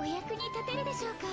お役に立てるでしょうか。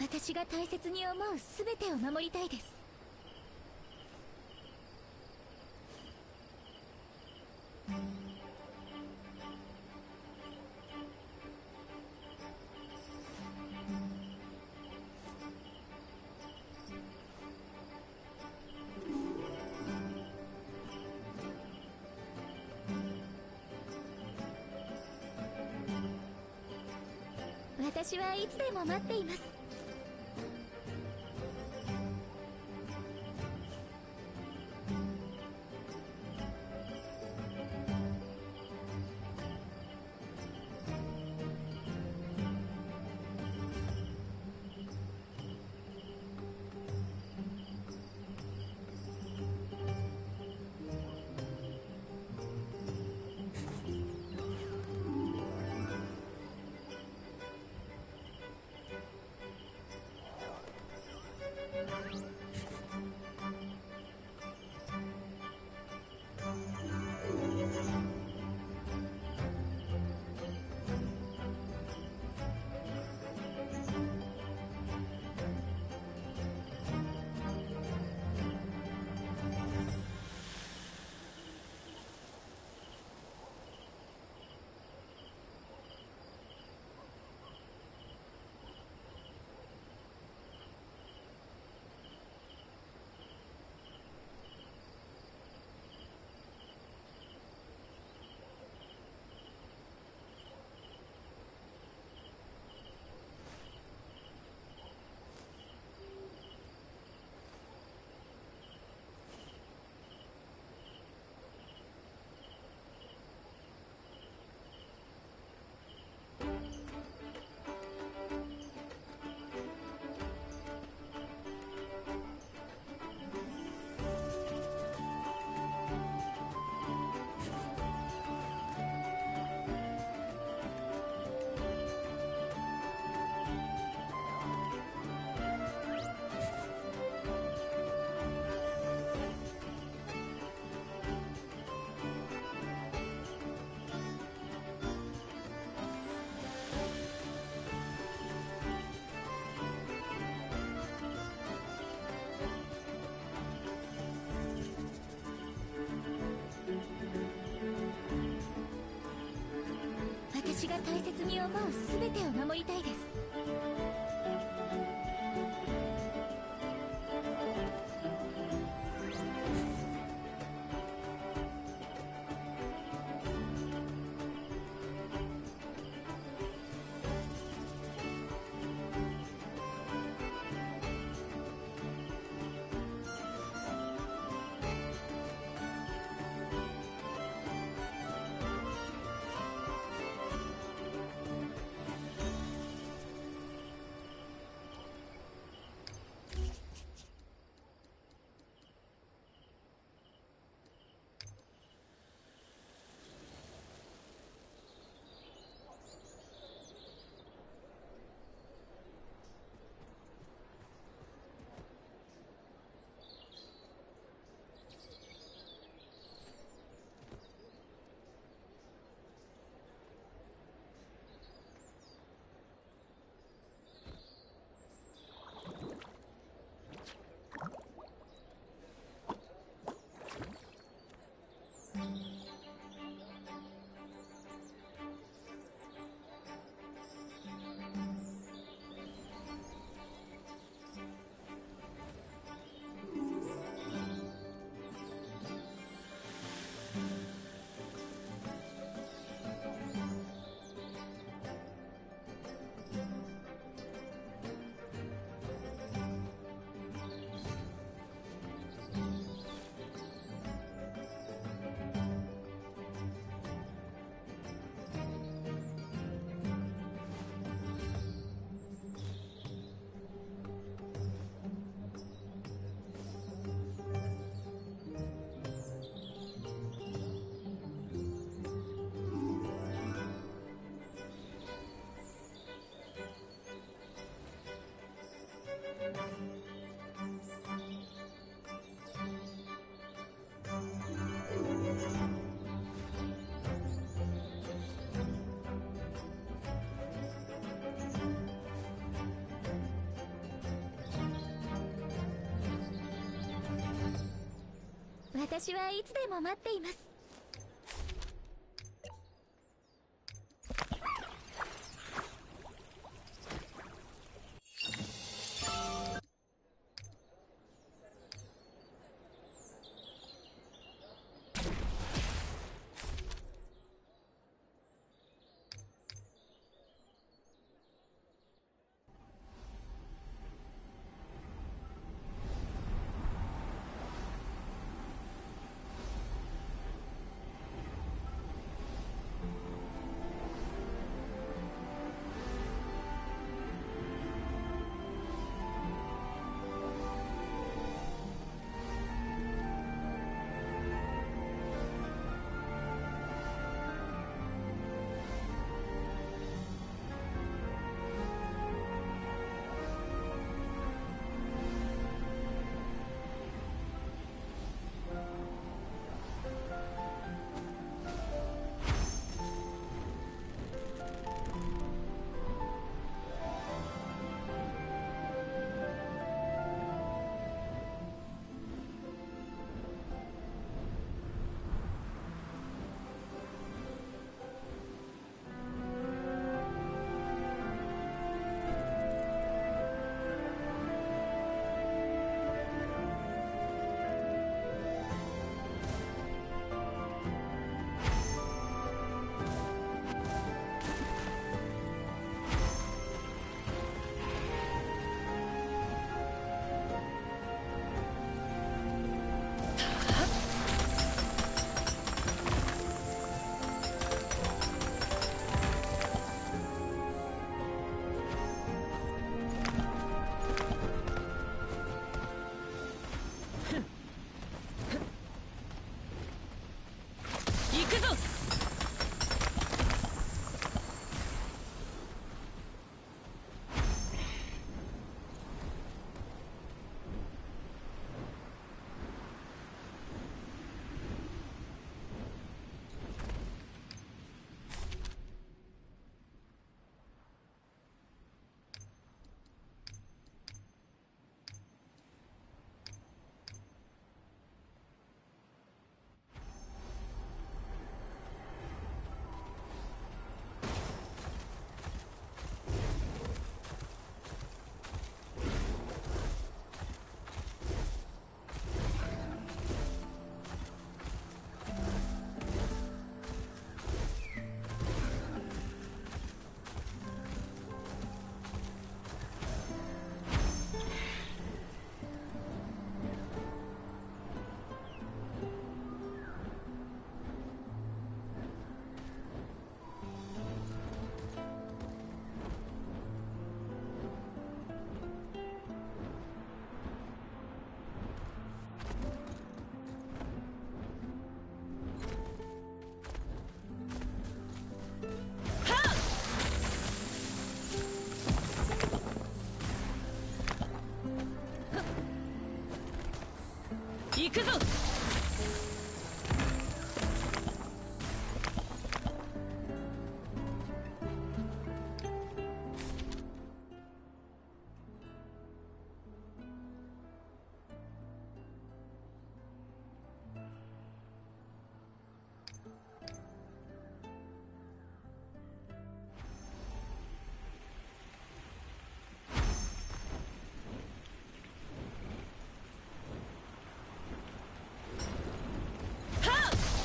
私が大切に思う全てを守りたいです。私はいつでも待っています。私が大切に思う全てを守りたいです。私はいつでも待っています。行くぞ。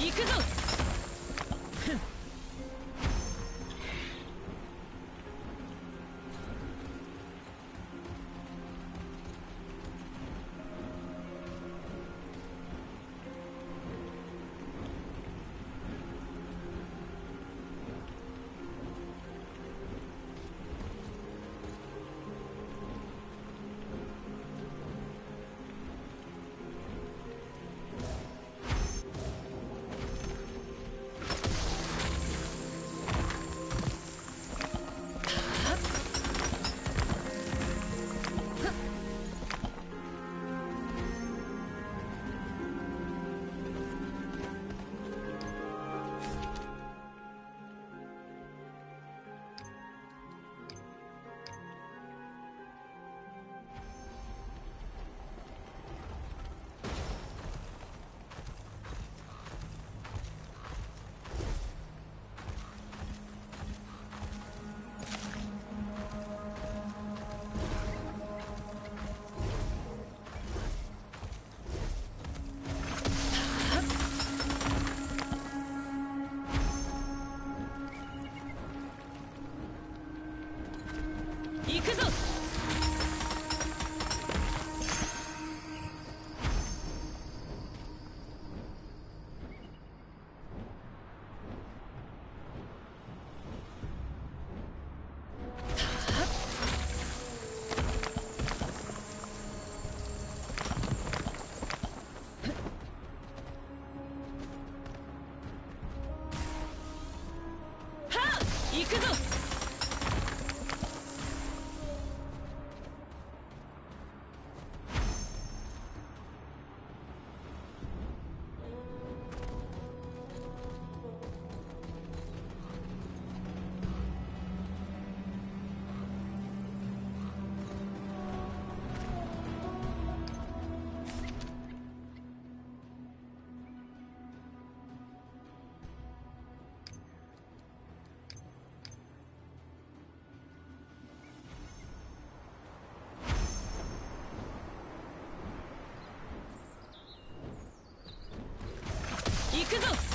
行くぞ。行くぞ。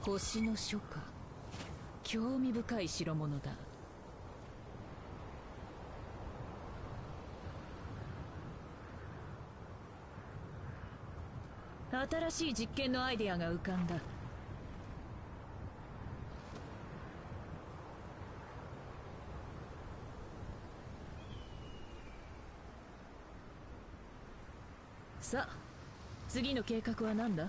星の書か。興味深い代物だ。新しい実験のアイデアが浮かんだ。さあ、次の計画は何だ？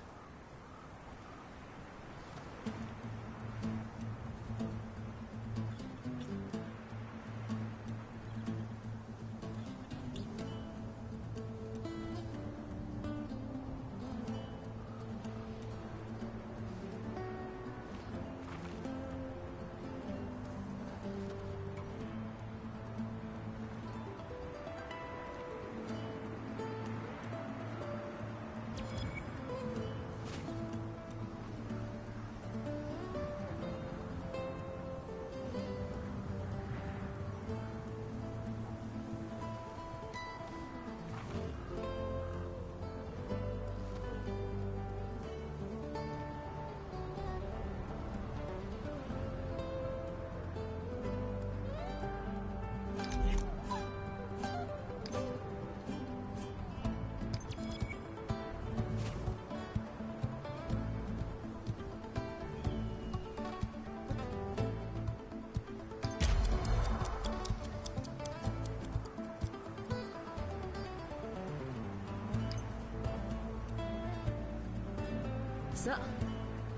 さあ、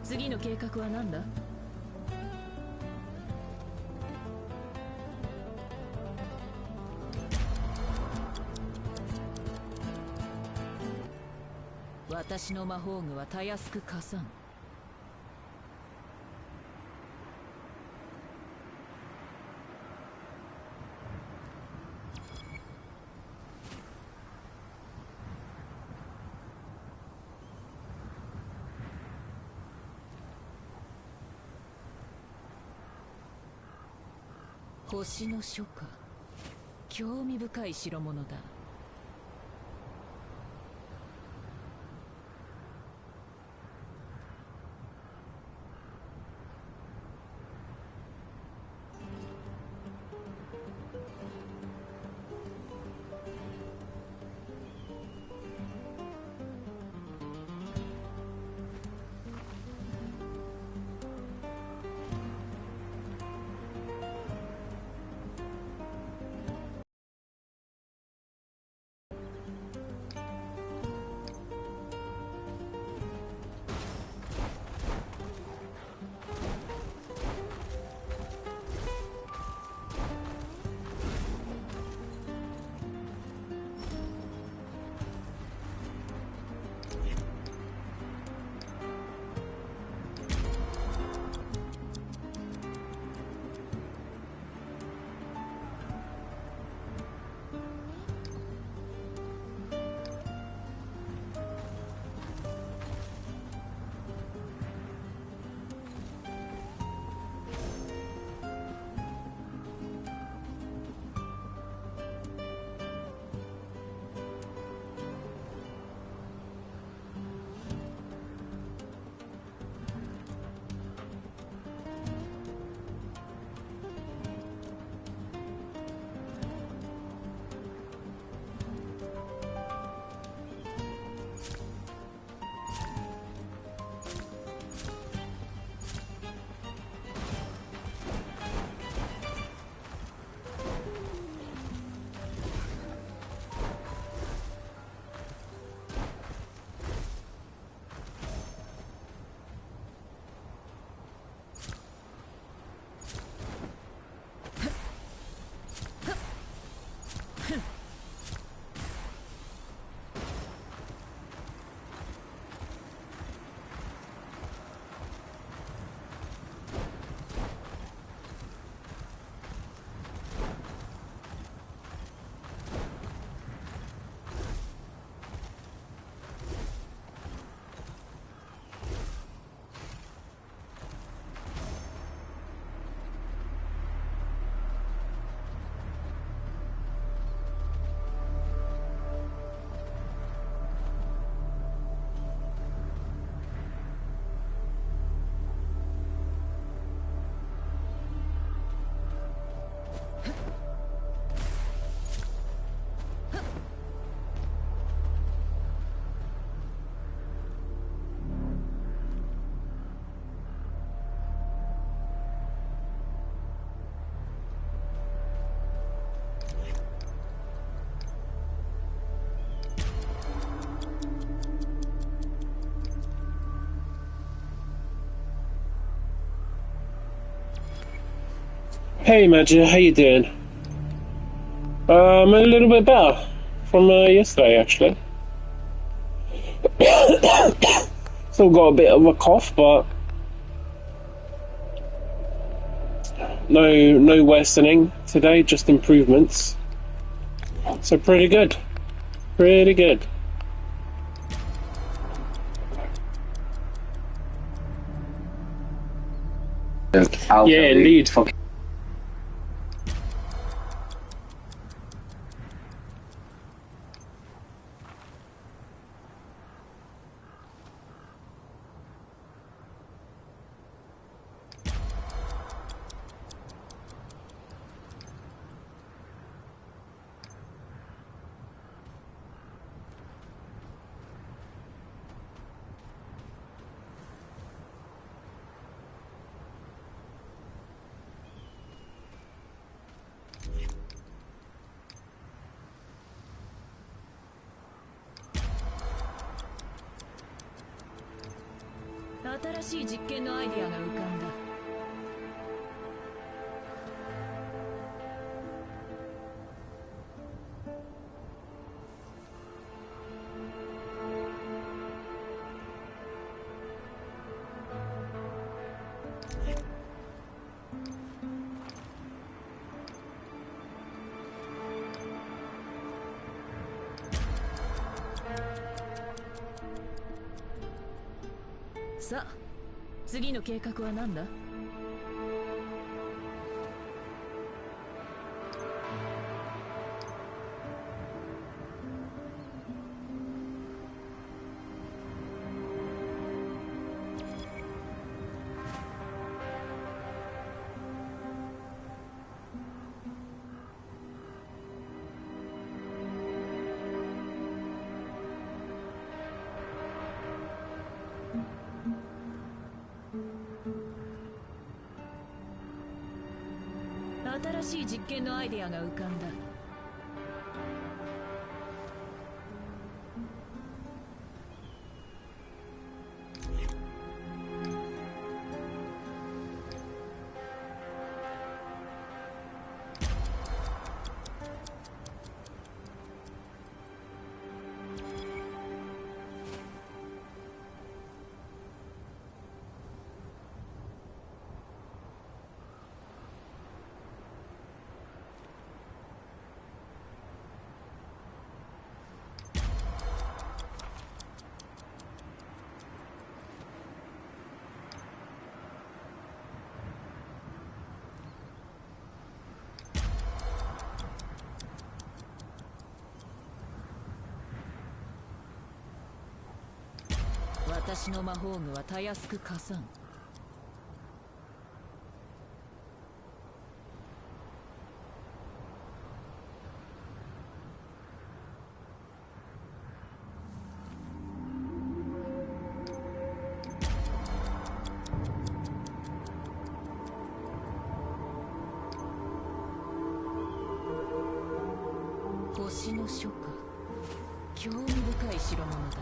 次の計画は何だ？私の魔法具はたやすく加算。星の書か。興味深い代物だ。Hey Magia, how you doing? I'm a little bit better from yesterday, actually. Still got a bit of a cough, but no worsening today, just improvements. So pretty good, pretty good. Yeah, indeed. 新しい実験のアイデアが浮かんだ。さあ、次の計画は何だ？新しい実験のアイデアが浮かんだ。私の魔法具はたやすく加算。星の書か。興味深い代物だ。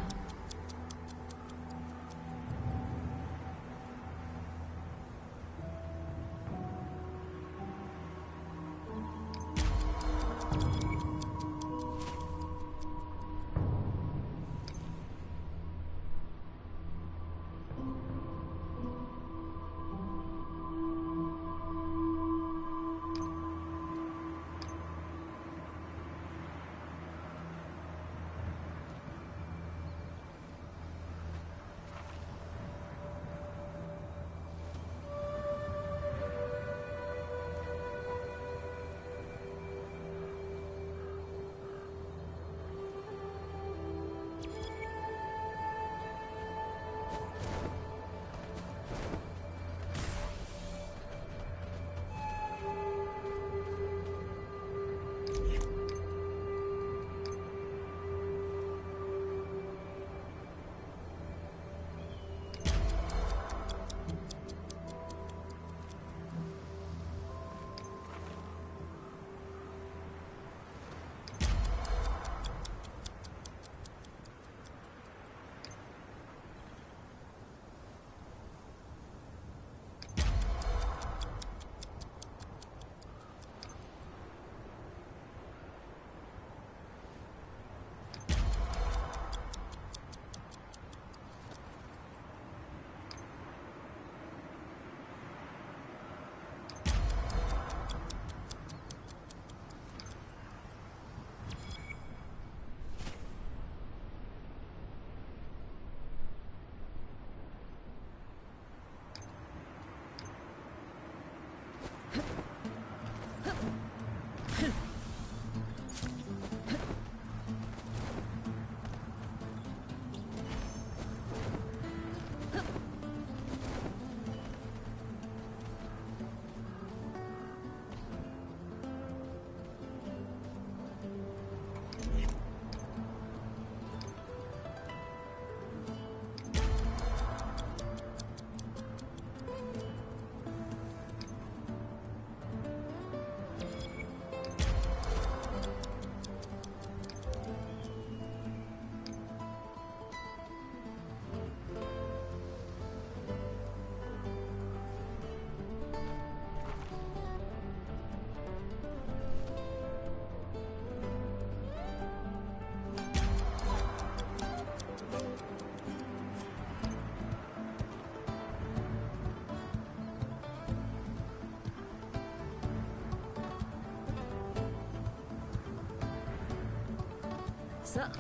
さあ、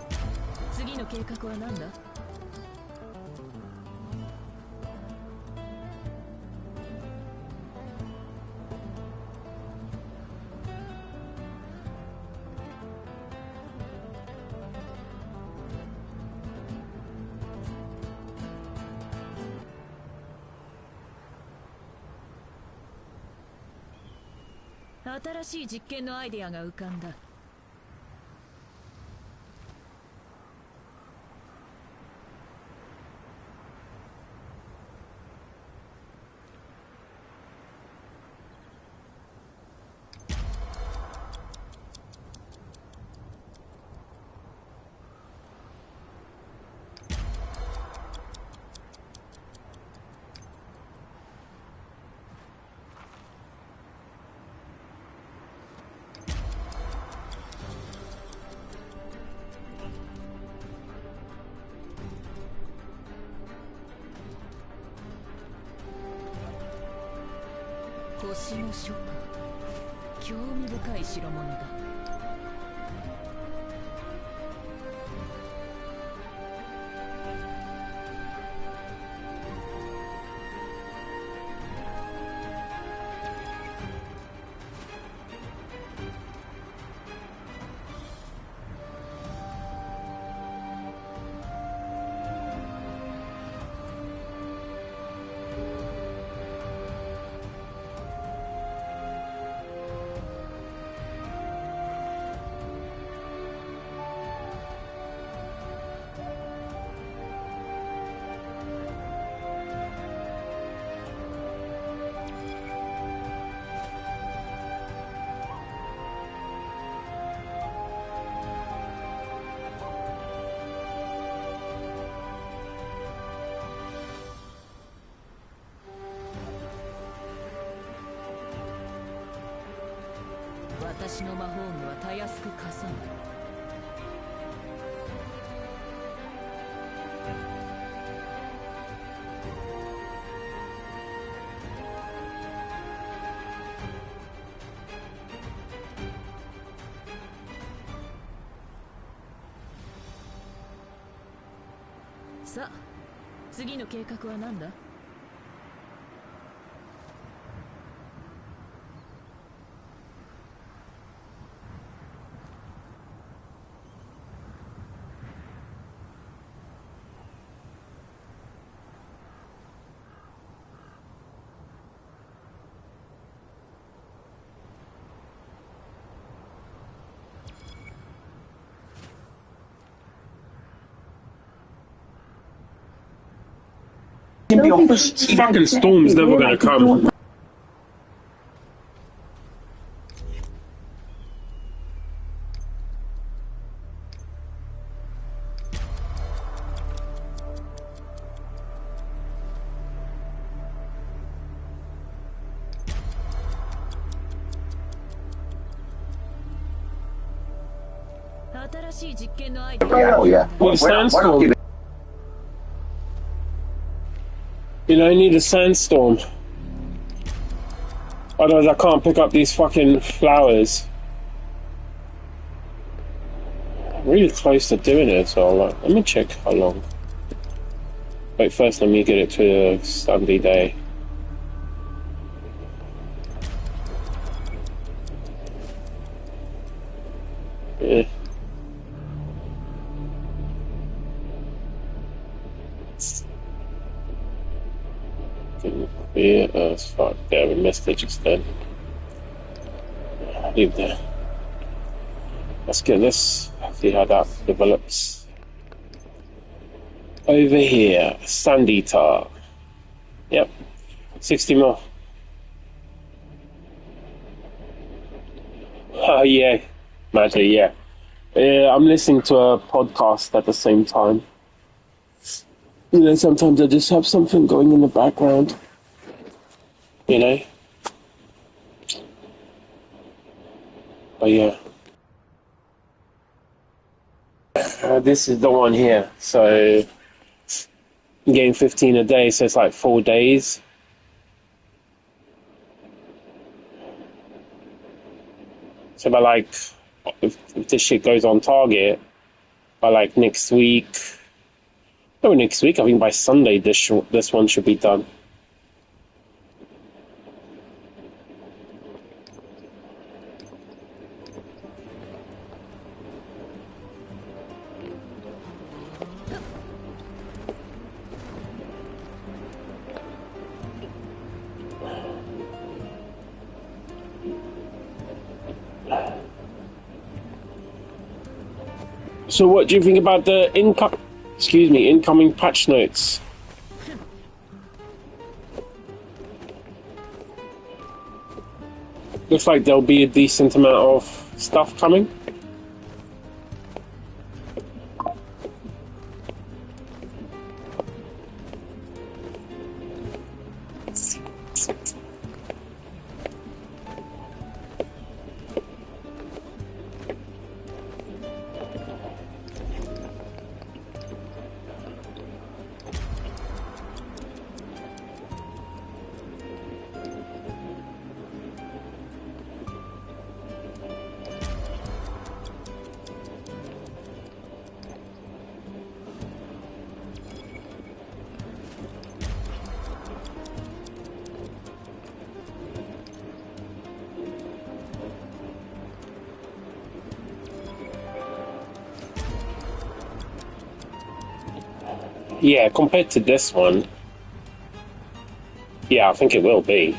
次の計画は何だ？新しい実験のアイデアが浮かんだ。星の書か。興味深い代物だ。私の魔法具はたやすくかさむ。さあ、次の計画は何だ？Fucking storm's never gonna come. Oh yeah. What, a sandstorm? You know, I need a sandstorm. Otherwise I can't pick up these fucking flowers. I'm really close to doing it, so like, let me check how long. Wait, first let me get it to a Sunday day. Yeah. Yeah, it's fuck. There, we missed it just then. Leave there. Let's get this. See how that develops. Over here, Sandy Tar. Yep, 60 more. Oh yeah, Magic, yeah. Yeah, I'm listening to a podcast at the same time. You know, sometimes I just have something going in the background. You know? But yeah. This is the one here. So, I'm getting 15 a day, so it's like 4 days. So, but like, if this shit goes on target, by like next week. No, next week. I think by Sunday this one should be done. So what do you think about the incoming patch notes? Looks like there'll be a decent amount of stuff coming. Yeah, compared to this one, yeah, I think it will be.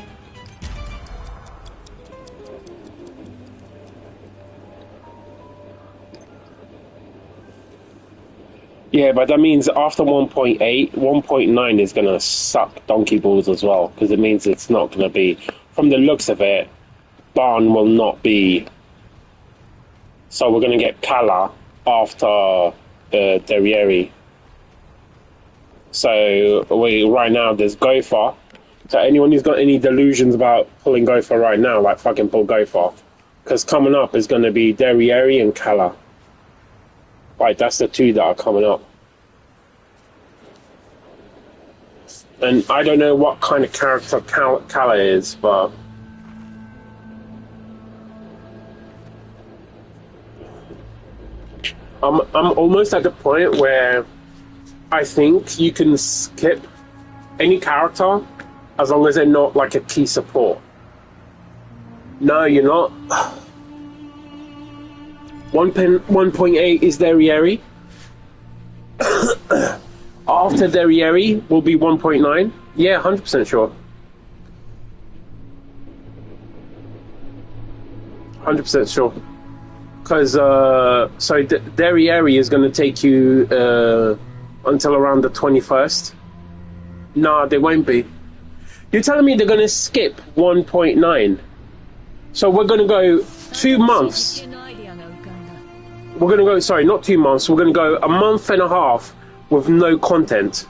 Yeah, but that means after 1.8, 1.9 is going to suck donkey balls as well, because it means it's not going to be, from the looks of it, Barn will not be. So we're going to get Kala after Derriere. So right now there's Gopher. So anyone who's got any delusions about pulling Gopher right now, like fucking pull Gopher. Because coming up is going to be Derriere and Kala. Like, that's the two that are coming up. And I don't know what kind of character Kala is, but... I'm almost at the point where I think you can skip any character as long as they're not like a key support. No, you're not. 1.8 is Derriere. After Derriere will be 1.9. Yeah, 100% sure. 100% sure. Because, so Derriere is going to take you until around the 21st. Nah, they won't be. You're telling me they're going to skip 1.9? So we're going to go 2 months. We're going to go, sorry, not 2 months. We're going to go a month and a half with no content.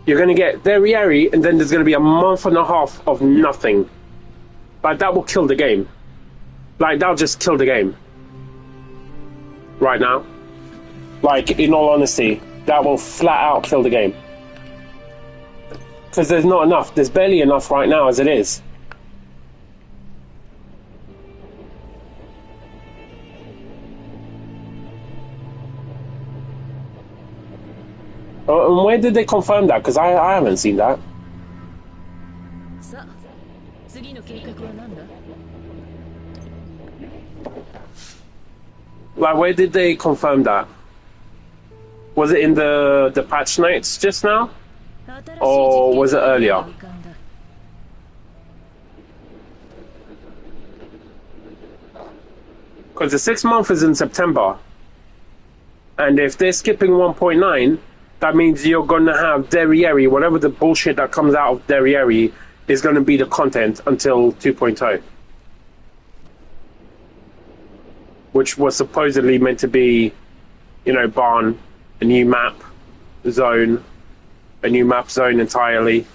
You're going to get Derriere, and then there's going to be a month and a half of nothing. Like, that will kill the game. Like, that'll just kill the game. Right now. Like, in all honesty, that will flat out kill the game. Because there's not enough. There's barely enough right now as it is. And where did they confirm that? Because I haven't seen that. Like, where did they confirm that? Was it in the patch notes just now? Or was it earlier? Because the 6 month is in September. And if they're skipping 1.9, that means you're going to have Derriere, whatever the bullshit that comes out of Derriere is going to be the content until 2.0. Which was supposedly meant to be, you know, Barn, a new map zone, a new map zone entirely.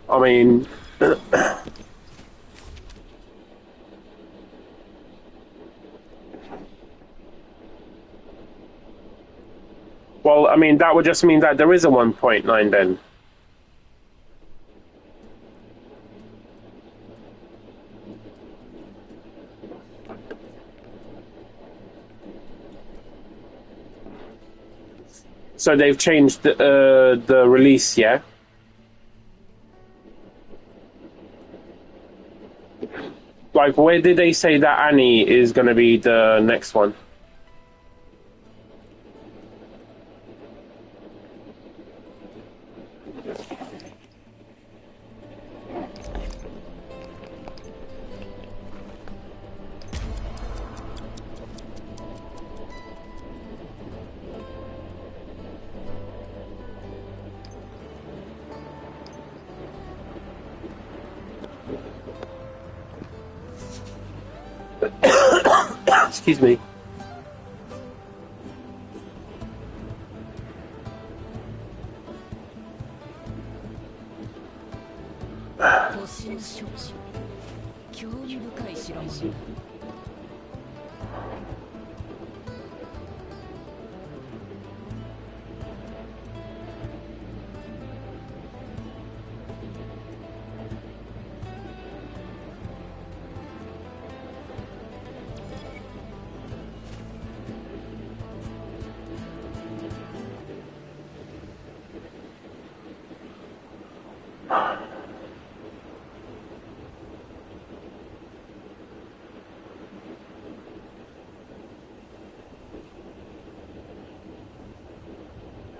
I mean... Well, I mean, that would just mean that there is a 1.9 then. So they've changed the release, yeah? Like, where did they say that Annie is going to be the next one? Excuse me.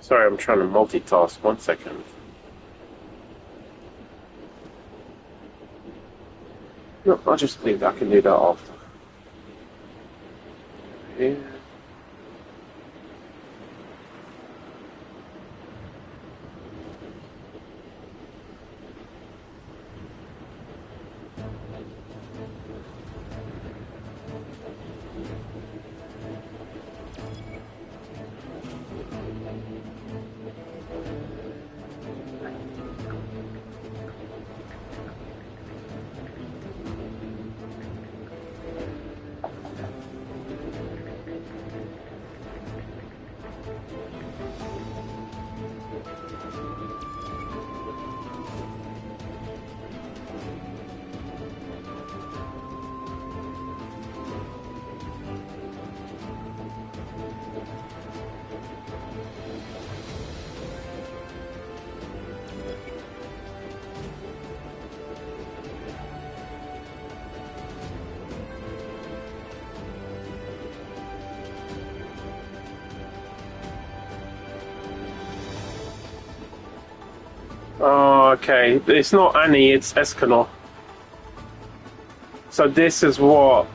Sorry, I'm trying to multitask. 1 second. No, I'll just leave that. I can do that after. Yeah. Oh, okay. It's not Annie, it's Escanor. So this is what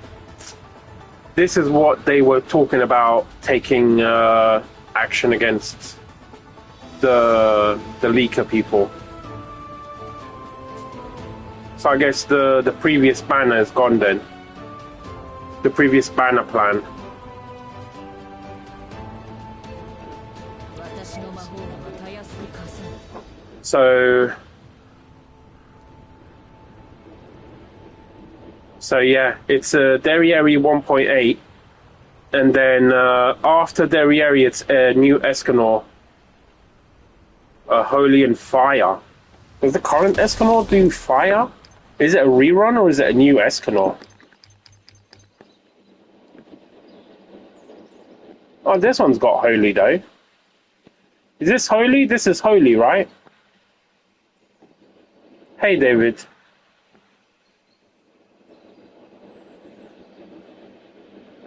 they were talking about, taking action against the leaker people. So I guess the previous banner is gone then. The previous banner plan. So yeah, it's Derriere 1.8, and then after Derriere it's a new Escanor, Holy and Fire. Does the current Escanor do Fire? Is it a rerun or is it a new Escanor? Oh, this one's got Holy though. Is this Holy? This is Holy, right? Hey, David.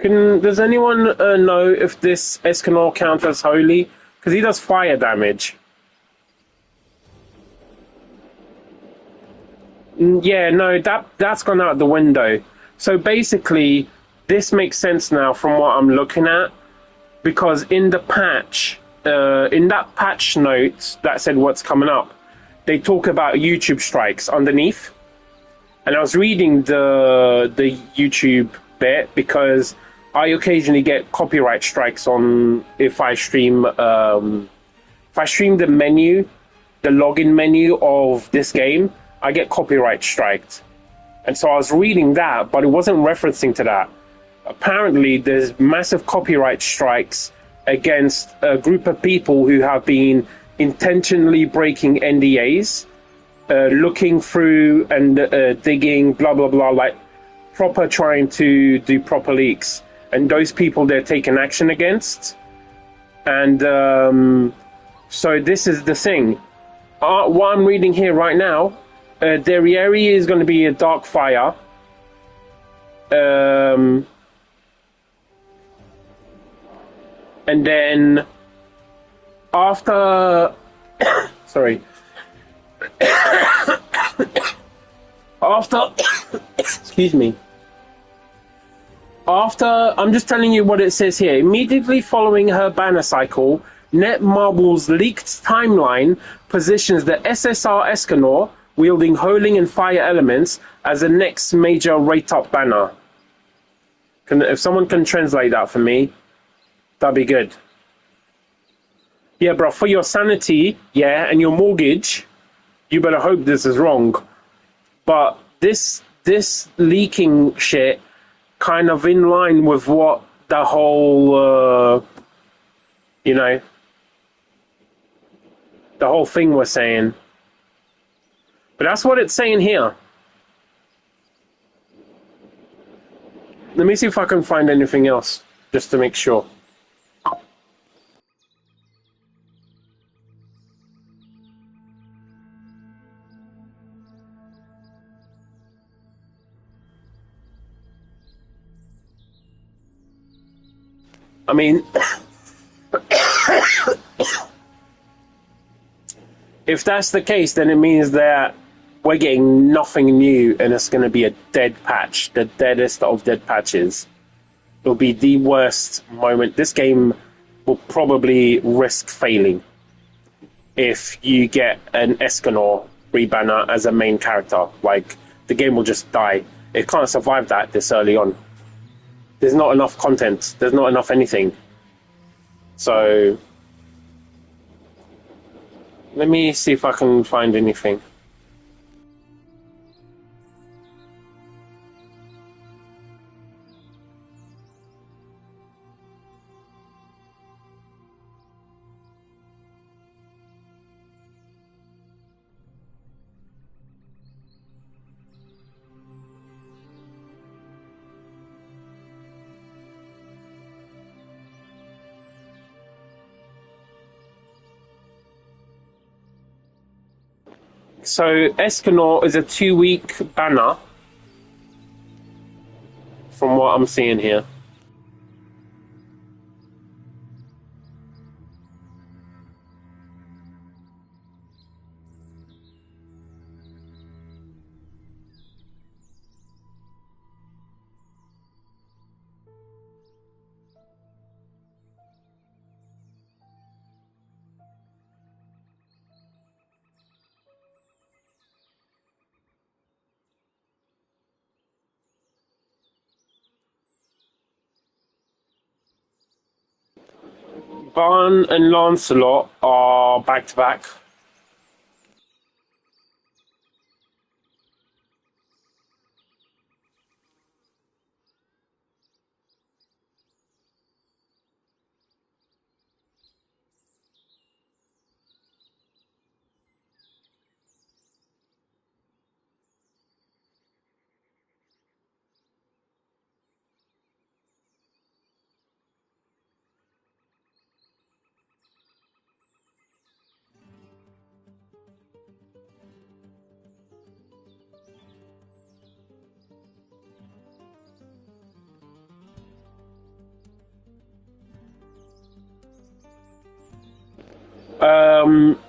Does anyone know if this Escanor counts as Holy? Because he does fire damage. Yeah, no, that's gone out the window. So basically, this makes sense now from what I'm looking at, because in the patch, in that patch note that said what's coming up, they talk about YouTube strikes underneath, and I was reading the YouTube bit because I occasionally get copyright strikes on if I stream the menu, the login menu of this game. I get copyright striked. And so I was reading that, but it wasn't referencing to that. Apparently, there's massive copyright strikes against a group of people who have been intentionally breaking NDAs, looking through and digging, blah, blah, blah, like proper trying to do proper leaks. And those people they're taking action against. And so this is the thing. What I'm reading here right now, Derriere is going to be a dark fire. And then after, sorry, after, excuse me. After, I'm just telling you what it says here. Immediately following her banner cycle, Netmarble's leaked timeline positions the SSR Escanor, wielding holing and fire elements, as the next major rate-up banner. If someone can translate that for me, that'd be good. Yeah, bro, for your sanity, yeah, and your mortgage, you better hope this is wrong. But this leaking shit kind of in line with what the whole, you know, the whole thing was saying. But that's what it's saying here. Let me see if I can find anything else, just to make sure. I mean, if that's the case, then it means that we're getting nothing new and it's going to be a dead patch, the deadest of dead patches. It'll be the worst moment. This game will probably risk failing if you get an Escanor rebanner as a main character. Like, the game will just die. It can't survive that this early on. There's not enough content. There's not enough anything. So let me see if I can find anything. So Escanor is a 2-week banner from what I'm seeing here. Barn and Lancelot are back to back.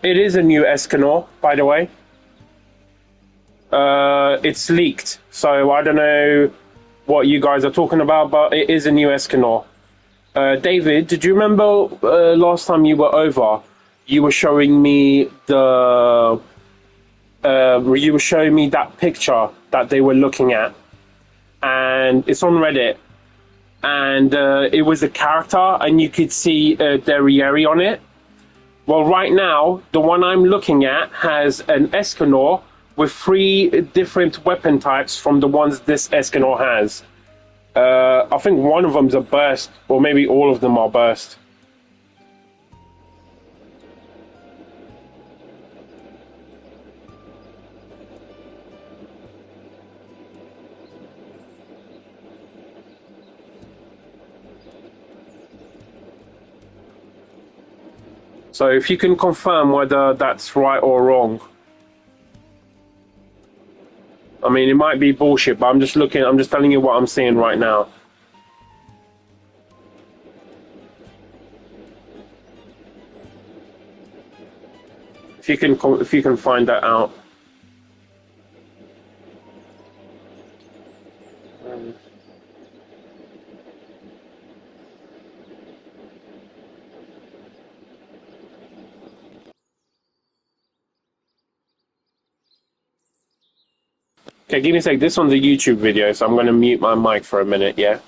It is a new Escanor, by the way. It's leaked, so I don't know what you guys are talking about, but it is a new Escanor. David, did you remember last time you were over? You were showing me the. You were showing me that picture that they were looking at, and it's on Reddit. And it was a character, and you could see Derriere on it. Well, right now, the one I'm looking at has an Escanor with 3 different weapon types from the ones this Escanor has. I think one of them's a burst, or maybe all of them are burst. So if you can confirm whether that's right or wrong. I mean, it might be bullshit, but I'm just telling you what I'm seeing right now. If you can find that out. Okay, give me a sec. This one's a YouTube video, so I'm going to mute my mic for a minute, yeah?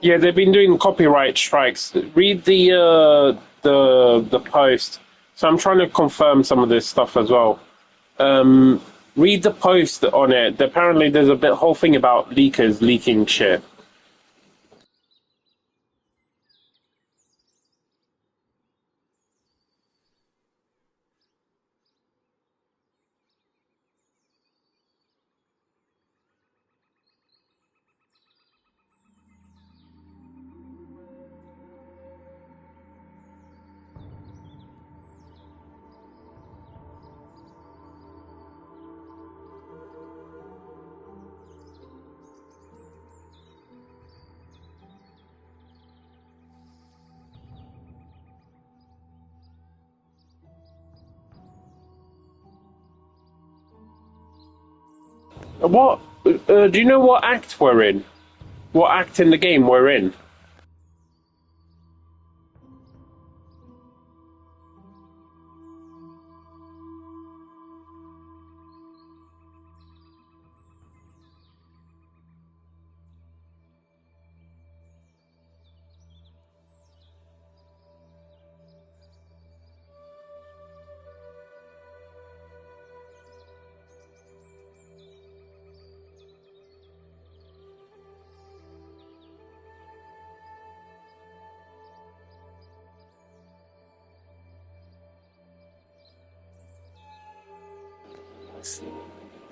Yeah, they've been doing copyright strikes. Read the post. So I'm trying to confirm some of this stuff as well. Read the post on it. Apparently, there's whole thing about leakers leaking shit. What? Do you know what act we're in? What act in the game we're in?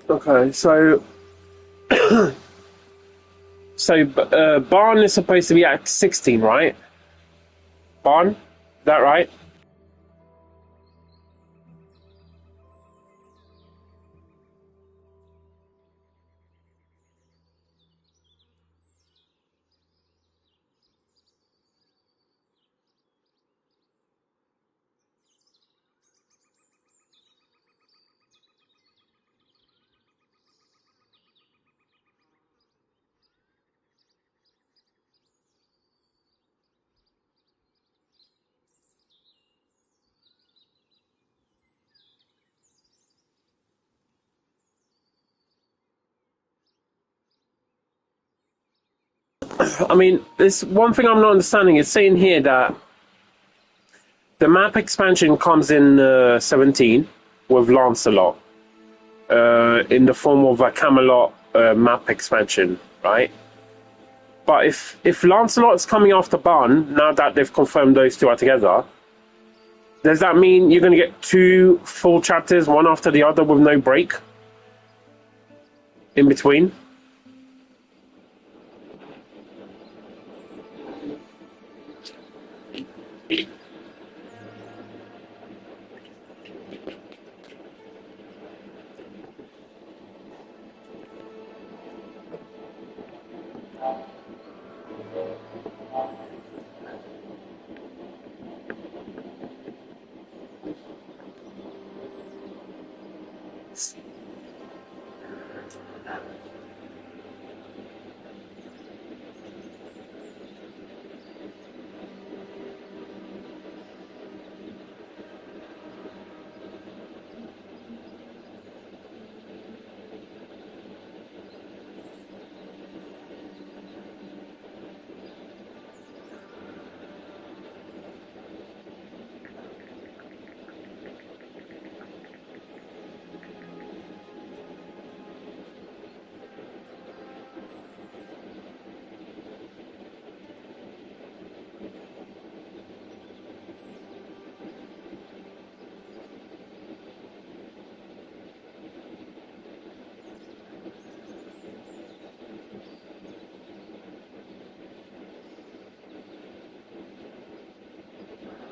Okay, so Barn is supposed to be Act 16, right? Barn, is that right? I mean, there's one thing I'm not understanding. It's saying here that The map expansion comes in 17 with Lancelot in the form of a Camelot map expansion, right? But if Lancelot's coming after Bun, now that they've confirmed those two are together, does that mean you're going to get 2 full chapters, one after the other, with no break in between?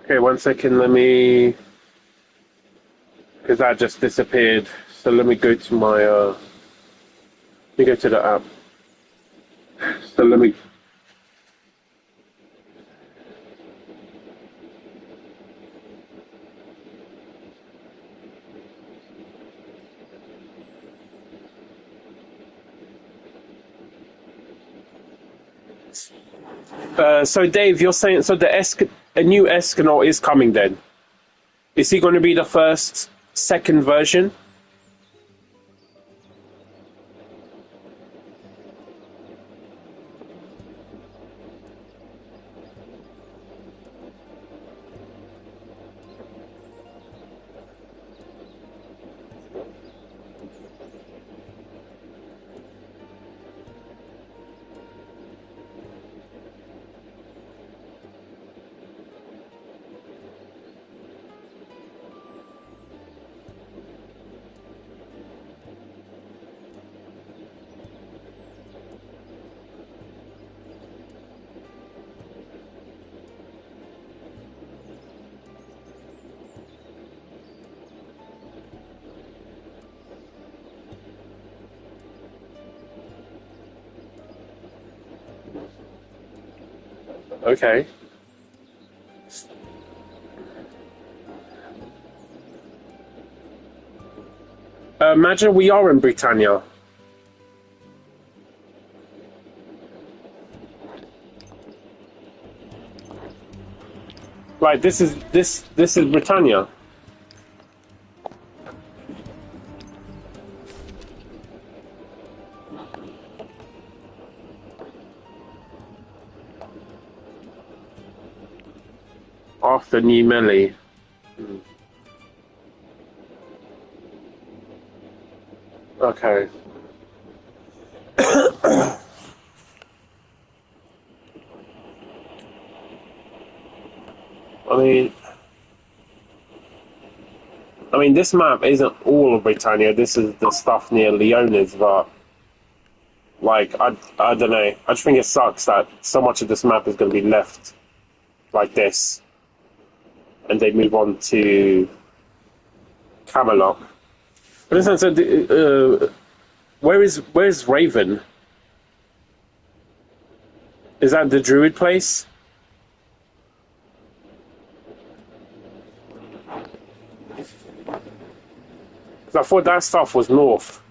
Okay, 1 second, let me... Because that just disappeared. So let me go to my... let me go to the app. So let me... So Dave, you're saying so a new Escanor is coming then? Is he going to be the second version? Okay. Imagine we are in Britannia. Right, this is Britannia. After New Melee. Okay. I mean, this map isn't all of Britannia. This is the stuff near Leonis, but like, I don't know. I just think it sucks that so much of this map is going to be left like this, and they move on to Camelot. But in a sense, where's Raven? Is that the Druid place? Because I thought that stuff was north.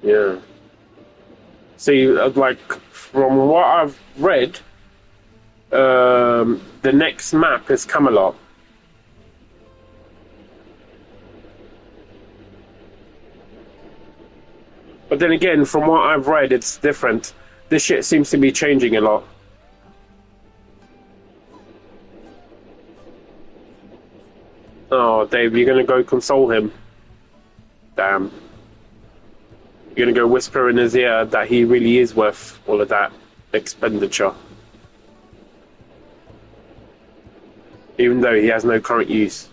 Yeah. See, like from what I've read, the next map is Camelot. But then again, from what I've read, it's different. This shit seems to be changing a lot. Oh, Dave, you're gonna go console him. Damn. You're gonna go whisper in his ear that he really is worth all of that expenditure. Even though he has no current use.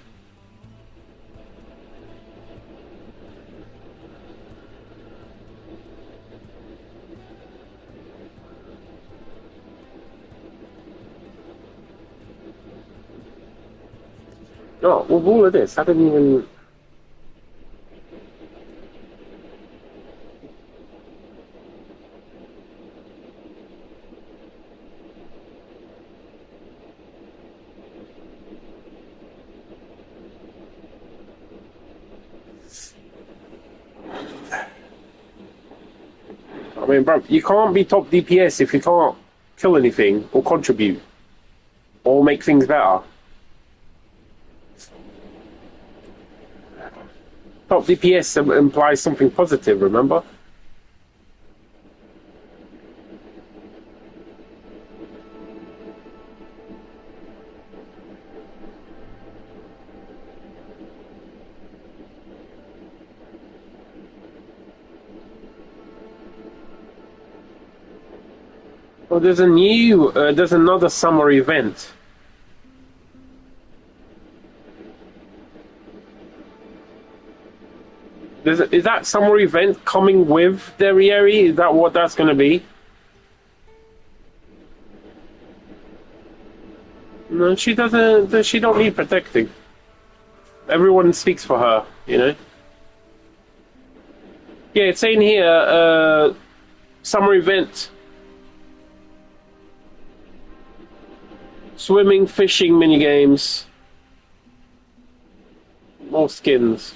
Oh, with all of this, I didn't even... I mean, bro, you can't be top DPS if you can't kill anything or contribute or make things better. Top DPS implies something positive, remember? Well, there's there's another summer event. Is that summer event coming with Derriere? Is that what that's going to be? No, she doesn't. She don't need protecting. Everyone speaks for her, you know. Yeah, it's saying here, summer event. Swimming, fishing, minigames. More skins.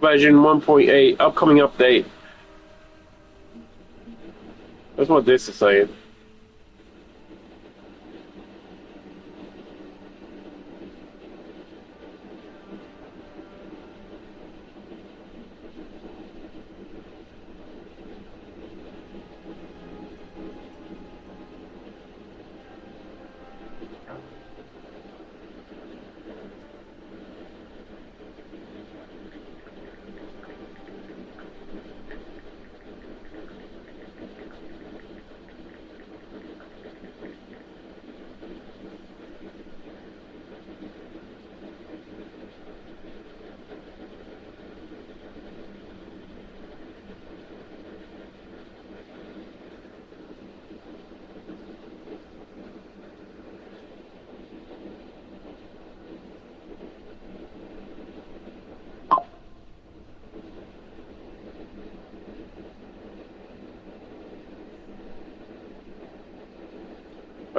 Version 1.8, upcoming update. That's what this is saying.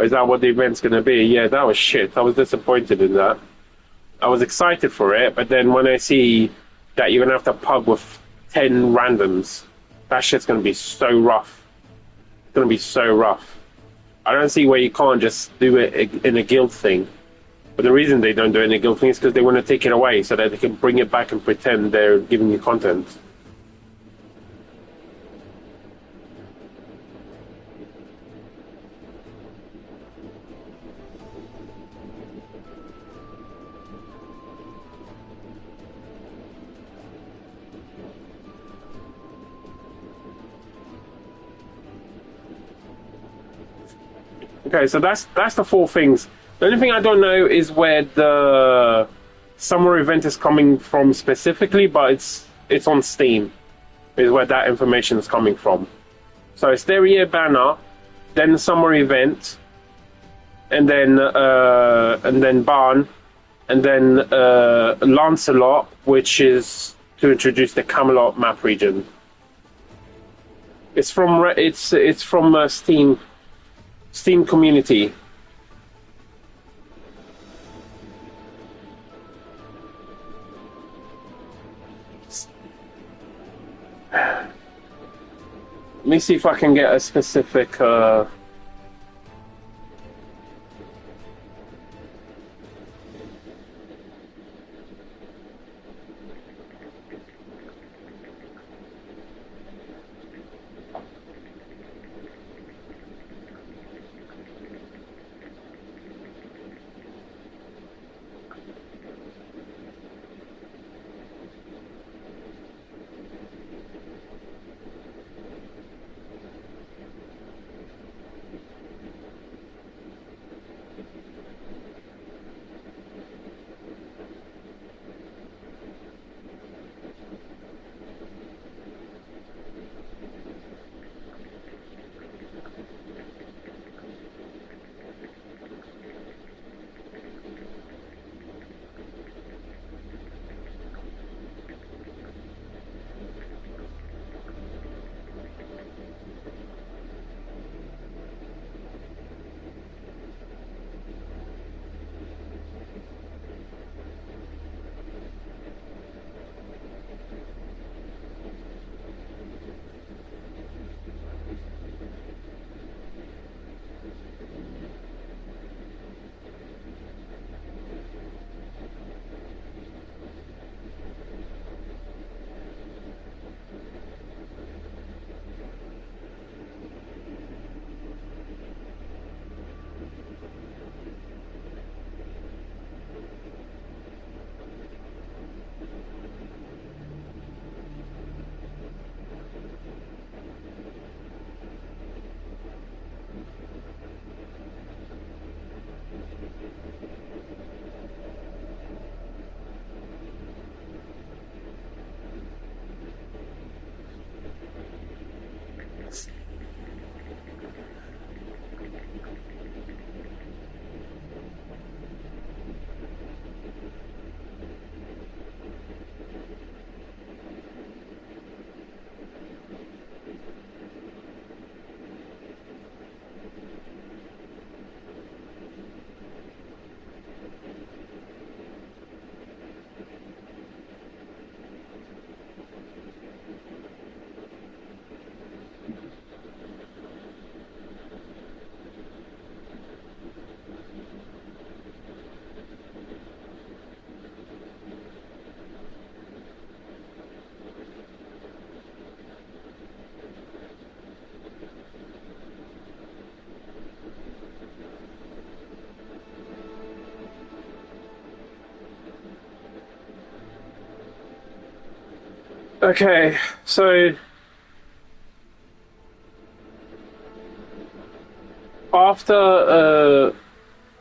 Is that what the event's going to be? Yeah, that was shit. I was disappointed in that. I was excited for it, but then when I see that you're going to have to pug with 10 randoms, that shit's going to be so rough. It's going to be so rough. I don't see where you can't just do it in a guild thing. But the reason they don't do it in a guild thing is because they want to take it away so that they can bring it back and pretend they're giving you content. Okay, so that's the four things. The only thing I don't know is where the summer event is coming from specifically, but it's on Steam, is where that information is coming from. So it's their year banner, then the summer event, and then Barn, and then Lancelot, which is to introduce the Camelot map region. It's from Steam community. Let me see if I can get a specific. Okay, so after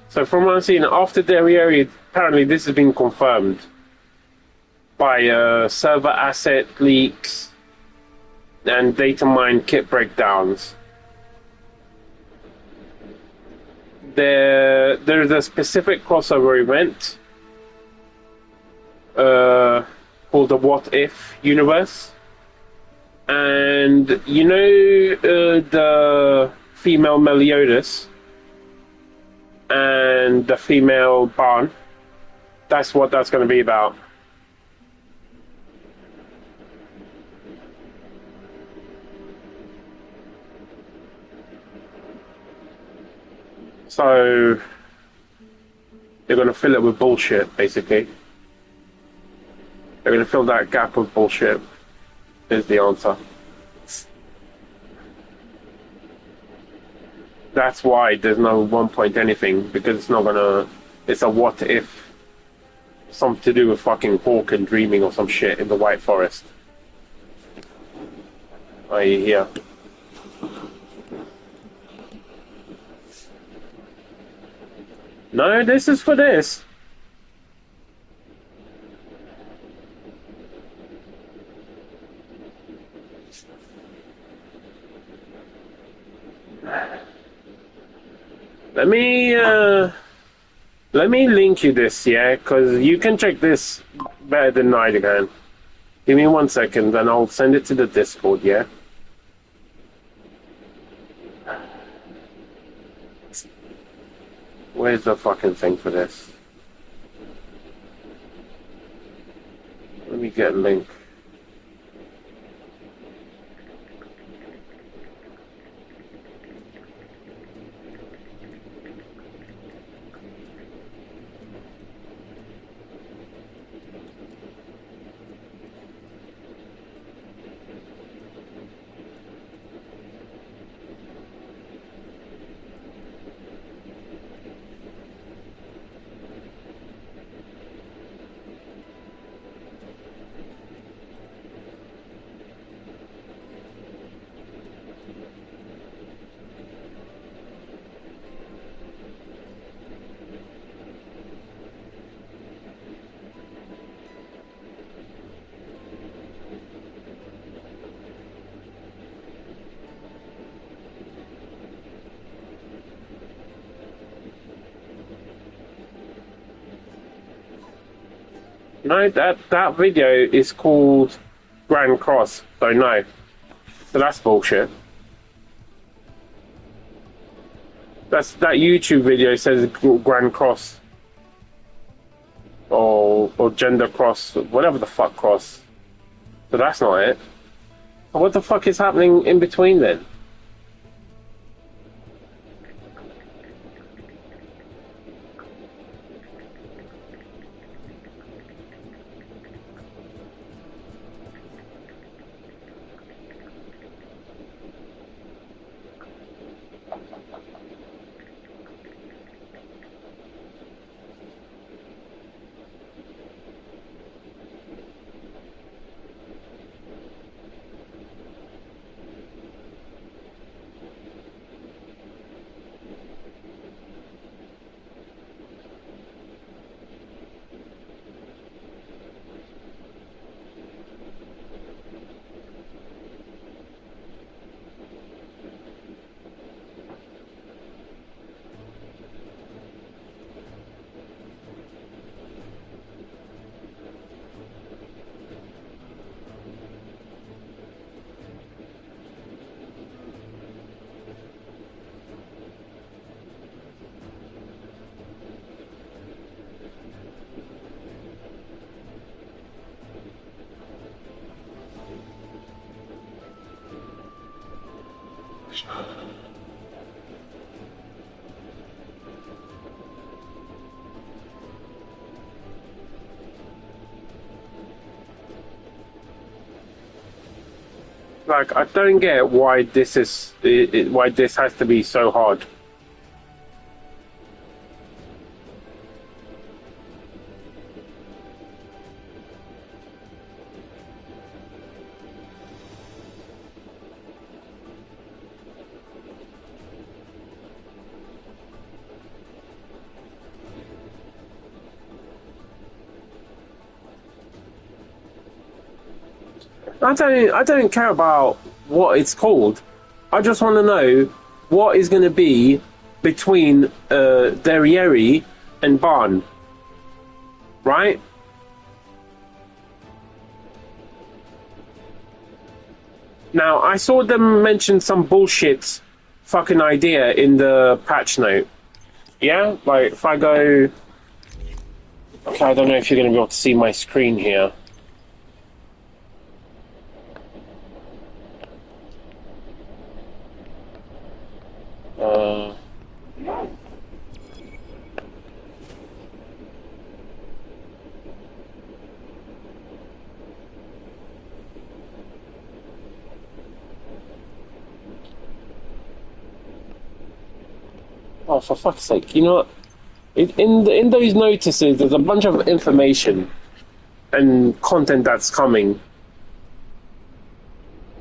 so from what I'm seeing, after Derriere, apparently this has been confirmed by server asset leaks and data mine kit breakdowns. There's a specific crossover event called the What If universe, and you know the female Meliodas and the female Barn. That's what that's going to be about. So they're going to fill it with bullshit, basically. They're going to fill that gap with bullshit, is the answer. That's why there's no 1 point anything, because it's not going to... It's a what if. Something to do with fucking Hawk and dreaming or some shit in the White Forest. Are you here? No, this is for this. Let me link you this, yeah? Because you can check this better than I can. Give me 1 second, and I'll send it to the Discord, yeah? Where's the fucking thing for this? Let me get a link. No, that video is called Grand Cross. So no. So that's bullshit. That YouTube video says Grand Cross. Or gender cross, whatever the fuck cross. So that's not it. What the fuck is happening in between then? Like, I don't get why this is why this has to be so hard. I don't care about what it's called. I just want to know what is going to be between Derriere and Barn, right? Now, I saw them mention some bullshit fucking idea in the patch note. Yeah? Like, if I go... Okay, I don't know if you're going to be able to see my screen here. Oh, for fuck's sake! You know what? In those notices, there's a bunch of information and content that's coming,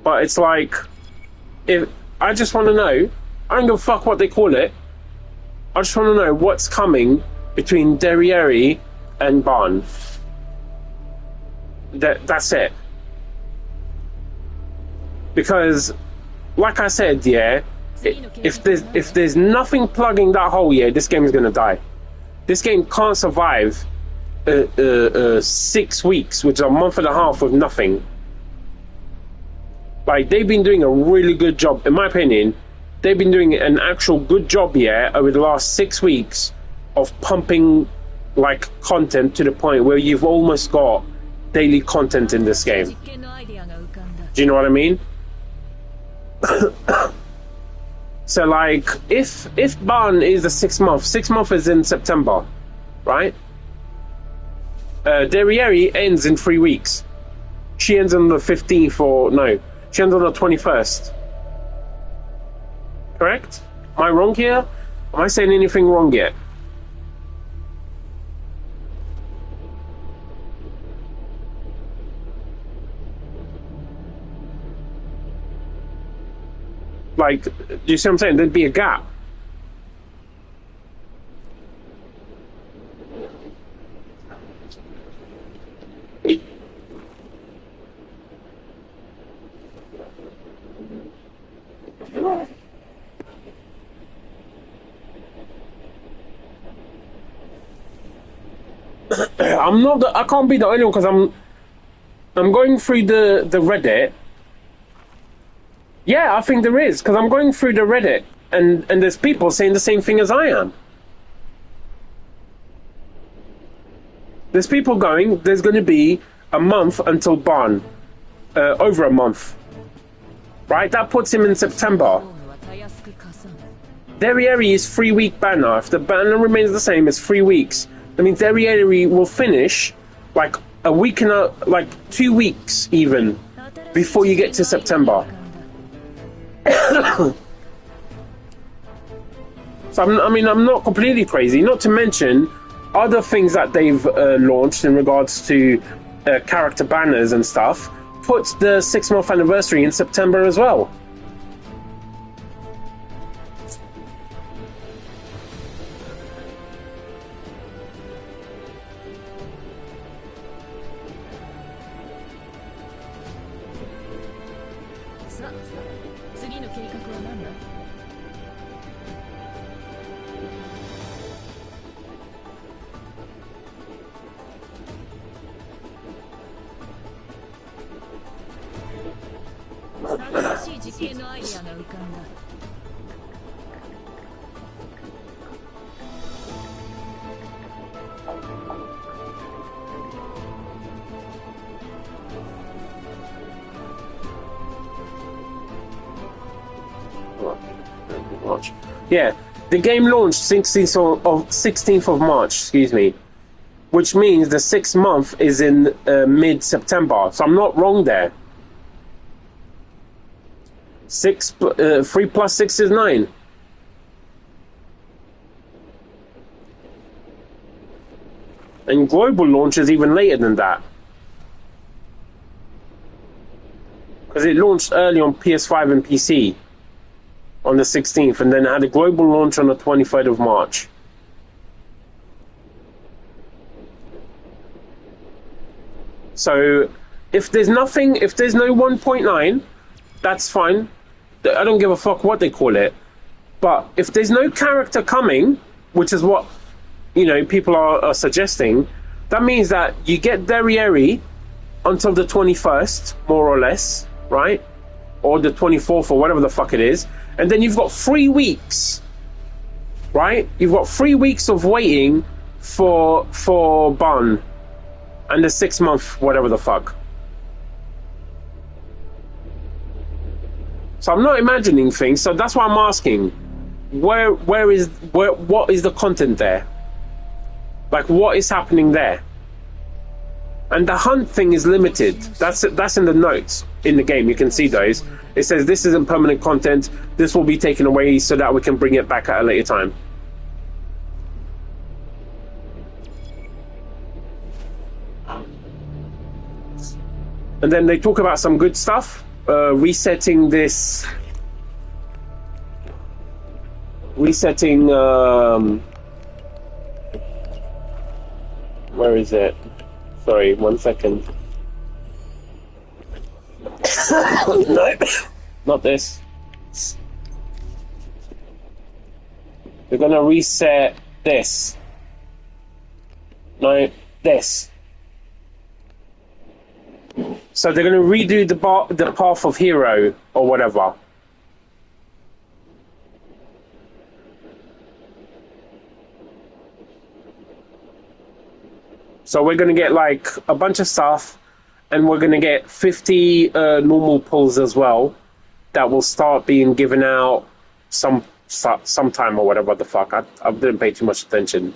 but it's like, if I just want to know, I don't give a fuck what they call it. I just want to know what's coming between Derriere and Barn. That's it. Because, like I said, yeah. If there's nothing plugging that hole, yeah, this game is gonna die. This game can't survive 6 weeks, which is a month and a half with nothing. Like, they've been doing a really good job, in my opinion. They've been doing an actual good job, yeah, over the last 6 weeks of pumping like content to the point where you've almost got daily content in this game. Do you know what I mean? So, like, if Barn is the 6 month, 6 month is in September, right? Derriere ends in 3 weeks. She ends on the 15th, or no, she ends on the 21st. Correct? Am I wrong here? Am I saying anything wrong yet? Like, do you see what I'm saying? There'd be a gap. I'm not. I can't be the only one because I'm going through the Reddit. Yeah, I think there is because I'm going through the Reddit and there's people saying the same thing as I am. There's people going. There's going to be a month until Ban, over a month, right? That puts him in September. Derriere is 3-week banner. If the banner remains the same, it's 3 weeks. I mean, Derriere will finish like a week and like 2 weeks even before you get to September. So I'm not completely crazy. Not to mention other things that they've launched in regards to character banners and stuff. Puts the 6-month anniversary in September as well. Yeah, the game launched 16th of March, excuse me, which means the 6th month is in mid-September. So I'm not wrong there. 3 plus 6 is 9. And global launch is even later than that. Because it launched early on PS5 and PC on the 16th, and then had a global launch on the 23rd of March. So if there's no 1.9, that's fine. I don't give a fuck what they call it. But if there's no character coming, which is what people are suggesting, that means that you get Derriere until the 21st, more or less, right? Or the 24th or whatever the fuck it is. And then you've got 3 weeks, right? You've got 3 weeks of waiting for Ban and the 6 month, whatever the fuck. So I'm not imagining things. So that's why I'm asking, what is the content there? Like, what is happening there? And the hunt thing is limited. That's in the notes in the game. You can see those. It says this isn't permanent content. This will be taken away so that we can bring it back at a later time. And then they talk about some good stuff. Resetting. Where is it? Sorry, 1 second. No, not this. They're gonna reset this. No, this. So they're gonna redo the path of hero or whatever. So we're going to get like a bunch of stuff, and we're going to get 50 normal pulls as well that will start being given out sometime or whatever the fuck. I didn't pay too much attention.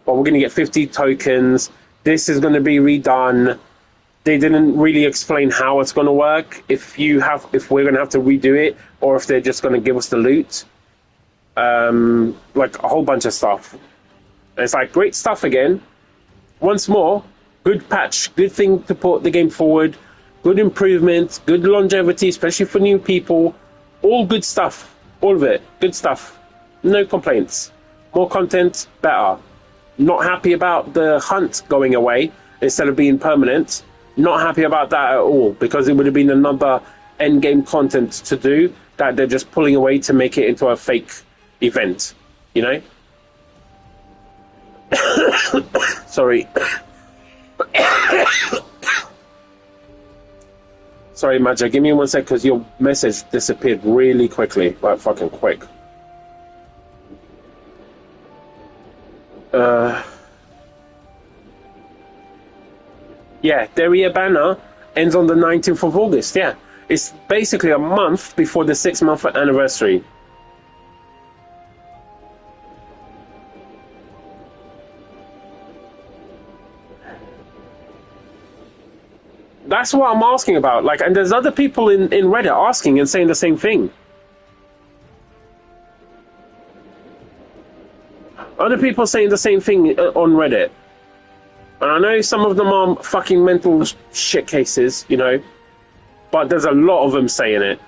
But we're going to get 50 tokens. This is going to be redone. They didn't really explain how it's going to work, if we're going to have to redo it, or if they're just going to give us the loot. Like a whole bunch of stuff. And it's like great stuff again. Once more, good patch, good thing to put the game forward, good improvements, good longevity, especially for new people. All good stuff. All of it. Good stuff. No complaints. More content, better. Not happy about the hunt going away instead of being permanent. Not happy about that at all, because it would have been another endgame content to do that they're just pulling away to make it into a fake event. Sorry. Sorry, Maja, give me 1 sec, because your message disappeared really quickly. Like, fucking quick. Yeah, Derriere Banner ends on the 19th of August, yeah. It's basically a month before the 6-month anniversary. That's what I'm asking about. Like, and there's other people in Reddit asking and saying the same thing. Other people saying the same thing on Reddit. And I know some of them are fucking mental shit cases, you know, but there's a lot of them saying it.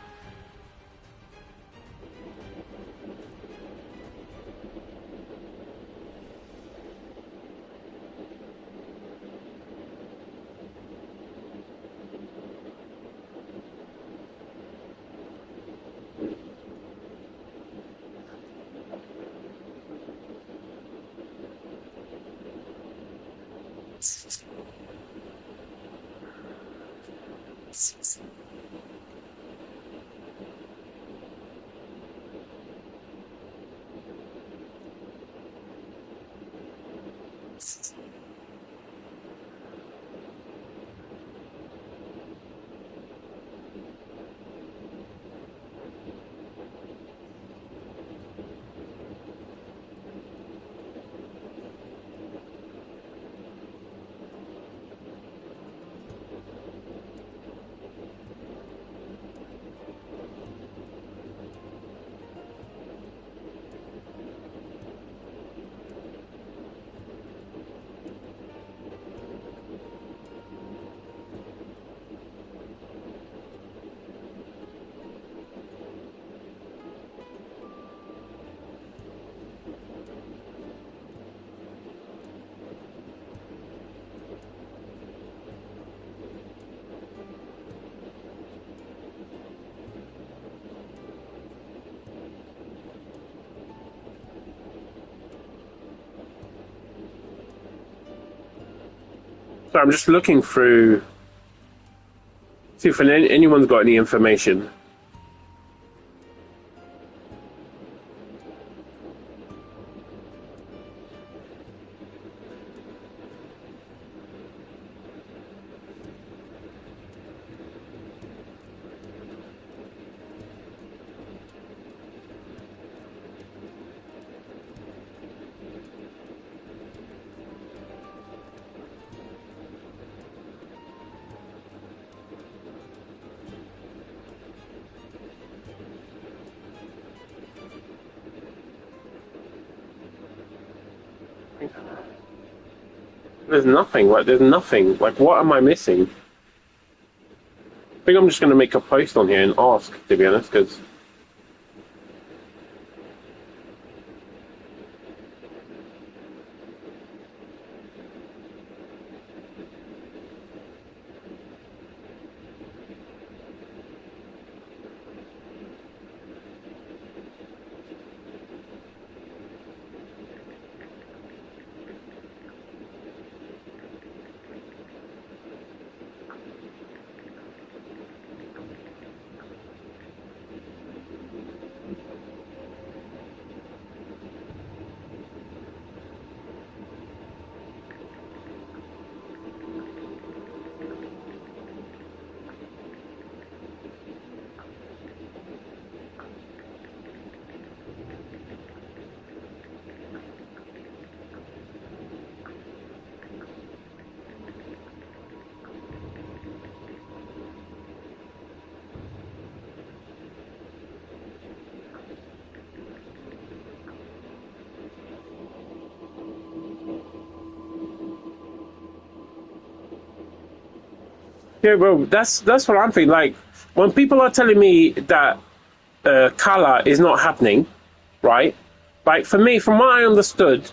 So I'm just looking through, see if anyone's got any information. There's nothing. Like, there's nothing. Like, what am I missing? I think I'm just going to make a post on here and ask, to be honest, because... Yeah, bro, that's what I'm thinking. Like, when people are telling me that color is not happening, right? Like, for me, from what I understood,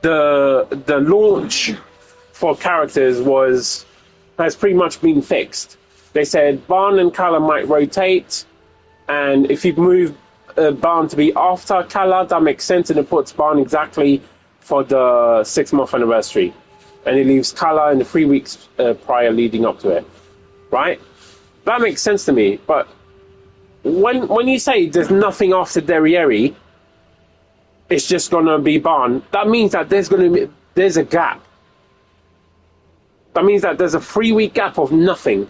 the launch for characters has pretty much been fixed. They said Barn and Kala might rotate, and if you move Barn to be after Kala, that makes sense, and it puts Barn exactly for the 6-month anniversary. and it leaves color in the 3 weeks prior leading up to it, right? That makes sense to me. But when you say there's nothing after Derriere, it's just gonna be Barn. That means that there's a gap. That means that there's a 3 week gap of nothing,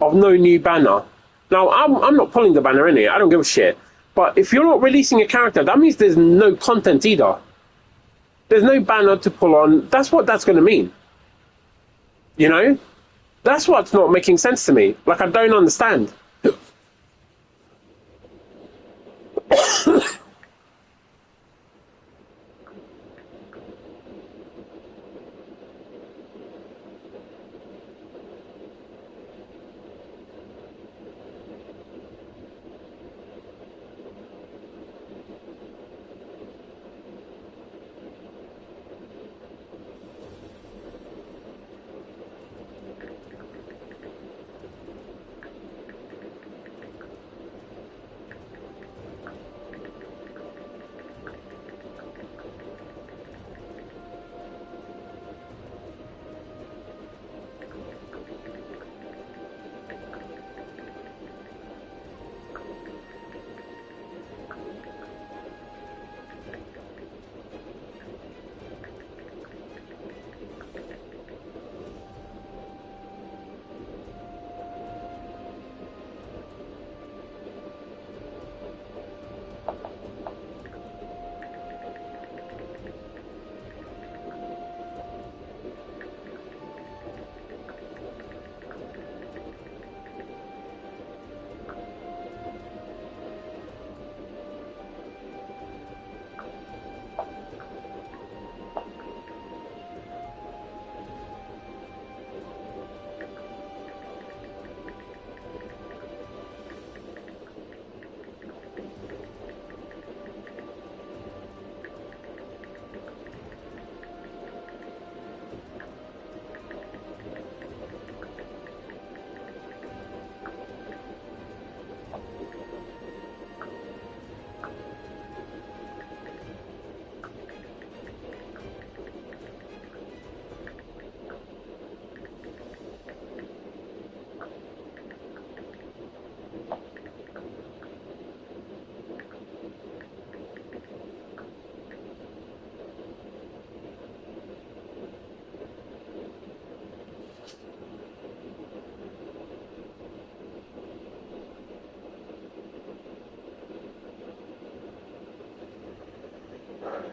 of no new banner. Now I'm not pulling the banner in here. I don't give a shit. But if you're not releasing a character, that means there's no content either. There's no banner to pull on. That's what that's gonna mean. You know, that's what's not making sense to me. Like, I don't understand.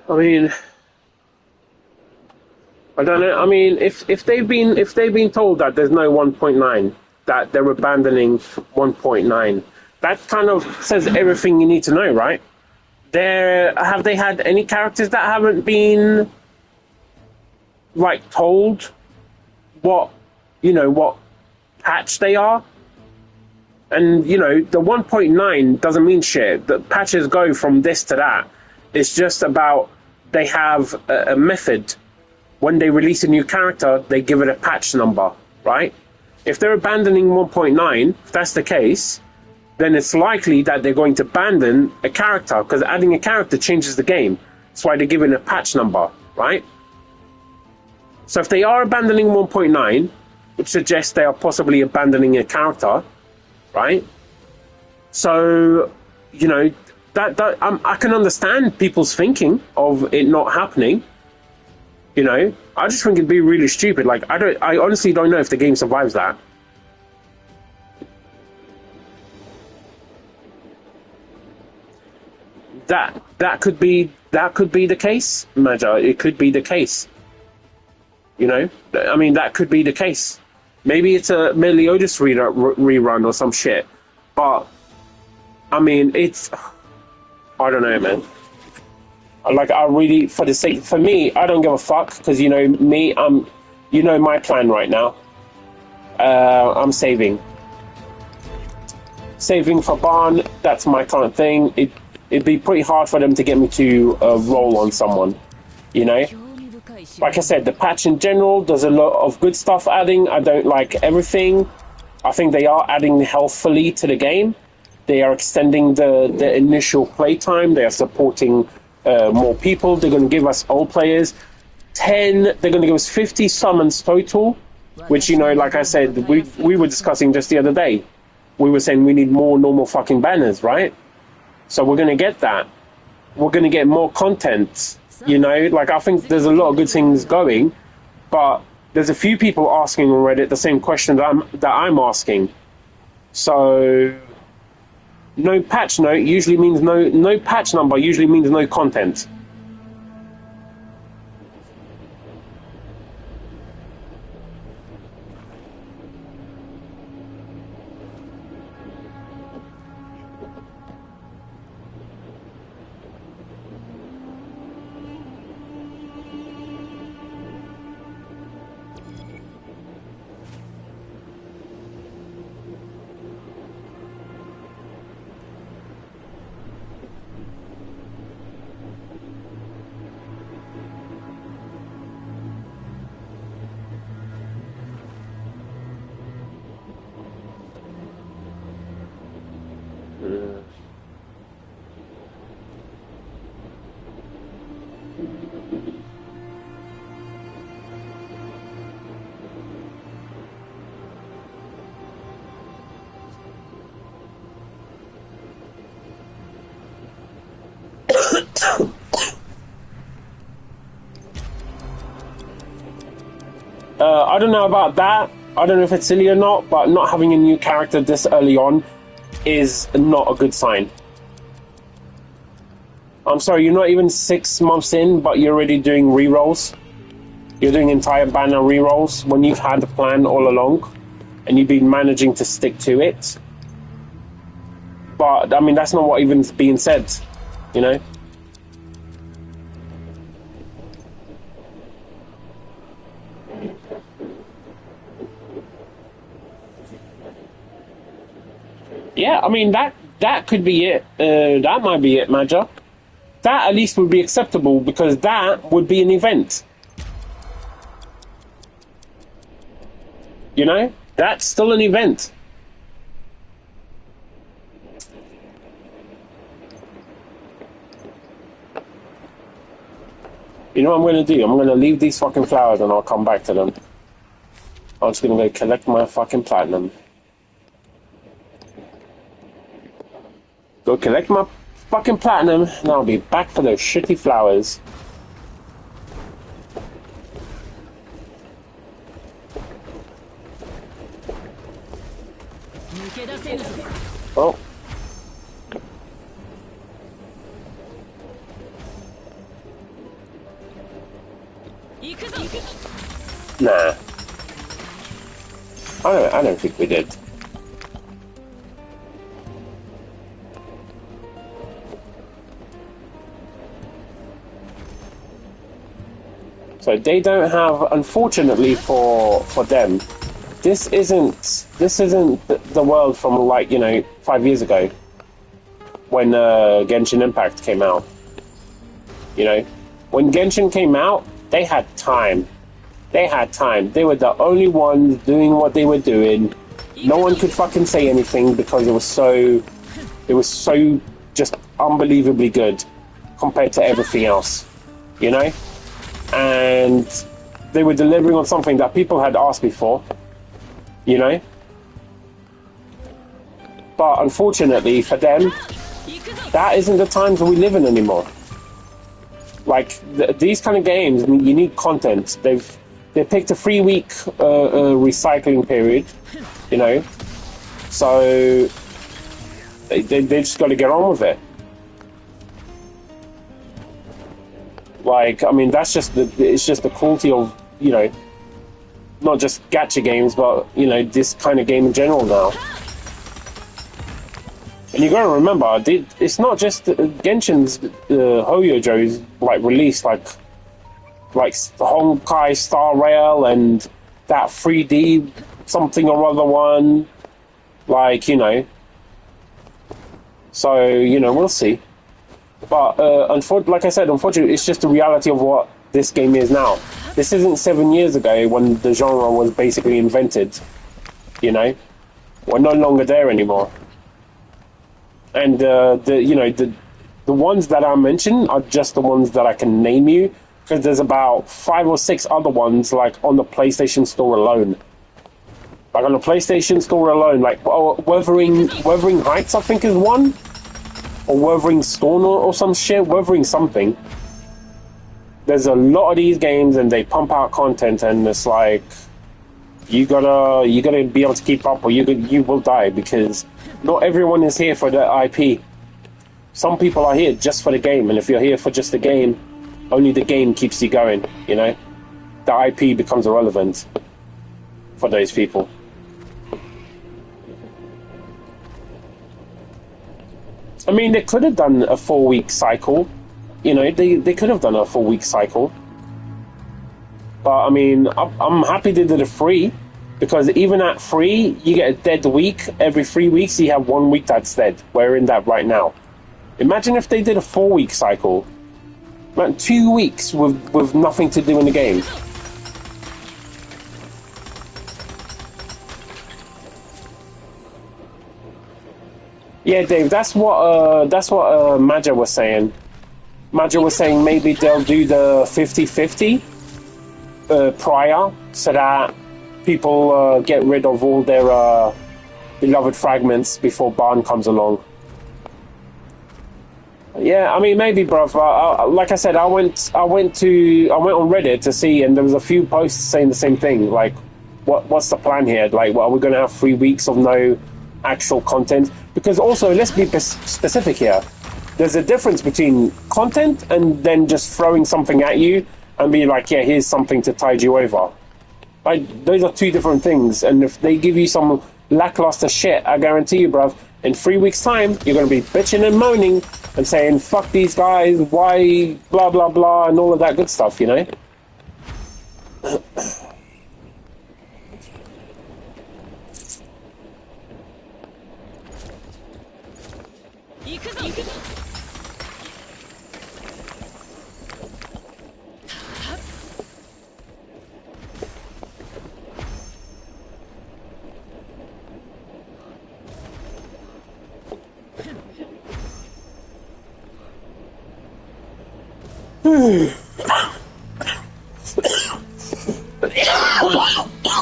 I mean, I don't know. I mean, if they've been told that there's no 1.9, that they're abandoning 1.9, that kind of says everything you need to know, right? Have they had any characters that haven't been like told what patch they are? And the 1.9 doesn't mean shit. The patches go from this to that. It's just about they have a method. When they release a new character, they give it a patch number, right? If they're abandoning 1.9, if that's the case, then it's likely that they're going to abandon a character, because adding a character changes the game. That's why they give it a patch number, right? So if they are abandoning 1.9, which suggests they are possibly abandoning a character, right? So, I can understand people's thinking of it not happening. I just think it'd be really stupid. Like, I honestly don't know if the game survives that. That could be the case, Maja. It could be the case. I mean, that could be the case. Maybe it's a Meliodas rerun or some shit. But I mean, I don't know, man. Like, for me, I don't give a fuck, because me, my plan right now. I'm saving for Barn. That's my kind of thing. It'd be pretty hard for them to get me to roll on someone, Like I said, the patch in general, there's a lot of good stuff adding. I don't like everything. I think they are adding healthfully to the game. They are extending the initial playtime. They are supporting more people. They're going to give us old players 10, they're going to give us 50 summons total, which, you know, like I said, we were discussing just the other day. We were saying we need more normal fucking banners, right? So we're going to get that. We're going to get more content, you know? Like, I think there's a lot of good things going, but there's a few people asking on Reddit the same question that I'm asking. So no patch note usually means no patch number usually means no content. I don't know about that. I don't know if it's silly or not, but not having a new character this early on is not a good sign. I'm sorry, you're not even 6 months in, but you're already doing rerolls. You're doing entire banner rerolls when you've had a plan all along, and you've been managing to stick to it. But, I mean, that's not what even's being said, you know? Yeah, I mean, that could be it. That might be it, Major. That at least would be acceptable, because that would be an event. You know? That's still an event. You know what I'm going to do? I'm going to leave these fucking flowers and I'll come back to them. I'm just going to go collect my fucking platinum. Go collect my fucking platinum, and I'll be back for those shitty flowers. Oh. Nah. I don't think we did. So they don't have, unfortunately for them, this isn't the world from, like, you know, 5 years ago when Genshin Impact came out. You know, when Genshin came out, they had time. They had time. They were the only ones doing what they were doing. No one could fucking say anything because it was so just unbelievably good compared to everything else, you know? And they were delivering on something that people had asked before, you know? But unfortunately for them, that isn't the times we live in anymore. Like, these kind of games, you need content. They picked a 3-week recycling period, you know? So they just got to get on with it. Like, I mean, it's just the cruelty of, you know, not just gacha games, but, you know, this kind of game in general now. And you gotta remember, it's not just Genshin's Hoyojo's, like, released, like the Honkai Star Rail and that 3D something or other one, like, you know. So, you know, we'll see. But, like I said, unfortunately, it's just the reality of what this game is now. This isn't 7 years ago when the genre was basically invented, you know? We're no longer there anymore. And, the ones that I mentioned are just the ones that I can name you. because there's about 5 or 6 other ones like on the PlayStation Store alone. Like on the PlayStation Store alone, like Wuthering Heights, I think is one, or Wuthering Storm or some shit, Wuthering something. There's a lot of these games, and they pump out content, and it's like you gotta be able to keep up, or you will die, because not everyone is here for the IP. Some people are here just for the game, and if you're here for just the game, only the game keeps you going. You know, the IP becomes irrelevant for those people. I mean, they could have done a 4-week cycle. You know, they could have done a 4-week cycle. But, I mean, I'm happy they did it free. Because even at free, you get a dead week. Every 3 weeks, you have 1 week that's dead. We're in that right now. Imagine if they did a 4-week cycle. Man, 2 weeks with nothing to do in the game. Yeah, Dave, that's what Maja was saying. Maja was saying maybe they'll do the 50-50 prior, so that people get rid of all their beloved fragments before Barn comes along. Yeah, I mean, maybe, bruv. Like I said, I went on Reddit to see, and there was a few posts saying the same thing. Like, what's the plan here? Like, are we going to have 3 weeks of no actual content? Because also, let's be specific here. There's a difference between content and then just throwing something at you and being like, yeah, here's something to tide you over. Like, those are two different things. And if they give you some lackluster shit, I guarantee you, bruv, in 3 weeks' time, you're going to be bitching and moaning and saying, fuck these guys, why, blah, blah, blah, and all of that good stuff, you know?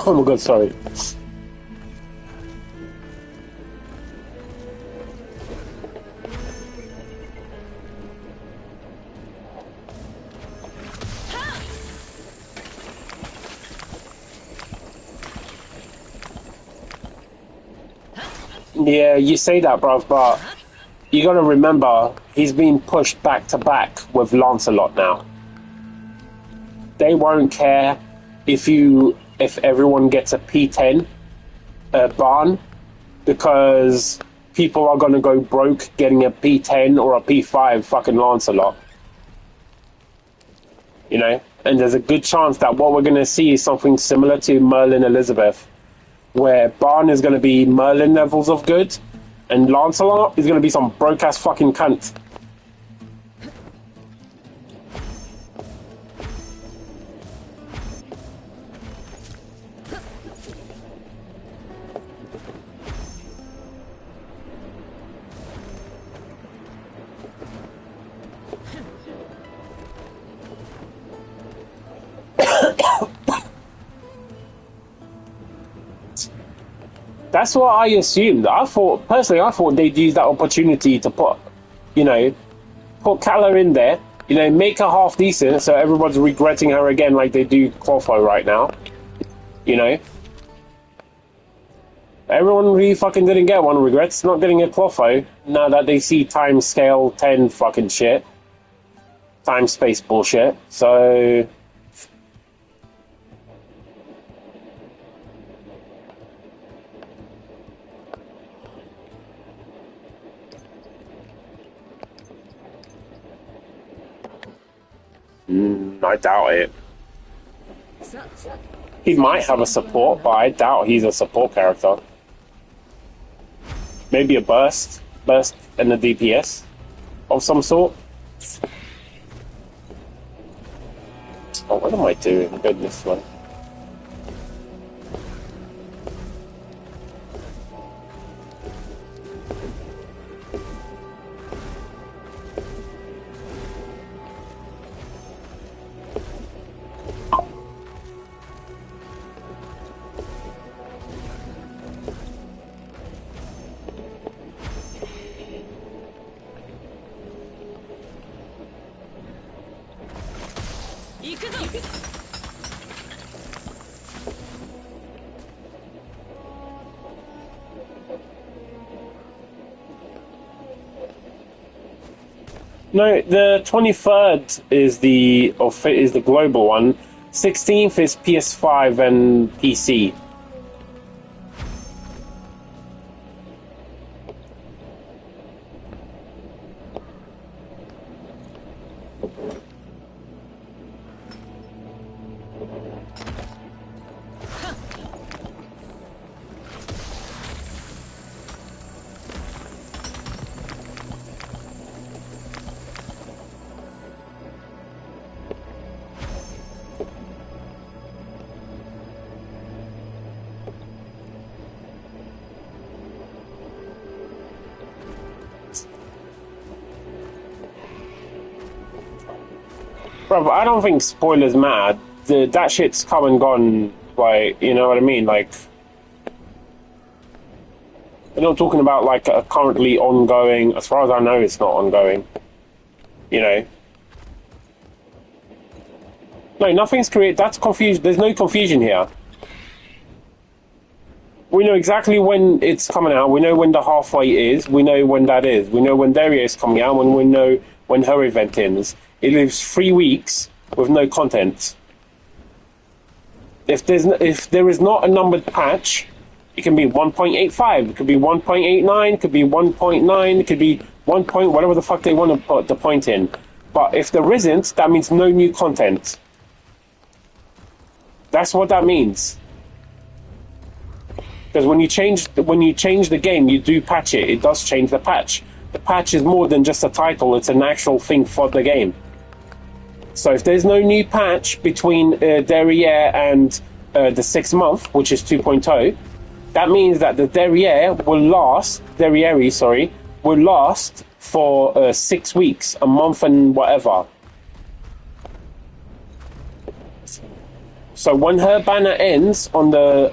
Oh my god, sorry. Yeah, you say that, bruv, but you gotta remember, he's been pushed back to back with Lancelot now. They won't care if everyone gets a P10 barn, because people are gonna go broke getting a P10 or a P5 fucking Lancelot. You know? And there's a good chance that what we're gonna see is something similar to Merlin Elizabeth, where Barn is going to be Merlin levels of good, and Lancelot is going to be some broke-ass fucking cunt. That's what I assumed. Personally, I thought they'd use that opportunity to put Calla in there, make her half decent, so everyone's regretting her again like they do Clotho right now. Everyone really fucking didn't get one, regrets not getting a Clotho now that they see time scale 10 fucking shit. Time space bullshit. So I doubt it. He might have a support, but I doubt he's a support character. Maybe a burst and a DPS of some sort. Oh, what am I doing? Go this way. No, the 23rd is the global one. 16th is PS5 and PC. Bro, I don't think spoilers matter. That shit's come and gone. Like, you know what I mean? Like, we're not talking about like a currently ongoing. As far as I know, it's not ongoing. You know. No, nothing's created. That's confusion. There's no confusion here. We know exactly when it's coming out. We know when the halfway is. We know when that is. We know when Daria is coming out. And we know when her event ends. It lives 3 weeks with no content. If there is not a numbered patch, it can be 1.85, it could be 1.89, it could be 1.9, it could be 1 point, whatever the fuck they want to put the point in. But if there isn't, that means no new content. That's what that means. Because when you change the game, you do patch it. It does change the patch. The patch is more than just a title; it's an actual thing for the game. So if there's no new patch between Derriere and the 6th month, which is 2.0, that means that the Derriere will last for 6 weeks, a month and whatever. So when her banner ends on the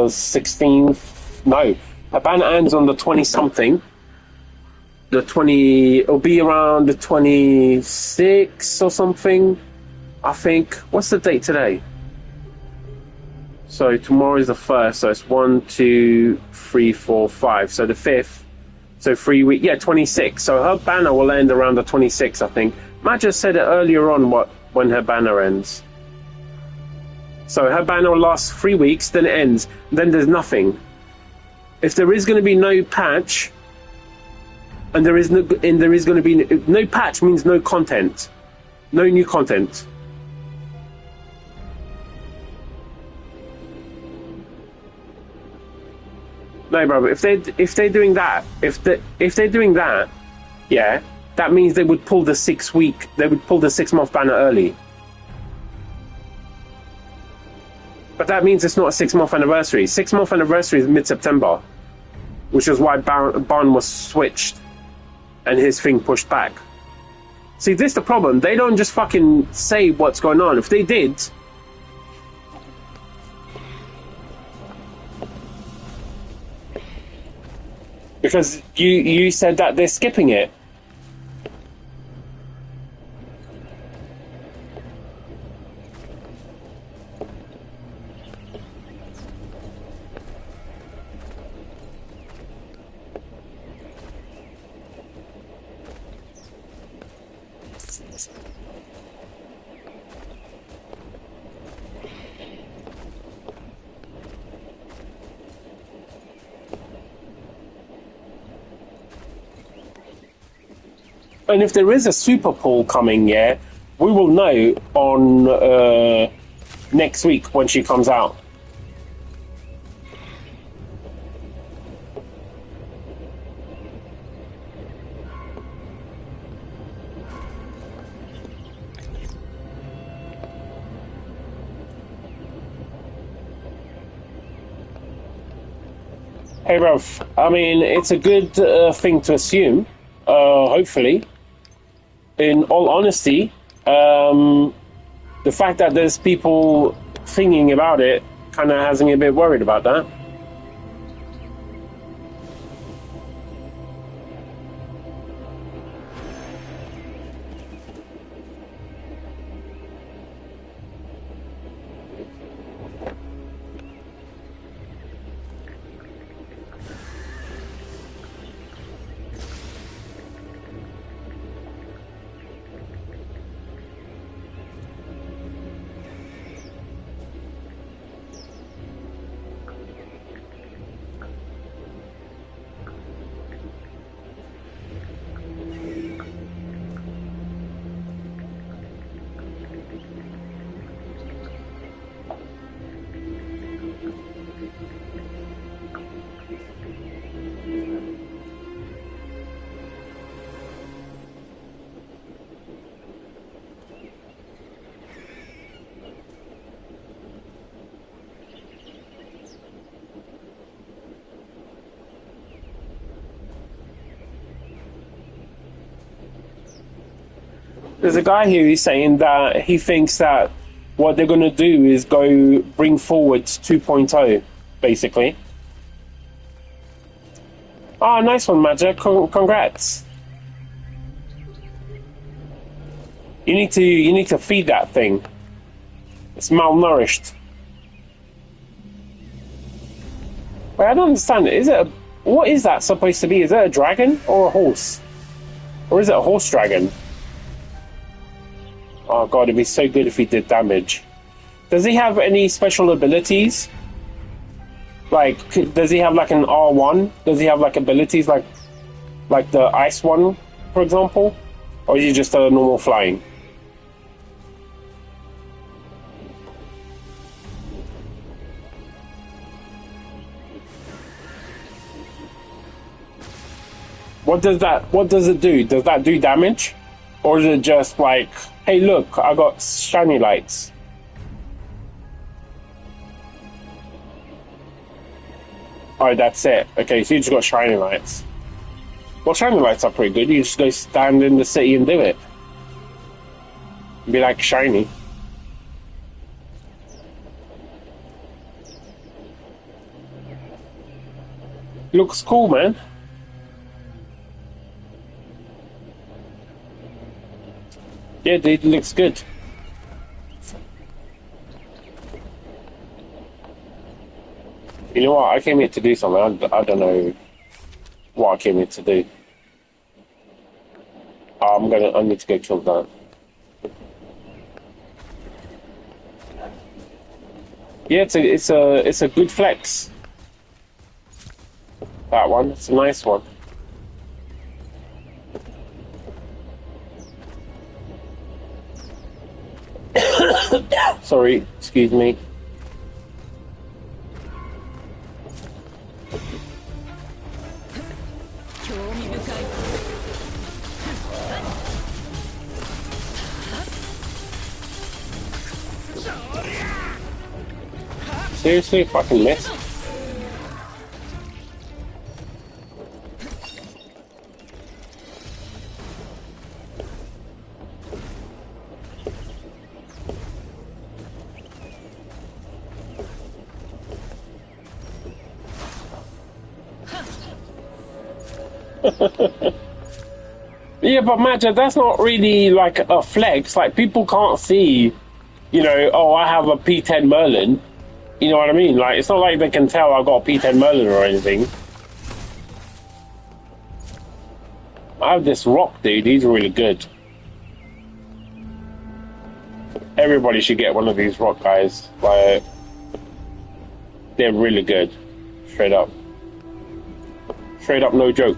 16th, no, her banner ends on the 20-something. It'll be around the 26th or something, I think. What's the date today? So tomorrow is the 1st, so it's 1, 2, 3, 4, 5. So the 5th, so 3 weeks, yeah, 26. So her banner will end around the 26th, I think. Matt just said it earlier on when her banner ends. So her banner will last 3 weeks, then it ends, then there's nothing. If there is going to be no patch, and there is going to be no patch, means no content, no new content. No, bro. If they're doing that, yeah, that means they would pull the 6 month banner early. But that means it's not a 6 month anniversary. 6 month anniversary is mid-September, which is why Barn was switched and his thing pushed back. See, this is the problem. They don't just fucking say what's going on. If they did, because you said that they're skipping it. And if there is a super poll coming, yeah, we will know on next week when she comes out. Hey, bro. I mean, it's a good thing to assume, hopefully. In all honesty, the fact that there's people thinking about it kind of has me a bit worried about that. There's a guy here who's saying that he thinks that what they're going to do is go bring forward 2.0, basically. Ah, nice one, Magic. Congrats. You need to feed that thing. It's malnourished. Wait, I don't understand. What is that supposed to be? Is it a dragon or a horse? Or is it a horse dragon? Oh god, it'd be so good if he did damage. Does he have any special abilities? Like, does he have like an R1? Does he have like abilities like the ice one, for example? Or is he just a normal flying? What does it do? Does that do damage? Or is it just like, hey look, I got shiny lights? Oh, that's it. Okay, so you just got shiny lights. Well, shiny lights are pretty good. You just go stand in the city and do it. Be like shiny. Looks cool, man. Yeah, dude, looks good. You know what? I came here to do something. I don't know what I came here to do. I need to go kill that. Yeah, it's a good flex. That one, it's a nice one. Sorry, excuse me. Seriously, fucking missed. Yeah, but Madja, that's not really like a flex. Like, people can't see, you know, oh, I have a P10 Merlin. You know what I mean? Like, it's not like they can tell I've got a P10 Merlin or anything. I have this rock, dude. He's really good. Everybody should get one of these rock guys. Like, they're really good. Straight up. Straight up, no joke.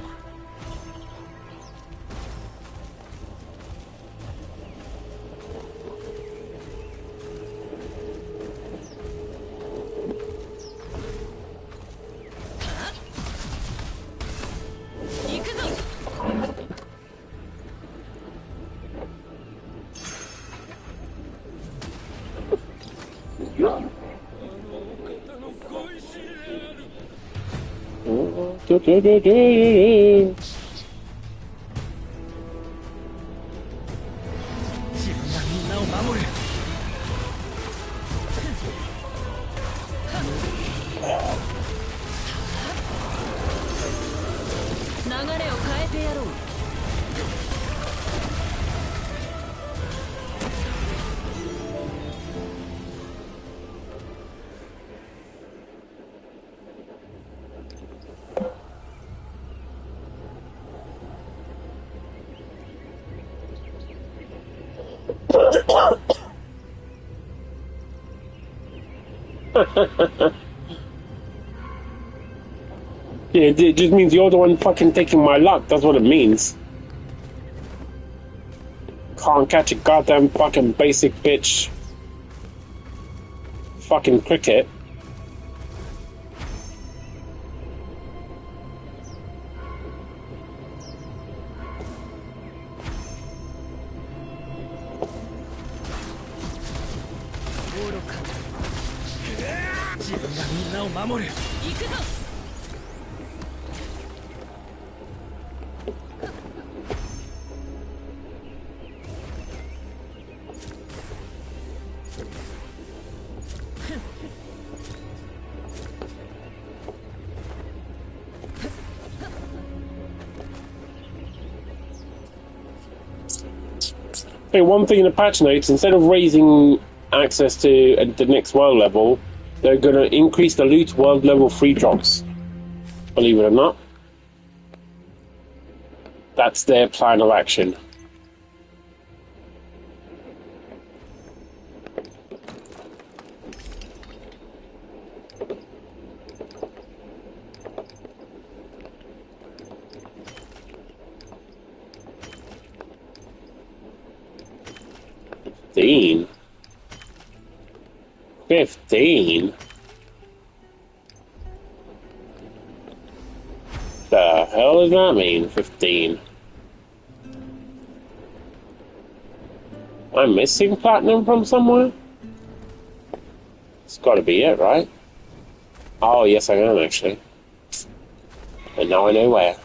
Yeah, it just means you're the one fucking taking my luck. That's what it means. Can't catch a goddamn fucking basic bitch. Fucking cricket. Hey, one thing in the patch notes, instead of raising access to the next world level, they're going to increase the loot world level 3 drops. Believe it or not. That's their plan of action. $15? The hell does that mean, 15? I'm missing platinum from somewhere? It's gotta be it, right? Oh, yes I am, actually. And now I know where.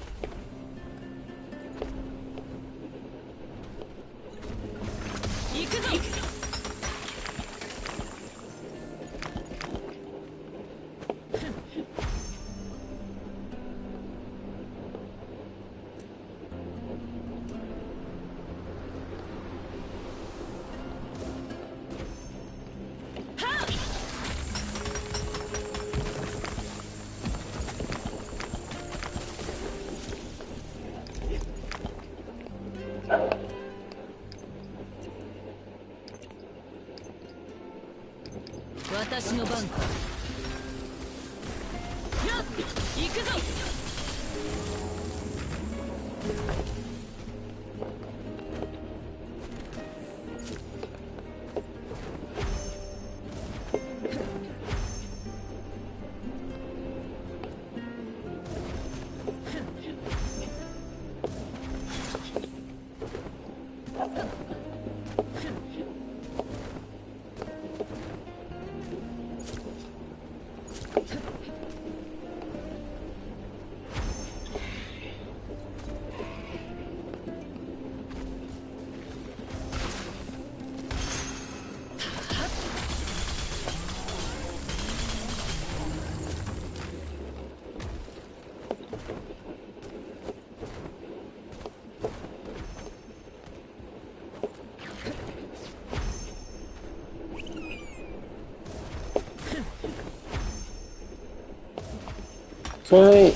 Right.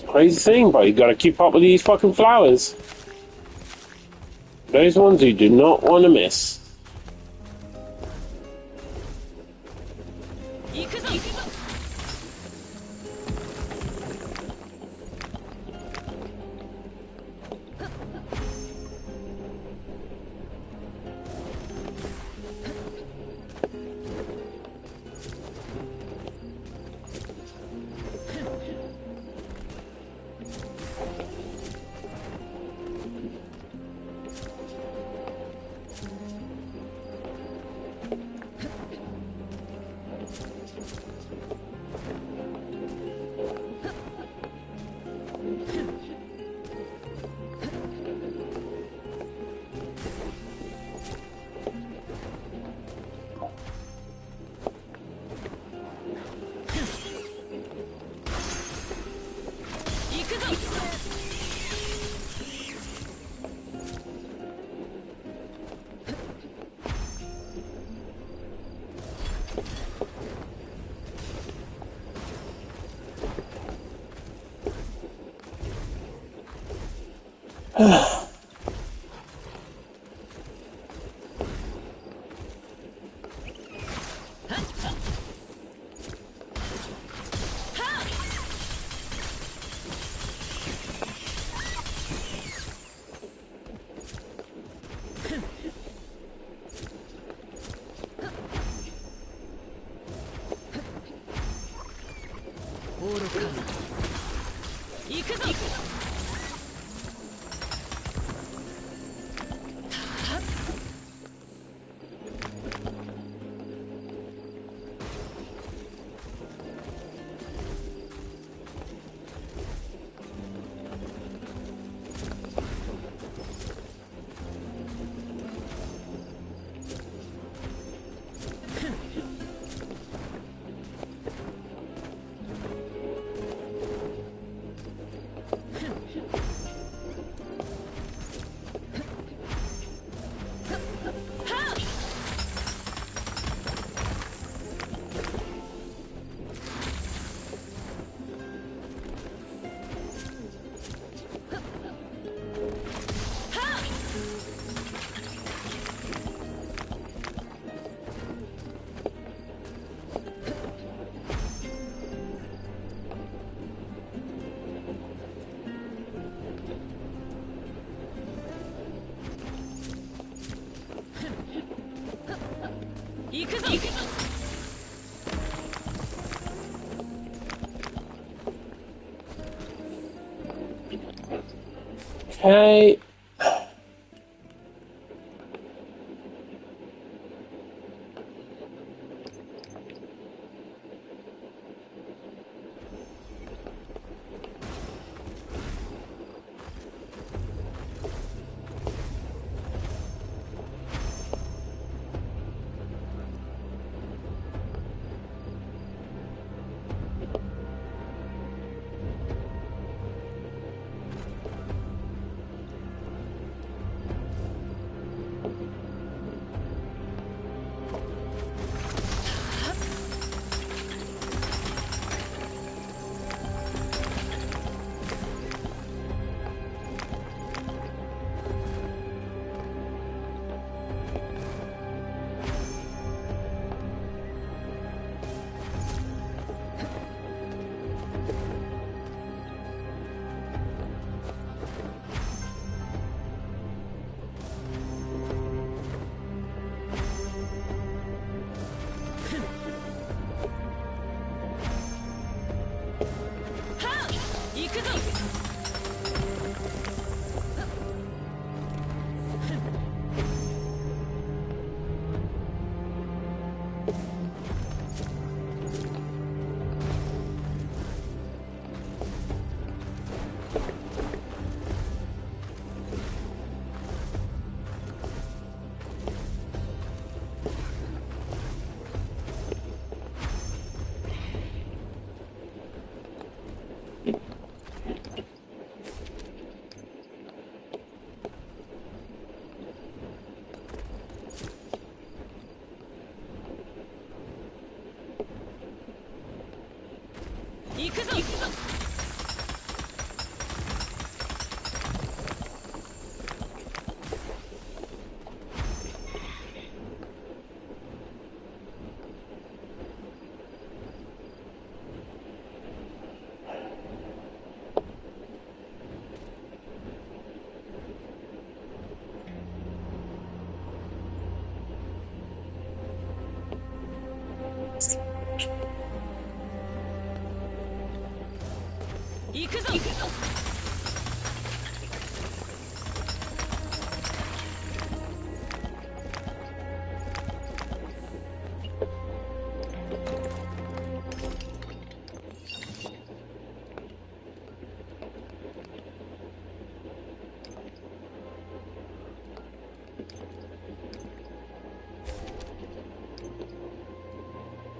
Crazy thing, but you gotta keep up with these fucking flowers. Those ones you do not want to miss. Okay.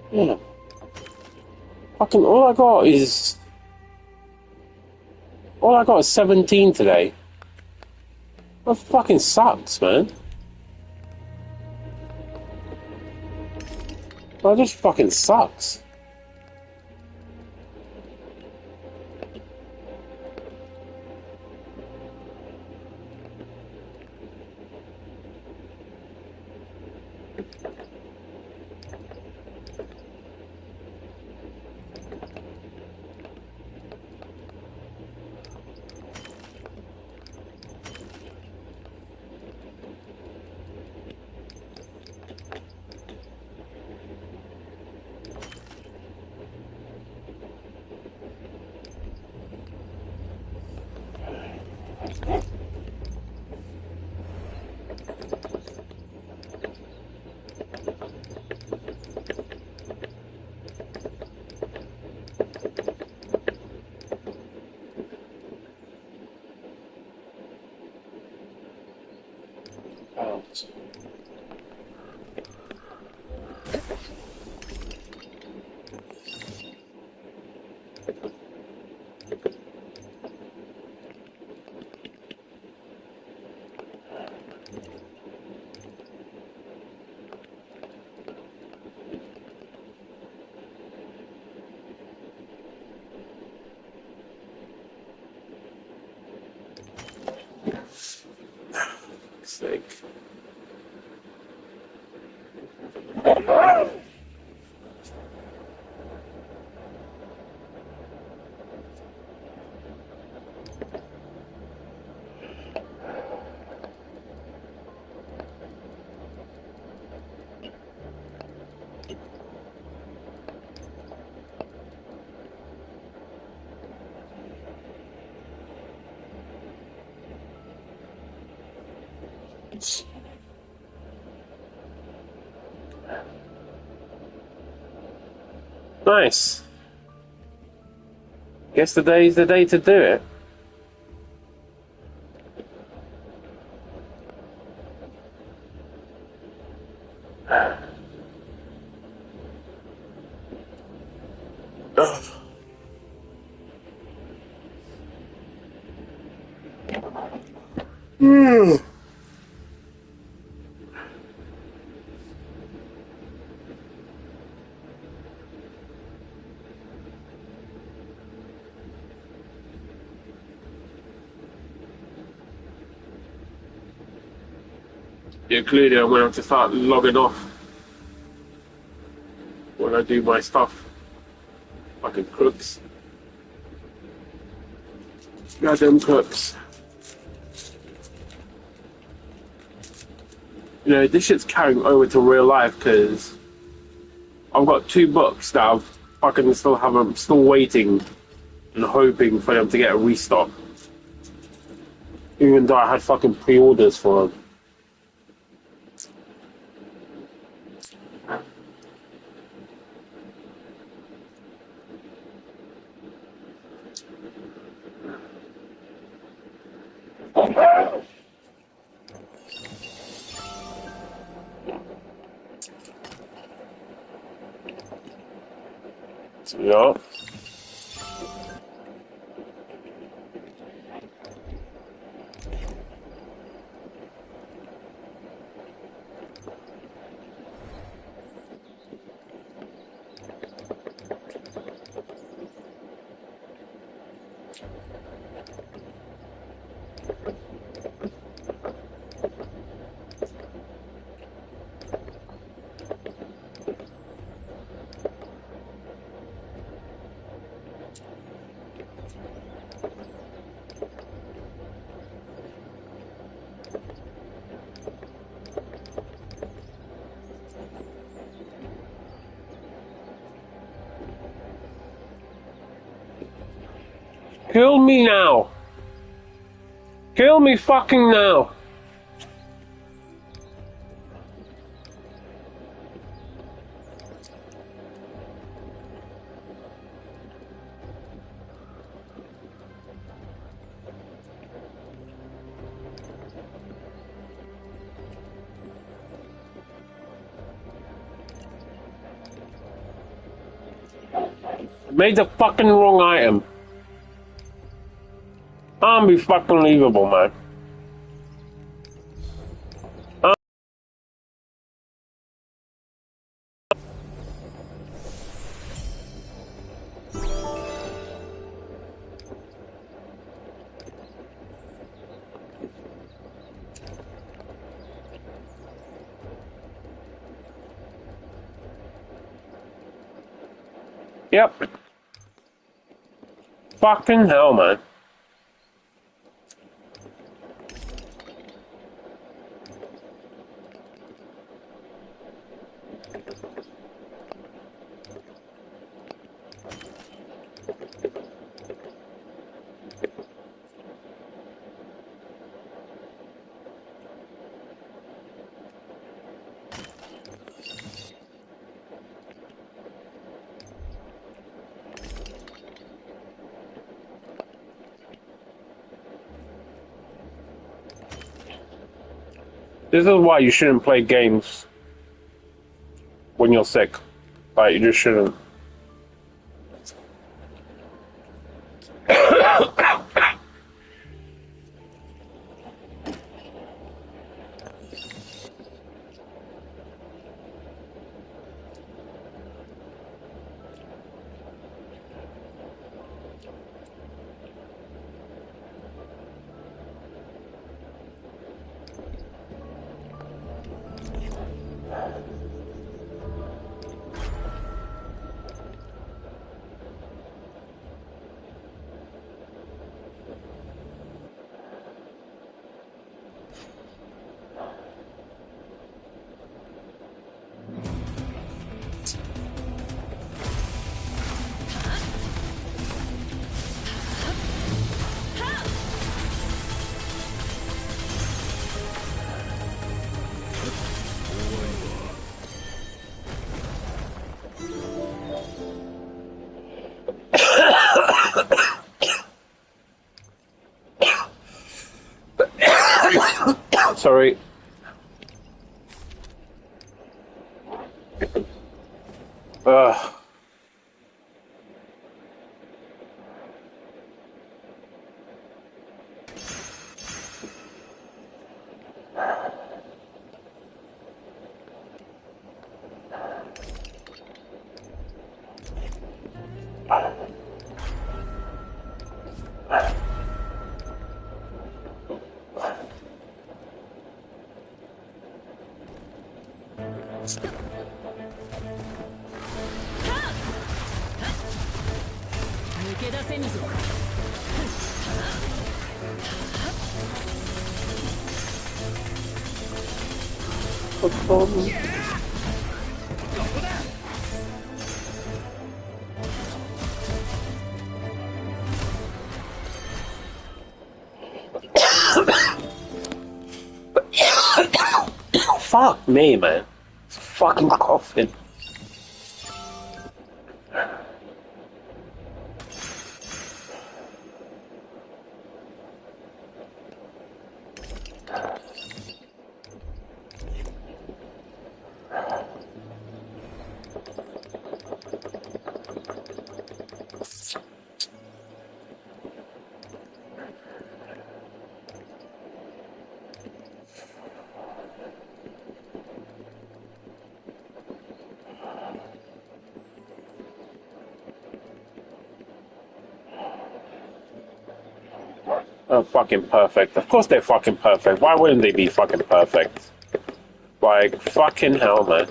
Yeah. Fucking all I got is 17 today. That fucking sucks, man. That just fucking sucks. Sake. Nice. Guess today's the day to do it. Yeah, clearly I'm gonna have to start logging off when I do my stuff. Fucking crooks. Goddamn crooks. You know, this shit's carrying over to real life because I've got 2 books that I've fucking still waiting and hoping for them to get a restock. Even though I had fucking pre-orders for them. Yeah. Kill me now. Kill me fucking now. Made the fucking wrong item. Be fucking unbelievable, man. Yep. Fucking hell, man. This is why you shouldn't play games when you're sick. Like, you just shouldn't. Sorry. Ugh. Fuck me, man. It's fucking coughing. Oh, fucking perfect. Of course they're fucking perfect. Why wouldn't they be fucking perfect? Like, fucking hell, man.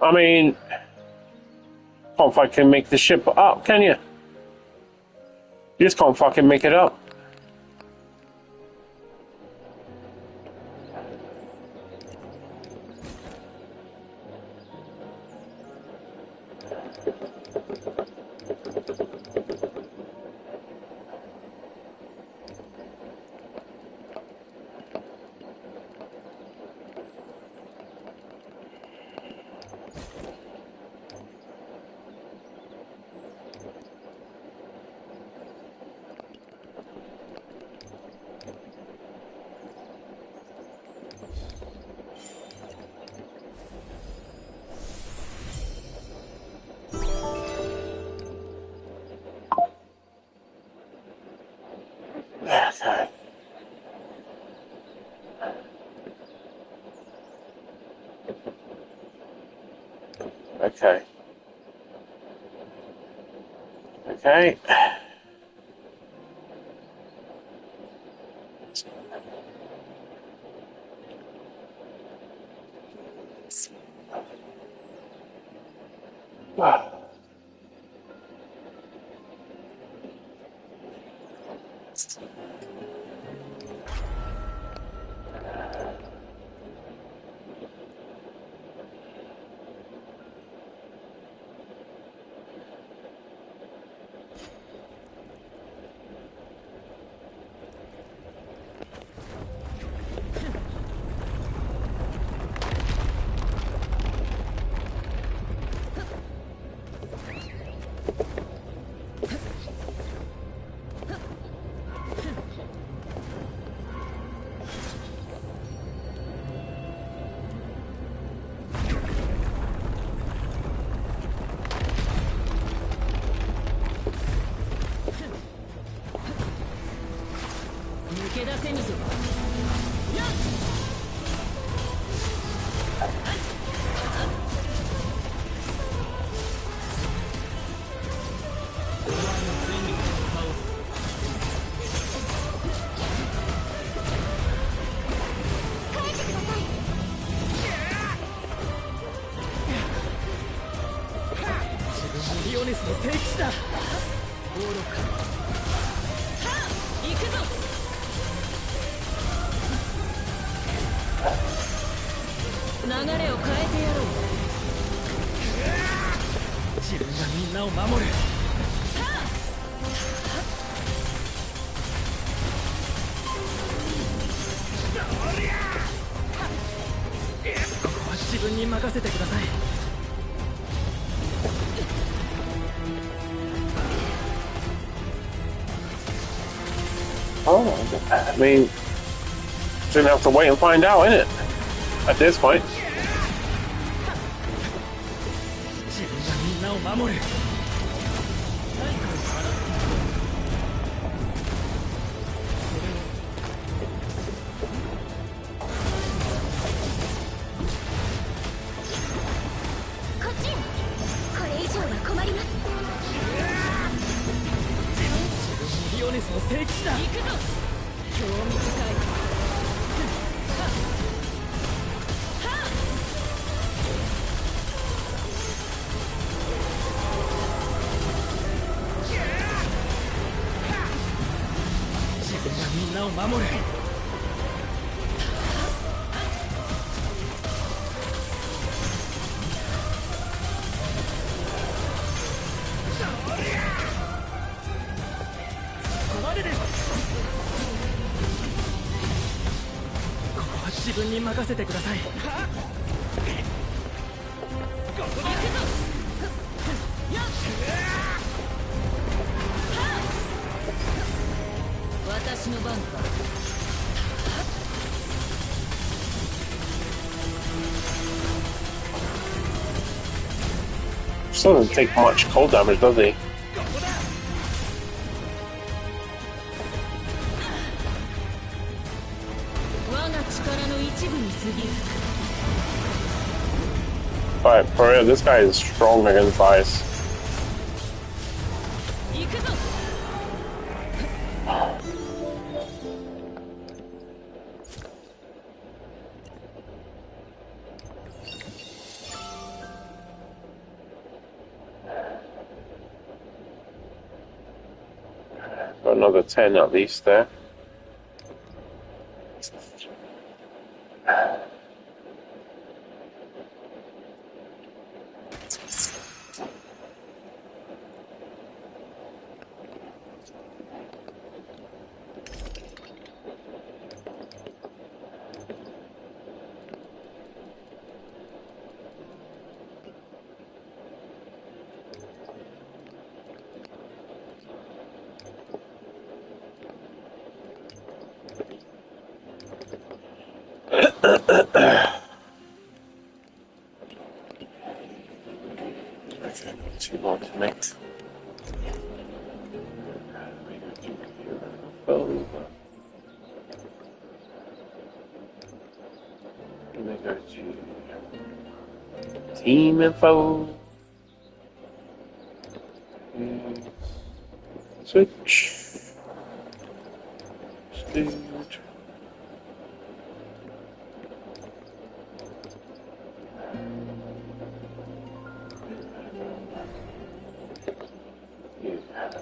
I mean, can't fucking make the ship up, can you? You just can't fucking make it up. Okay. Okay. Okay. Oh, I mean, shouldn't have to wait and find out, innit? At this point. Still doesn't take much cold damage, does he? But for real, this guy is strong against ice. Got another 10 at least there. Too long to make. Go to team info. Switch. Stage.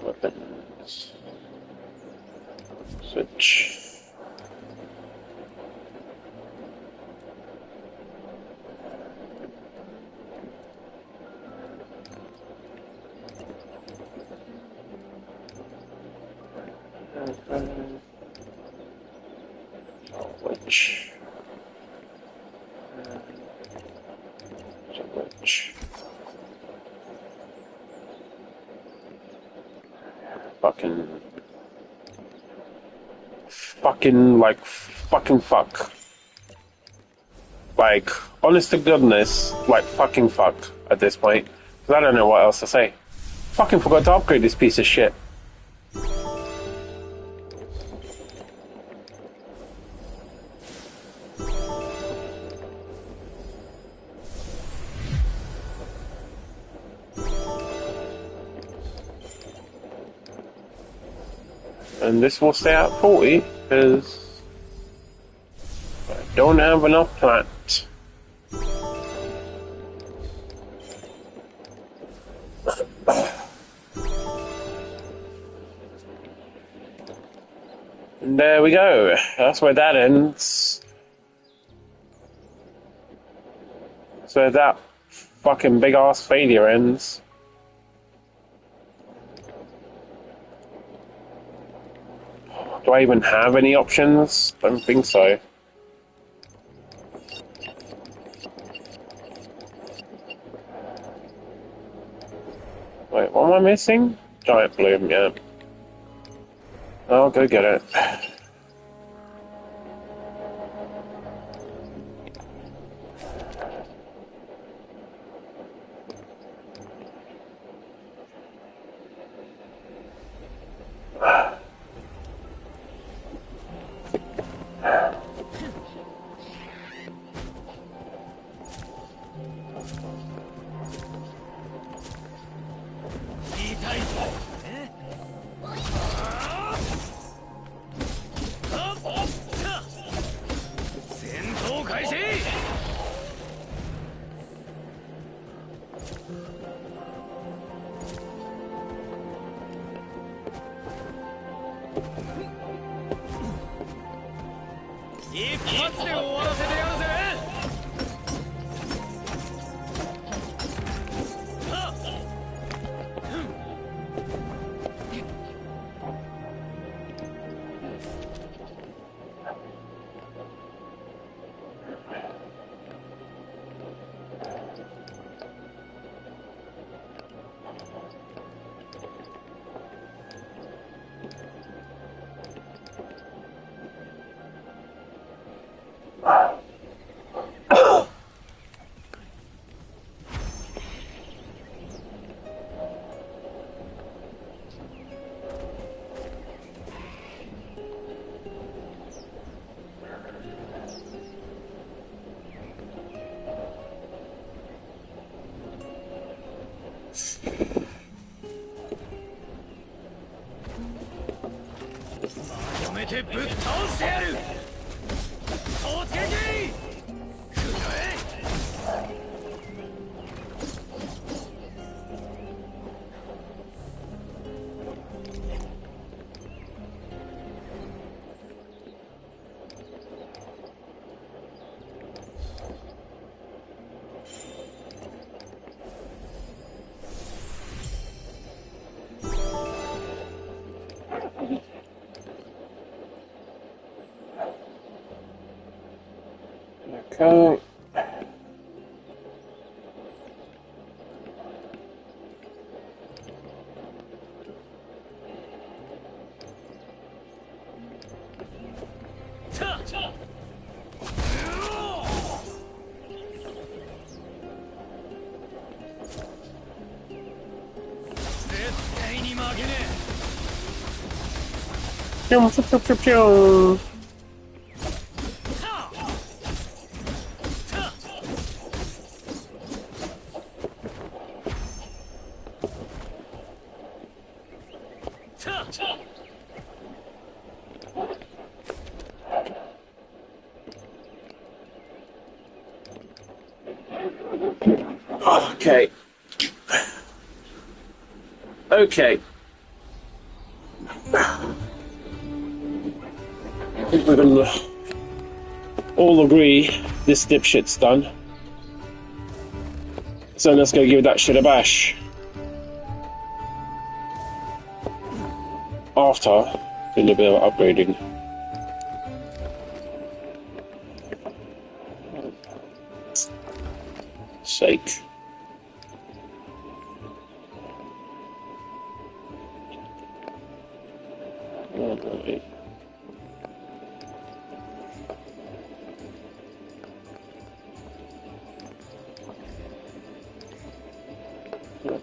Weapons. Switch. Switch. Switch. Fucking fuck. Like, honest to goodness, like fucking fuck at this point. Because I don't know what else to say. Fucking forgot to upgrade this piece of shit. And this will stay at 40 because I don't have enough plant. And there we go. That's where that ends. So that fucking big ass failure ends. Do I even have any options? Don't think so. Wait, what am I missing? Giant bloom, yeah. I'll go get it. Okay. Pew, pew, pew, pew, pew. Okay. Okay. I think we're gonna all agree this dipshit's done. So let's go give that shit a bash. After doing a bit of upgrading. Sake. Alright.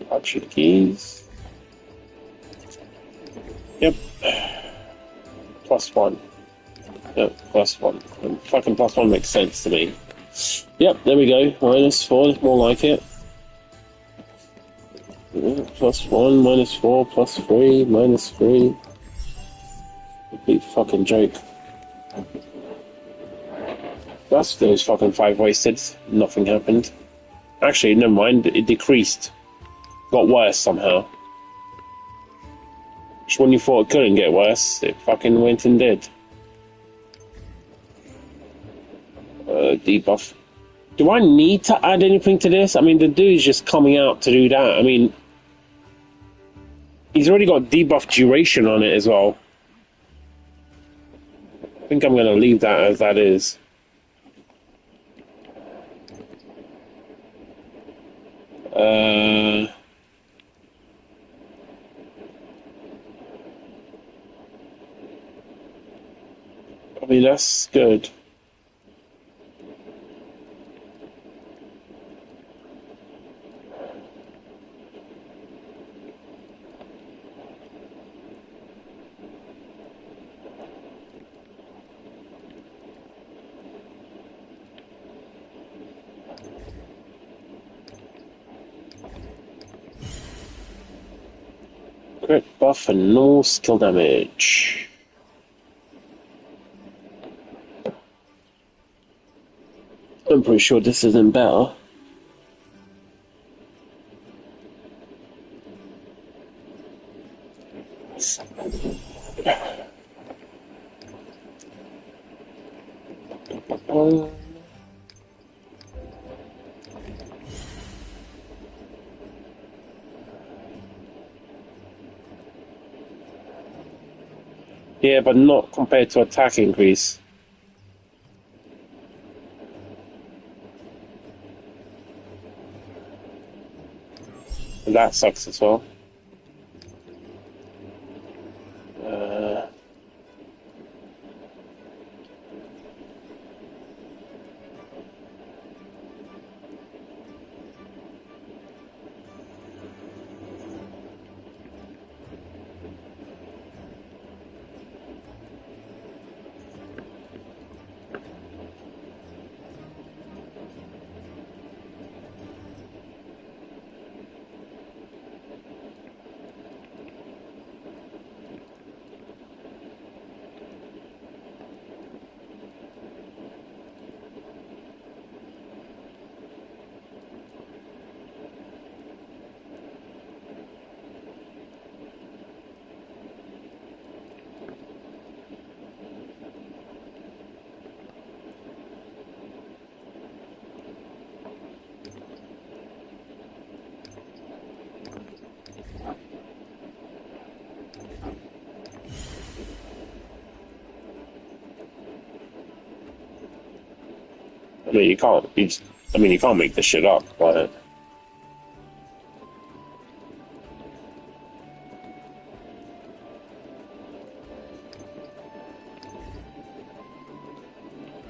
Patch the keys. Yep. +1. Yep, +1. And fucking +1 makes sense to me. Yep, there we go. -4, more like it. +1, -4, +3, -3. Complete fucking joke. That's those fucking 5 wasted. Nothing happened. Actually, never mind. It decreased. Got worse somehow. Just when you thought it couldn't get worse, it fucking went and did. Debuff. Do I need to add anything to this? I mean, the dude's just coming out to do that. I mean, he's already got debuff duration on it as well. I think I'm going to leave that as that is. I mean, that's good. Crit buff and no skill damage. I'm pretty sure this isn't better. Yeah, but not compared to attack increase. And that sucks as well. I mean, you can't. You can't make this shit up. But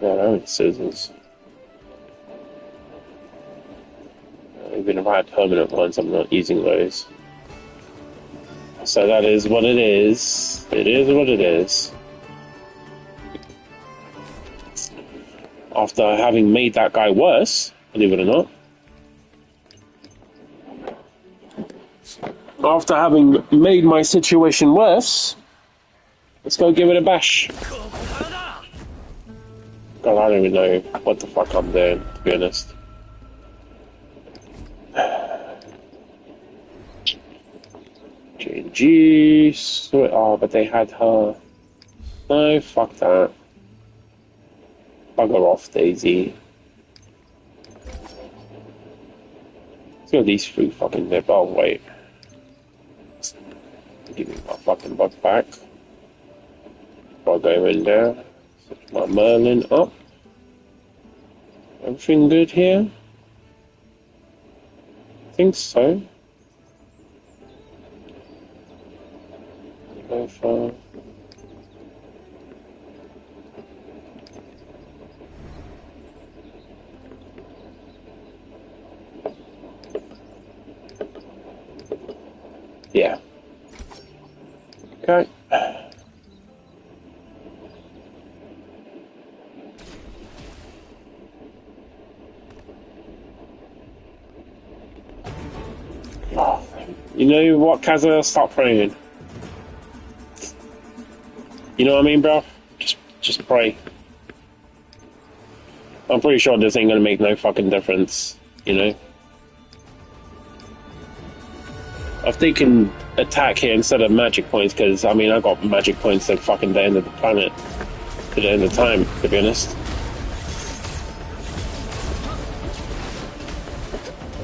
yeah, I need scissors. Even if I had permanent ones, I'm not using those. So that is what it is. It is what it is. After having made that guy worse, believe it or not. After having made my situation worse, let's go give it a bash. God, I don't even know what the fuck I'm doing, to be honest. G. Oh, but they had her. No, fuck that. Bugger off, Daisy. Let's go these three fucking nip. Oh, wait. Give me my fucking butt back. I'll go in there. Set my Merlin up. Everything good here? I think so. Go far. Yeah. Okay. Oh, you know what, Kaza? Stop praying. You know what I mean, bro? Just pray. I'm pretty sure this ain't gonna make no fucking difference, you know? If they can attack here instead of magic points, because, I mean, I got magic points at fucking the end of the planet. To the end of time, to be honest.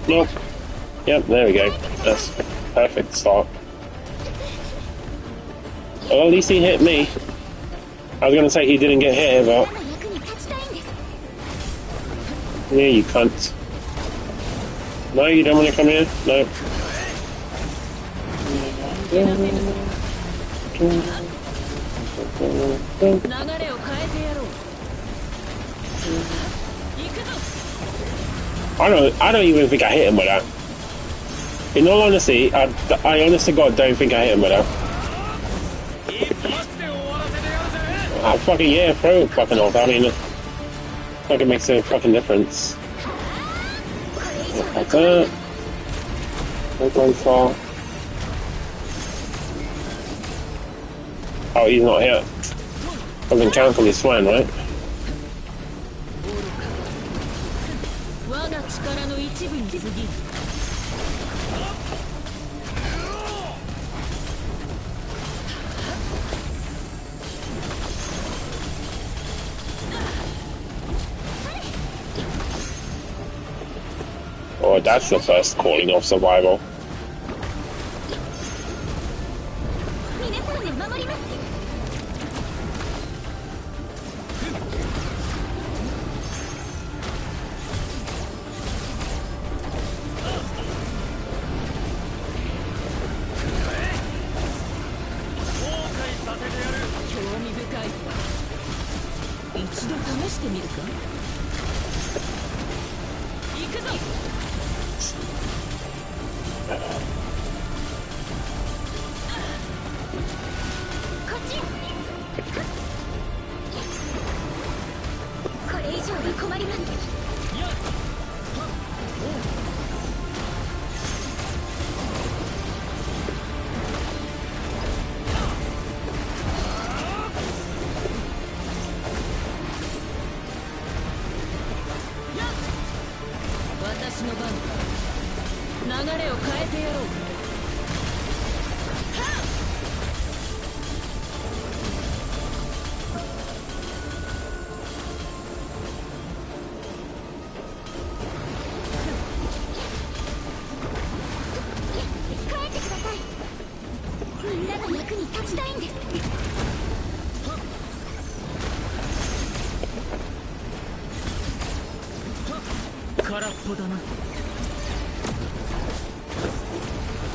Nope. Yep, there we go. That's a perfect start. Well, at least he hit me. I was gonna say he didn't get hit, but... Yeah, you cunt. No, you don't want to come here? No. I don't even think I hit him with that. In all honesty, I honest to God don't think I hit him with that. Ah, fucking yeah, throw it fucking off. I mean, fucking makes a fucking difference. Like that. No going far. Oh, he's not here. Doesn't count on his swine, right? Oh, that's the first calling of survival.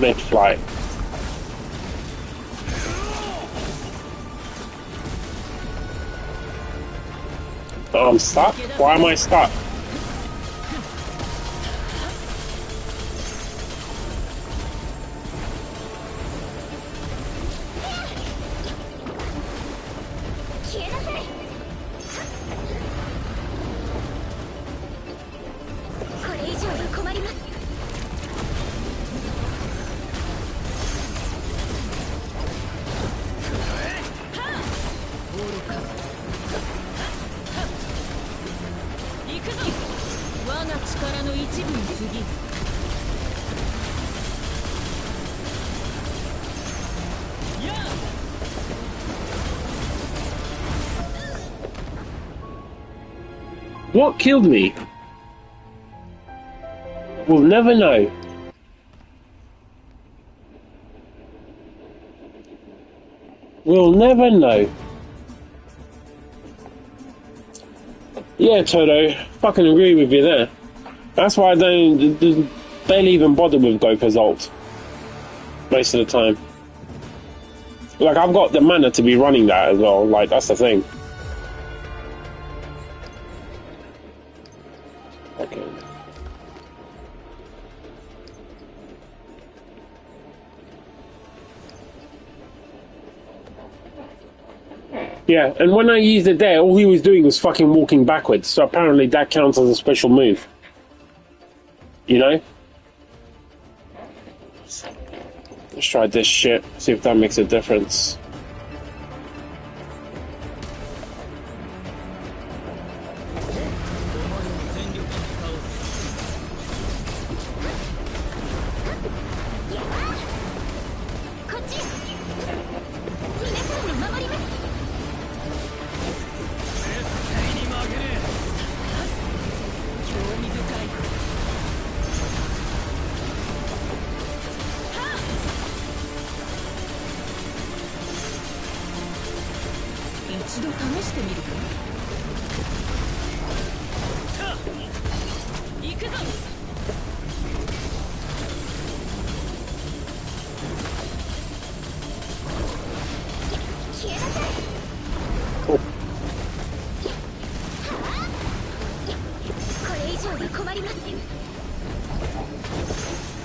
Mid-flight. Oh, I'm stuck? Why am I stuck? What killed me? We'll never know. We'll never know. Yeah, Toto, fucking agree with you there. That's why I don't barely even bother with Goku's ult most of the time. Like, I've got the mana to be running that as well. Like, that's the thing. Okay. Yeah, and when I used it there, all he was doing was fucking walking backwards. So apparently that counts as a special move. You know? Let's try this shit, see if that makes a difference.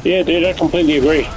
Yeah, dude, I completely agree.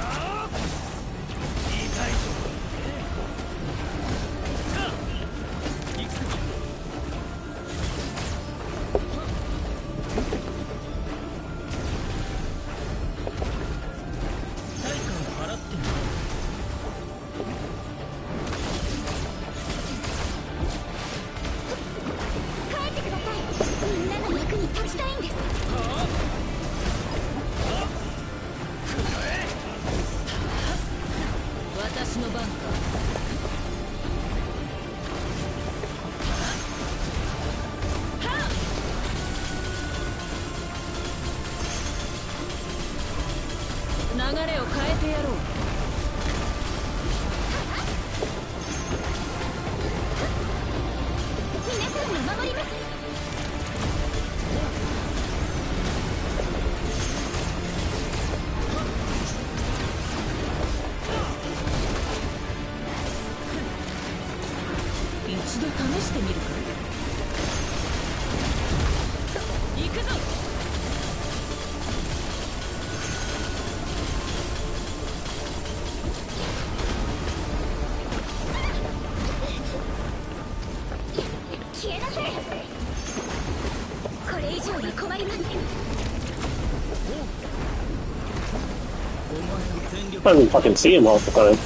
I don't even fucking see him half the time.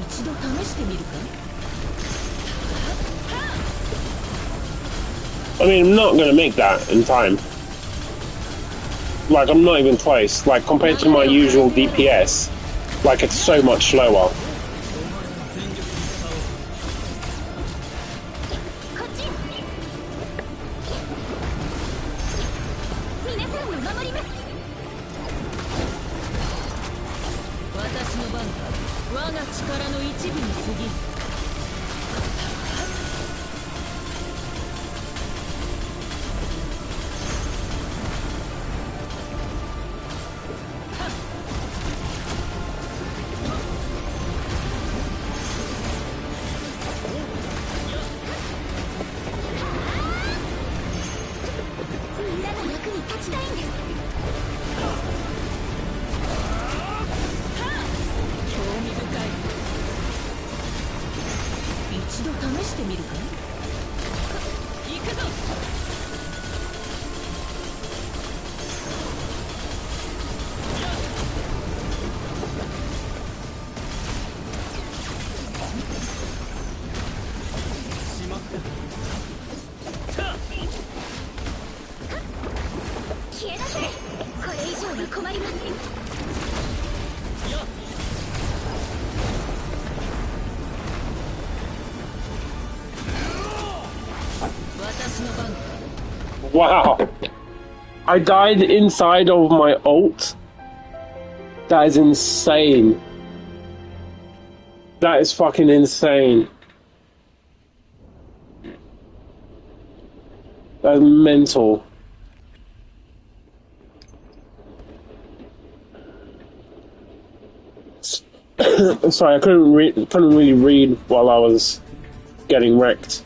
一度試してみるか。 I mean, I'm not gonna make that in time. Like, I'm not even close. Like, compared to my usual DPS, like, it's so much slower. こっちよ。皆さんを守ります。私の番か。我が力の一部に過ぎる。 みんなの役に立ちたいんです。興味深い。一度試してみるか。行くぞ。しまった。 消えなさい。これ以上は困りません。私の番か。 Wow. I died inside of my ult? That is insane. That is fucking insane. That's mental. Sorry, I couldn't really read while I was getting wrecked.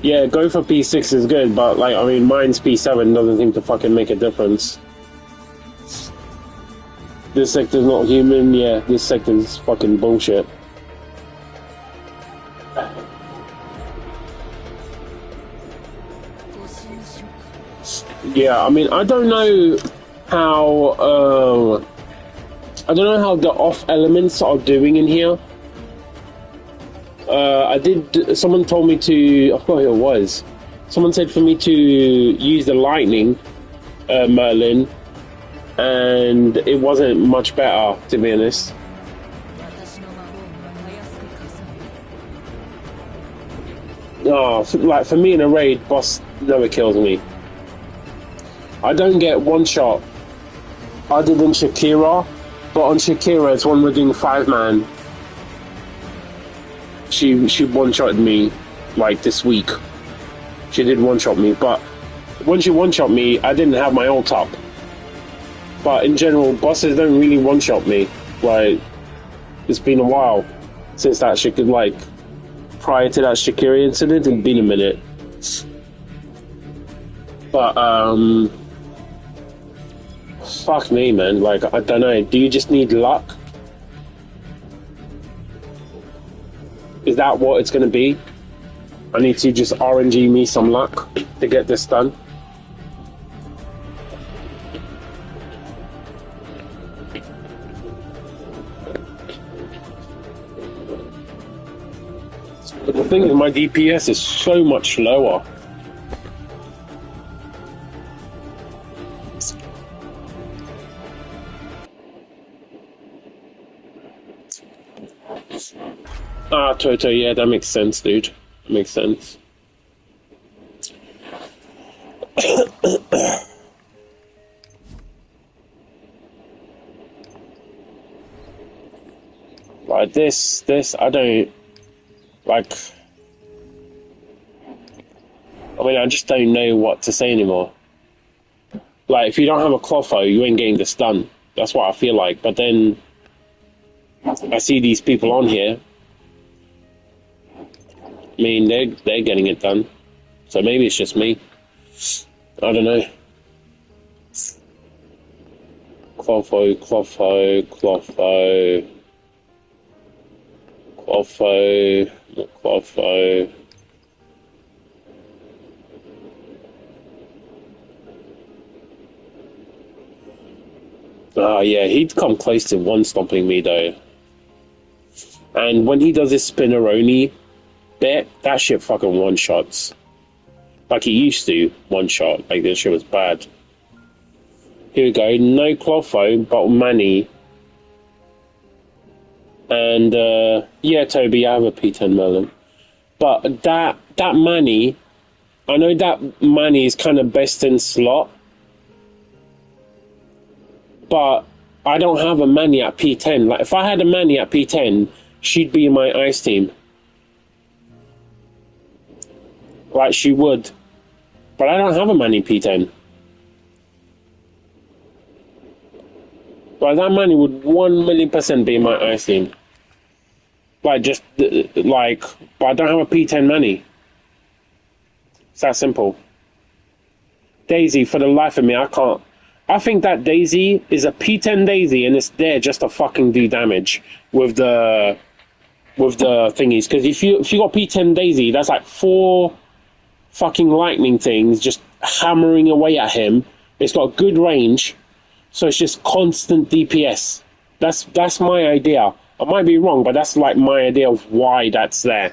Yeah, go for P6 is good, but like, I mean, mine's P7 doesn't seem to fucking make a difference. This sector's not human, yeah, this sector's fucking bullshit. Yeah, I mean, I don't know how the off elements are doing in here. Someone told me to, I forgot who it was. Someone said for me to use the lightning, Merlin, and it wasn't much better, to be honest. Oh, like for me in a raid, boss never kills me. I don't get one shot other than Shakira, but on Shakira it's when we're doing 5-man. She one-shotted me like this week. She did one-shot me, but when she one-shot me, I didn't have my ult up. But in general, bosses don't really one-shot me. Like, it's been a while since that shit could, like, prior to that Shakira incident, it'd been a minute. But, fuck me, man. Like, I don't know. Do you just need luck? Is that what it's gonna be? I need to just RNG me some luck to get this done. But the thing is, my DPS is so much lower. Ah, Toto, yeah, that makes sense, dude. That makes sense. Like this, I don't, like, I mean, I just don't know what to say anymore. Like, if you don't have a Clotho, you ain't getting this done. That's what I feel like. But then, I see these people on here. I mean, they're getting it done. So maybe it's just me. I don't know. Clotho, Clotho, Clotho. Clotho, Clotho. Oh, yeah, he'd come close to one-stomping me, though. And when he does his spinneroni bit, that shit fucking one-shots. Like he used to one-shot. Like, this shit was bad. Here we go. No Clotho, but Manny. And, yeah, Toby, I have a P10 Merlin. But that Manny, I know that Manny is kind of best in slot. But I don't have a Manny at P10. Like, if I had a Manny at P10, she'd be in my ice team. Like, she would. But I don't have a Manny P10. Like, that Manny would 1,000,000% be in my ice team. Like, just, like, but I don't have a P10 Manny. It's that simple. Daisy, for the life of me, I can't. I think that Daisy is a P10 Daisy, and it's there just to fucking do damage with the thingies. Because if you got P10 Daisy, that's like 4 fucking lightning things just hammering away at him. It's got good range, so it's just constant DPS. That's my idea. I might be wrong, but that's like my idea of why that's there.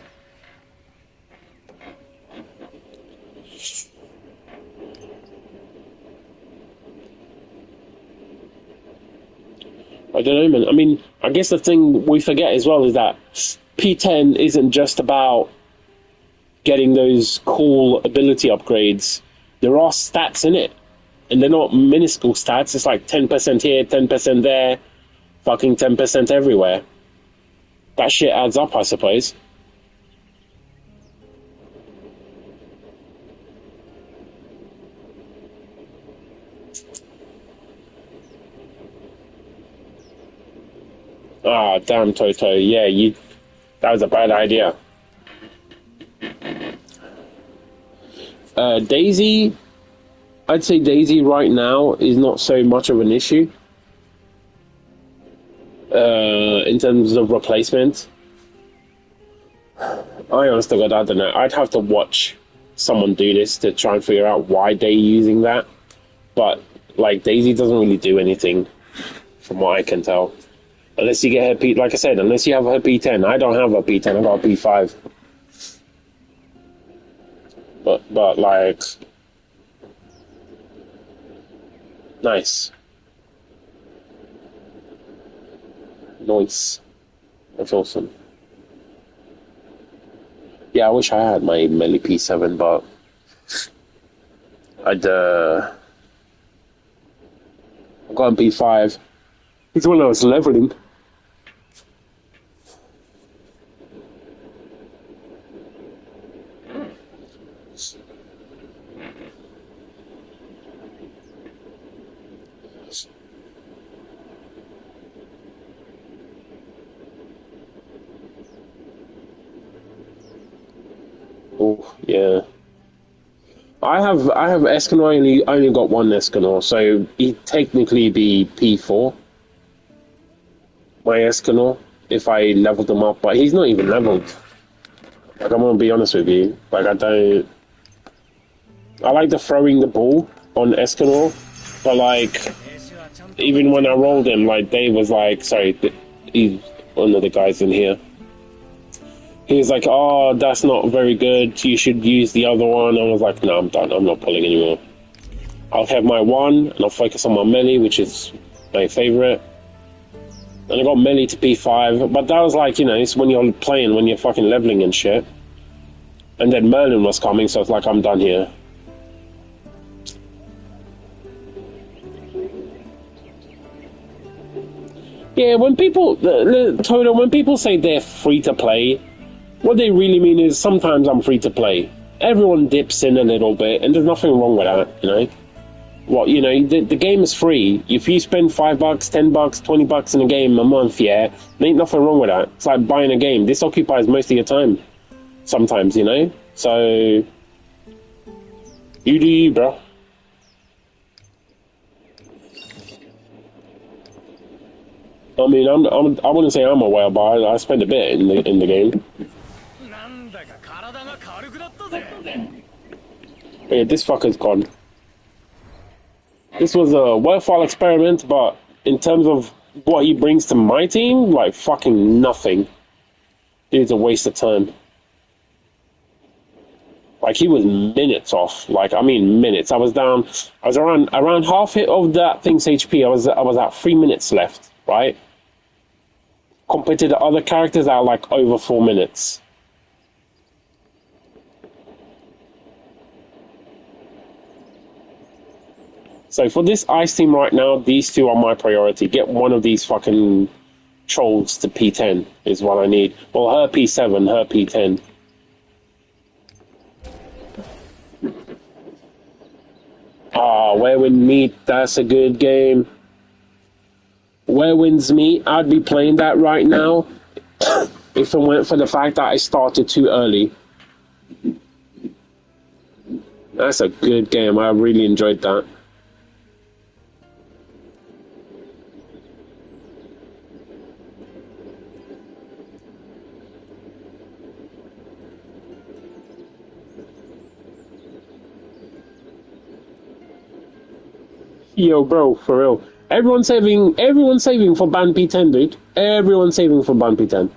I don't know, man. I mean, I guess the thing we forget as well is that P10 isn't just about getting those cool ability upgrades. There are stats in it, and they're not minuscule stats. It's like 10% here, 10% there, fucking 10% everywhere. That shit adds up, I suppose. Ah, damn, Toto. Yeah, that was a bad idea. Daisy, I'd say Daisy right now is not so much of an issue. In terms of replacement. I honestly God, I don't know. I'd have to watch someone do this to try and figure out why they're using that. But, like, Daisy doesn't really do anything, from what I can tell. Unless you get her P, like I said, unless you have her P10. I don't have a P10. I got a P5. But like, nice. Nice. That's awesome. Yeah, I wish I had my melee P7, but I got a P5. It's when I was leveling. Oh, yeah. I have Escanor. Only got one Escanor, so he'd technically be P4. My Escanor, if I leveled him up, but he's not even leveled. Like, I'm gonna be honest with you. Like, I like the throwing the ball on Escanor, but like, even when I rolled him, like, Dave was like, sorry, he's one of the guys in here. He was like, oh, that's not very good. You should use the other one. I was like, no, I'm done. I'm not pulling anymore. I'll have my one, and I'll focus on my melee, which is my favorite. And I got melee to P5, but that was like, you know, it's when you're playing, when you're fucking leveling and shit. And then Merlin was coming, so it's like, I'm done here. Yeah, when people, Toto, when people say they're free to play, what they really mean is sometimes I'm free to play. Everyone dips in a little bit, and there's nothing wrong with that, you know? Well, you know, the game is free. If you spend $5, $10, $20 in a game a month, yeah, there ain't nothing wrong with that. It's like buying a game. This occupies most of your time, sometimes, you know? So, you do you, bro. I mean, I wouldn't say I'm a whale, but I spend a bit in the game. But yeah, this fucker's gone. This was a worthwhile experiment, but in terms of what he brings to my team, like fucking nothing. Dude's a waste of time. Like, he was minutes off. Like, I mean minutes. I was around half hit of that thing's HP. I was at 3 minutes left, right? Compared to the other characters that are like over 4 minutes. So for this ice team right now, these two are my priority. Get one of these fucking trolls to P10 is what I need. Well, her P7, her P10. Ah, Where Wins Meat, that's a good game. Where Wins Meat, I'd be playing that right now if it went for the fact that I started too early. That's a good game. I really enjoyed that. Yo, bro, for real. Everyone's saving for ban P10, dude. Everyone's saving for ban P10.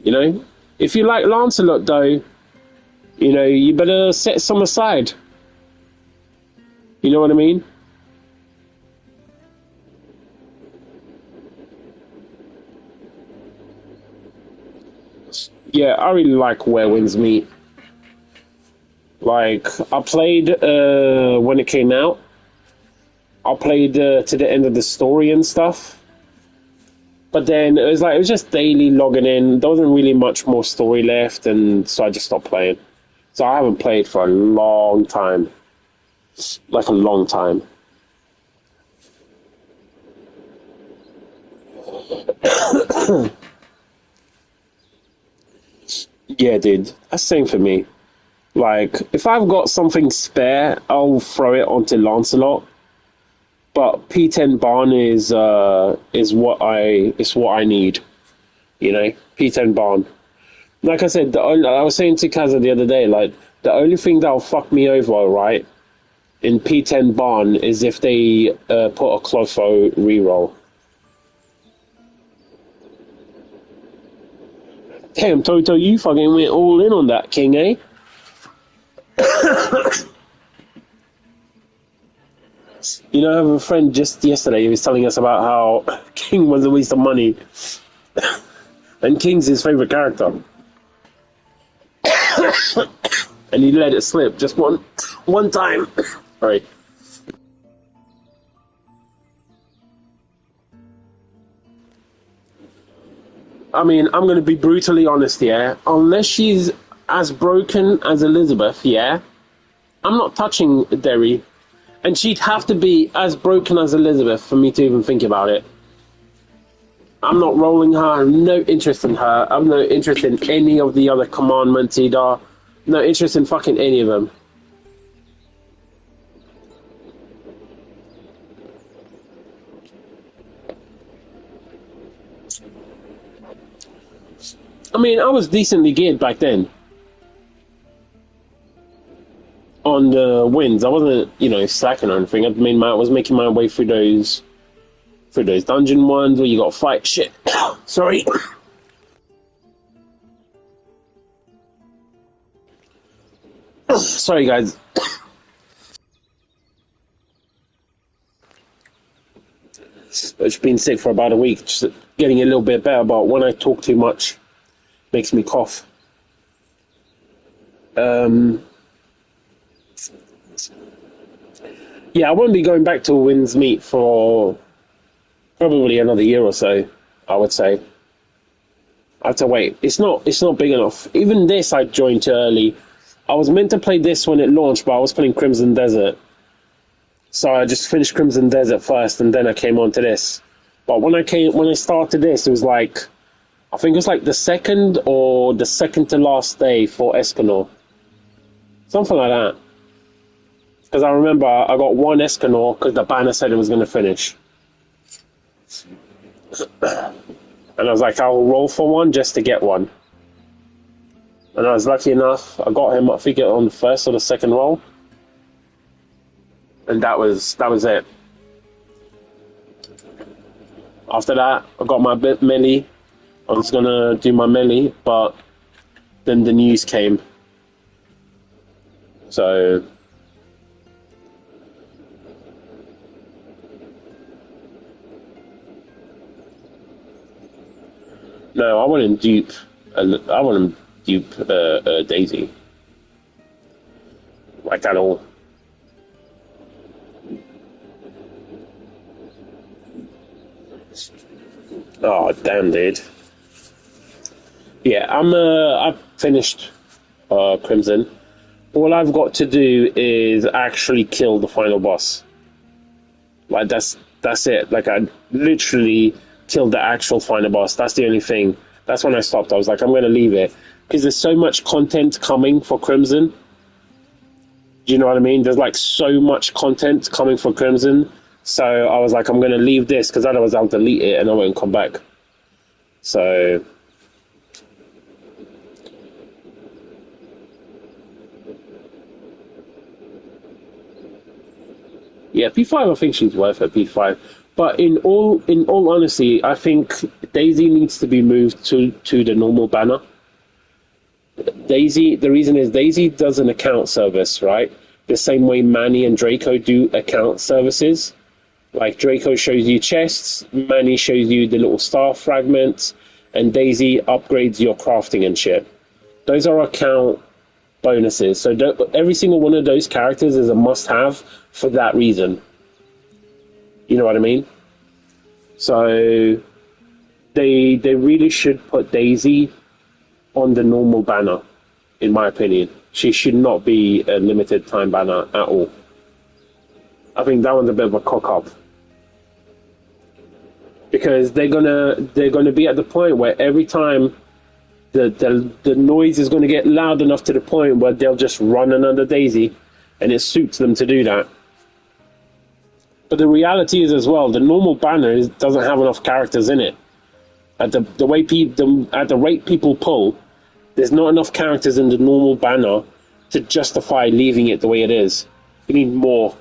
You know? If you like Lancelot, though, you know, you better set some aside. You know what I mean? Yeah, I really like Where Wins Meat. Like, I played when it came out. I played to the end of the story and stuff. But then it was just daily logging in. There wasn't really much more story left, and so I just stopped playing. So I haven't played for a long time. Like a long time. Yeah, dude. That's the same for me. Like, if I've got something spare, I'll throw it onto Lancelot. But P10 Barn is what I need. You know? P10 Barn. Like I said, I was saying to Kaza the other day, like, the only thing that'll fuck me over, right, in P10 Barn is if they put a Clotho reroll. Damn, Toto, you fucking went all in on that, King, eh? You know, I have a friend just yesterday, he was telling us about how King was a waste of money. And King's his favourite character. And he let it slip just one time. Sorry. I mean, I'm going to be brutally honest here. Unless she's as broken as Elizabeth, yeah, I'm not touching Derry. And she'd have to be as broken as Elizabeth for me to even think about it. I'm not rolling her. I have no interest in her. I have no interest in any of the other commandments either. No interest in fucking any of them. I mean, I was decently geared back then. On the wins, I wasn't, you know, slacking or anything. I was making my way through those dungeon ones where you got to fight shit. Sorry. Sorry, guys. I've been sick for about a week, just getting a little bit better, but when I talk too much, it makes me cough. Yeah, I won't be going back to Wins Meat for probably another year or so, I would say. I have to wait. It's not big enough. Even this I joined too early. I was meant to play this when it launched, but I was playing Crimson Desert. So I just finished Crimson Desert first, and then I came on to this. But when I started this, it was like, I think it was like the second to last day for Escanor. Something like that. Because I remember I got one Escanor because the banner said it was going to finish. And I was like, I'll roll for one just to get one. And I was lucky enough, I got him, I think, on the first or the second roll. And that was it. After that, I got my bit melee. I was gonna do my melee, but then the news came. So no, I wouldn't dupe. I wouldn't dupe Daisy like at all. Oh damn, dude. Yeah, I've finished Crimson. All I've got to do is actually kill the final boss. Like that's it. Like I literally killed the actual final boss. That's the only thing. That's when I stopped. I was like, I'm gonna leave it because there's so much content coming for Crimson. Do you know what I mean? There's like so much content coming for Crimson. So I was like, I'm gonna leave this because otherwise I'll delete it and I won't come back. So yeah, P5. I think she's worth it. P5. But in all honesty, I think Daisy needs to be moved to the normal banner. Daisy. The reason is Daisy does an account service, right? The same way Manny and Draco do account services. Like Draco shows you chests, Manny shows you the little star fragments, and Daisy upgrades your crafting and shit. Those are account bonuses. So every single one of those characters is a must-have for that reason. You know what I mean? So they really should put Daisy on the normal banner, in my opinion. She should not be a limited time banner at all. I think that one's a bit of a cock-up. Because they're gonna be at the point where every time the noise is gonna get loud enough to the point where they'll just run another Daisy, and it suits them to do that. But the reality is as well, the normal banner doesn't have enough characters in it. At the rate people pull, there's not enough characters in the normal banner to justify leaving it the way it is. You need more.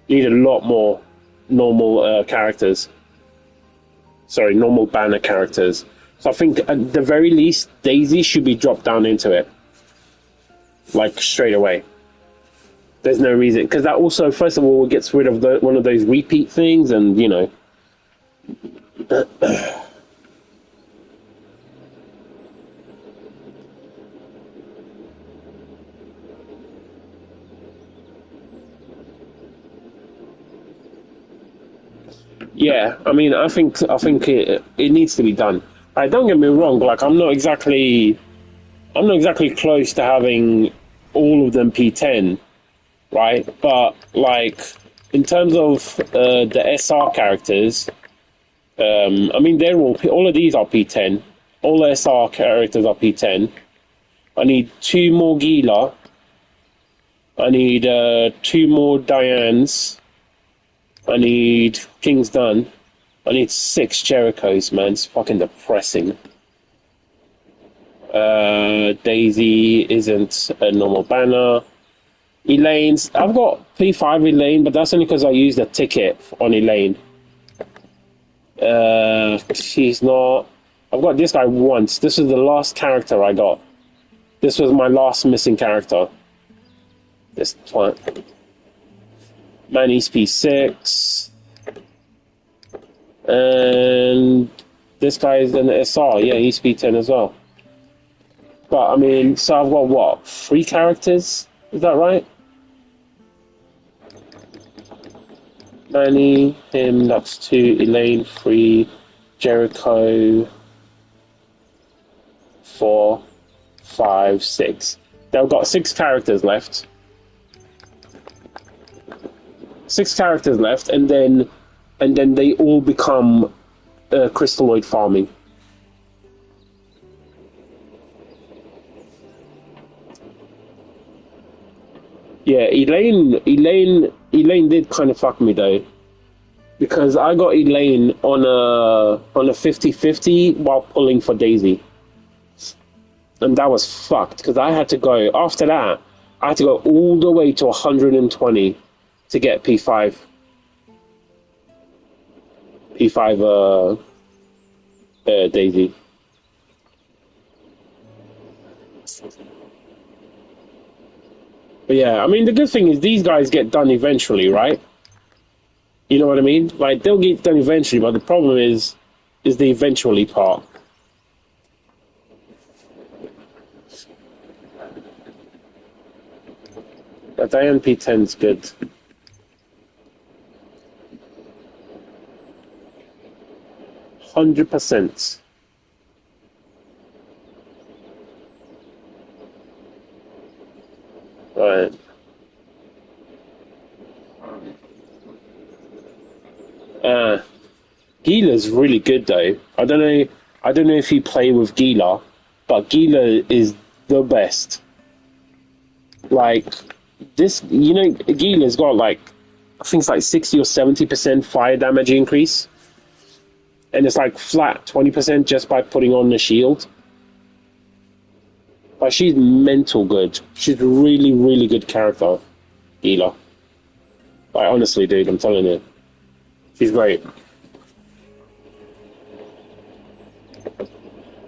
You need a lot more normal characters. Sorry, normal banner characters. So I think at the very least, Daisy should be dropped down into it. Like, straight away. There's no reason. Because that also, first of all, gets rid of one of those repeat things, and, you know. Yeah, I mean, I think it needs to be done. Don't get me wrong. Like, I'm not exactly close to having all of them P10, right? But like, in terms of the SR characters, I mean, they're all of these are P10. All the SR characters are P10. I need 2 more Gila. I need 2 more Dianes. I need King's Done. I need 6 Jerichos, man. It's fucking depressing. Daisy isn't a normal banner. Elaine's... I've got P5 Elaine, but that's only because I used a ticket on Elaine. She's not... I've got this guy once. This is the last character I got. This was my last missing character. This twat. Manny's P6. And this guy is an SR. Yeah, he's P10 as well. But, I mean, so I've got, what, 3 characters? Is that right? Manny, him, that's 2. Elaine, 3. Jericho, 4, 5, 6. They've got 6 characters left. 6 characters left, and then they all become crystalloid farming. Yeah, Elaine did kind of fuck me though, because I got Elaine on a 50-50 while pulling for Daisy, and that was fucked because I had to go after that. I had to go all the way to 120 to get P5. P5 Daisy. But yeah, I mean, the good thing is these guys get done eventually, right? You know what I mean? Like, they'll get done eventually, but the problem is the eventually part. But Diane P10's good. 100%. Right. Gila's really good though. I don't know if you play with Gila, but Gila is the best. Like this, you know, Gila's got like I think it's like 60 or 70% fire damage increase, and it's like flat 20% just by putting on the shield. But she's mental good. She's a really, really good character, Gila. Like honestly, dude, I'm telling you, she's great.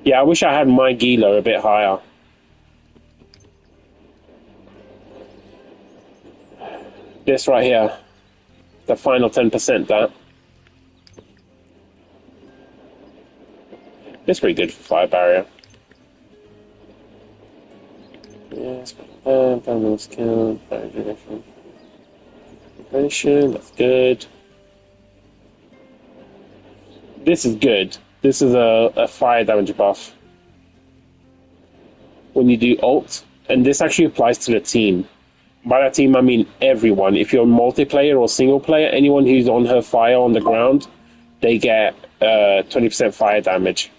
Yeah, I wish I had my Gila a bit higher. This right here, the final 10%, that. It's pretty good for fire barrier. Yes, balance kill, fire duration. That's good. This is good. This is a fire damage buff. When you do ult, and this actually applies to the team. By that team, I mean everyone. If you're multiplayer or single player, anyone who's on her fire on the ground, they get 20% fire damage.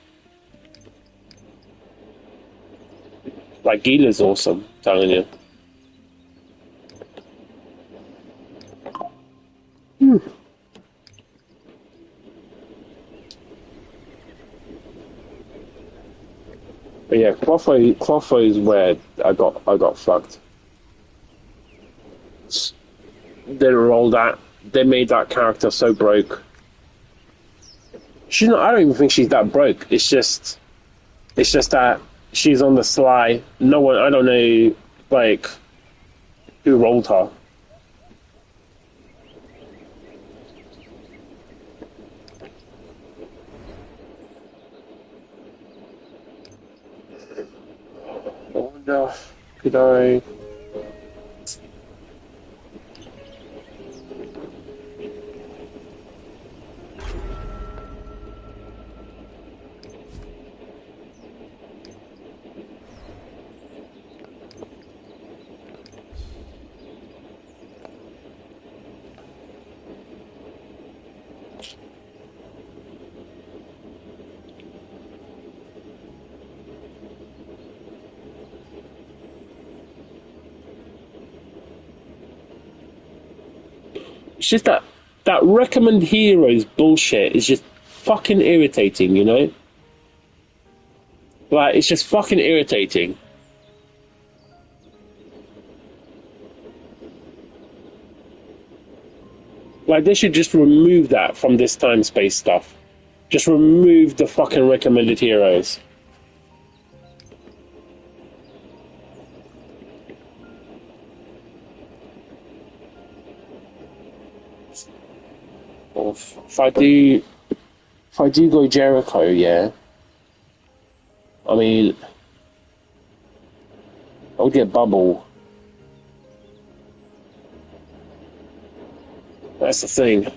Like Gila's awesome, I'm telling you. But yeah, Clotho is where I got fucked. They rolled that. They made that character so broke. She's not. I don't even think she's that broke. It's just that she's on the sly. No one. I don't know. Like who rolled her. I wonder. Could I? It's just that recommend heroes bullshit is just fucking irritating, you know? Like, it's just fucking irritating. Like, they should just remove that from this time space stuff. Just remove the fucking recommended heroes. If I do go Jericho, yeah. I mean, I would get Bubble. That's the thing.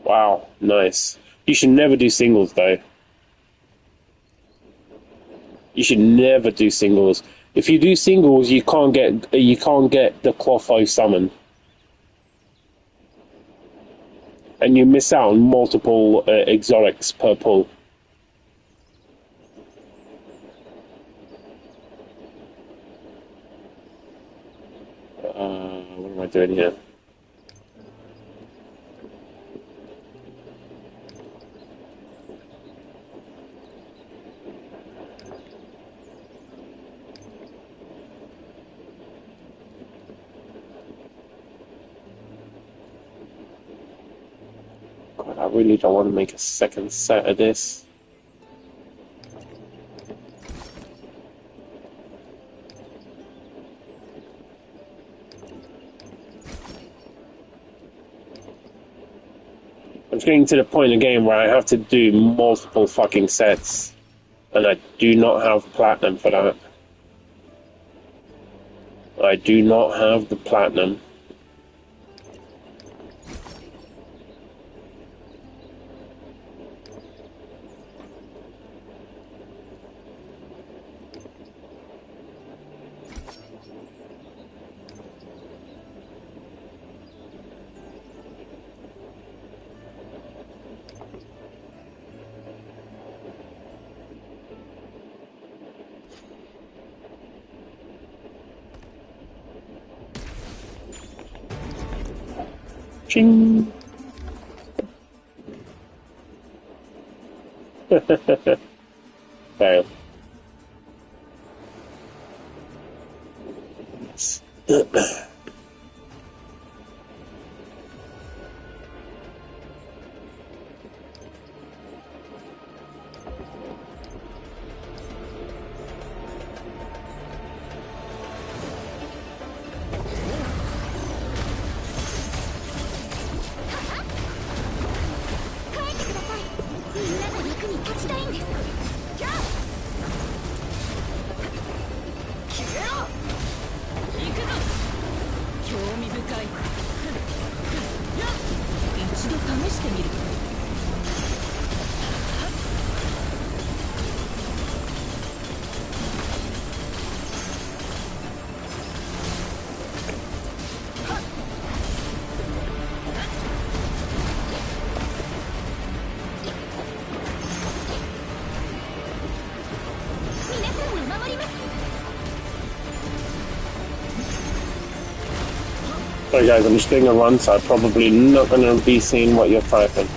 Wow, nice. You should never do singles though. You should never do singles. If you do singles, you can't get the Clotho summon, and you miss out on multiple exotics per pull. What am I doing here? I really don't want to make a second set of this. I'm getting to the point in the game where I have to do multiple fucking sets, and I do not have platinum for that. I do not have the platinum. Ching. Fail. Sorry guys, I'm just doing a run, so I'm probably not going to be seeing what you're typing.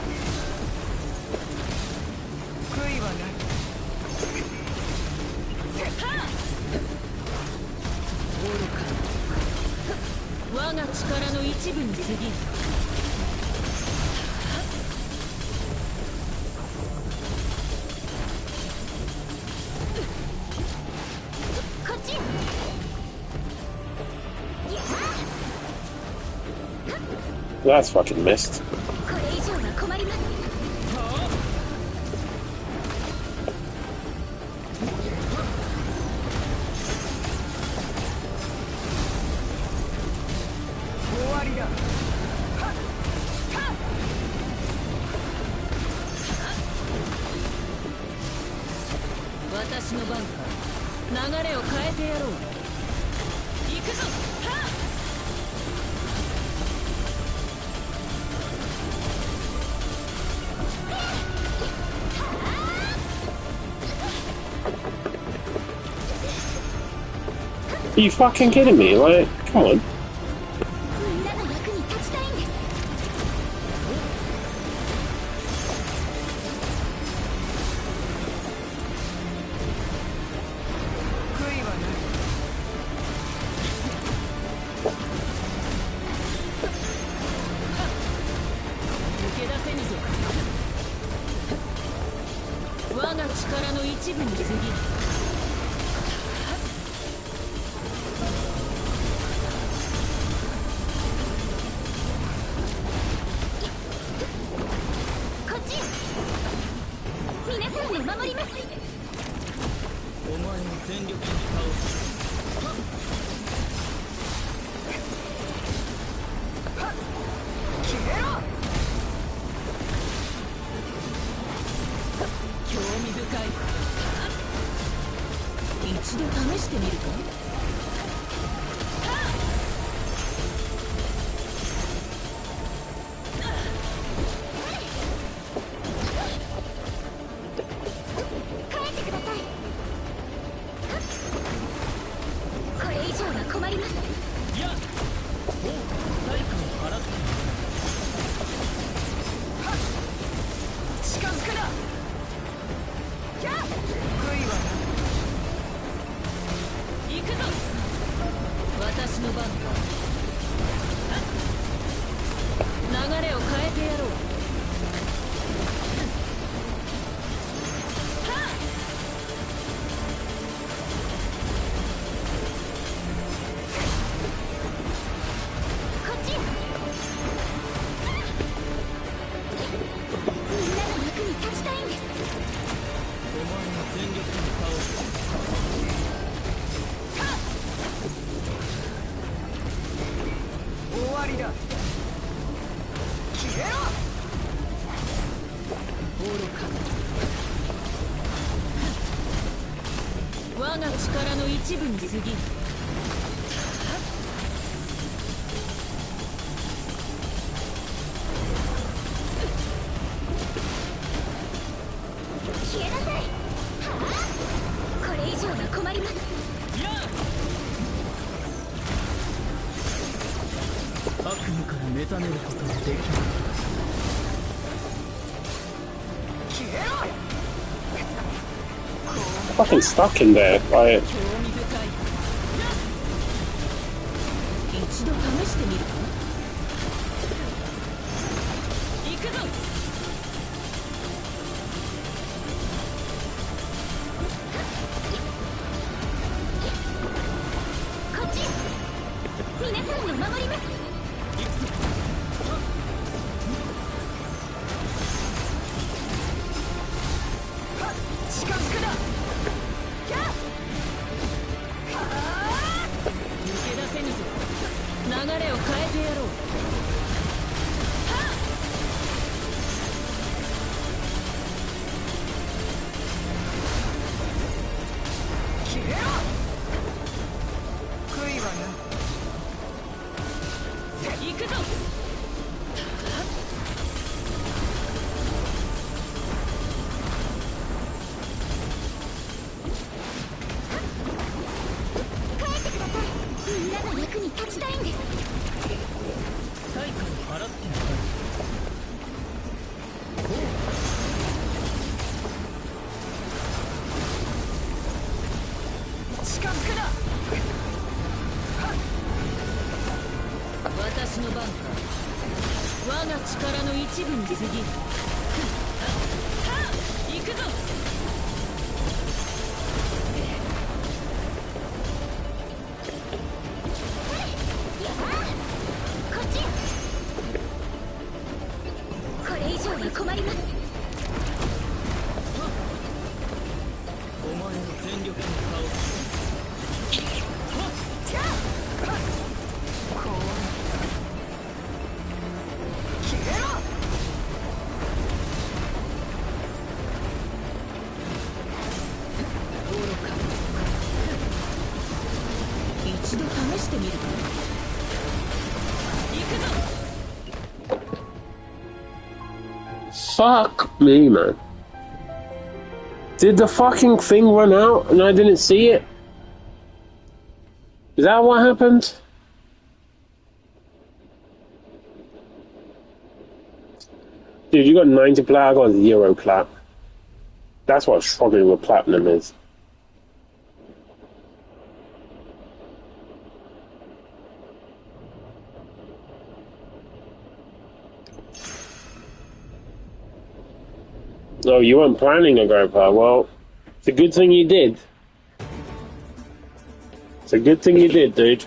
That's fucking missed. Are you fucking kidding me? Like, come on. りだ。消えろ。愚か我が力の一部に過ぎん。消えなさい。はあ、これ以上は困ります。悪夢から目覚めることができない。消えろ。Fucking stuck in there. Like, 興味深い。一度試してみるか。行くぞ。こっち。皆さんを守ります。近づくな。抜け出せぬぞ。流れを変えてやろう。消えろ。悔いはな。行くぞ。帰ってください。みんなの役に立ちたいんです。対価を払ってやる。近づくな。私の番か。我が力の一部に過ぎる。行くぞ。やあ、こっち。これ以上は困ります。お前の全力に倒す。消えろ。一度試してみるか。行くぞ。fuck me, man. Did the fucking thing run out and I didn't see it? Is that what happened? Dude, you got 90 plat, I got 0 plat. That's what struggling with platinum is. Oh, you weren't planning a grandpa. Well, it's a good thing you did. It's a good thing you did, dude.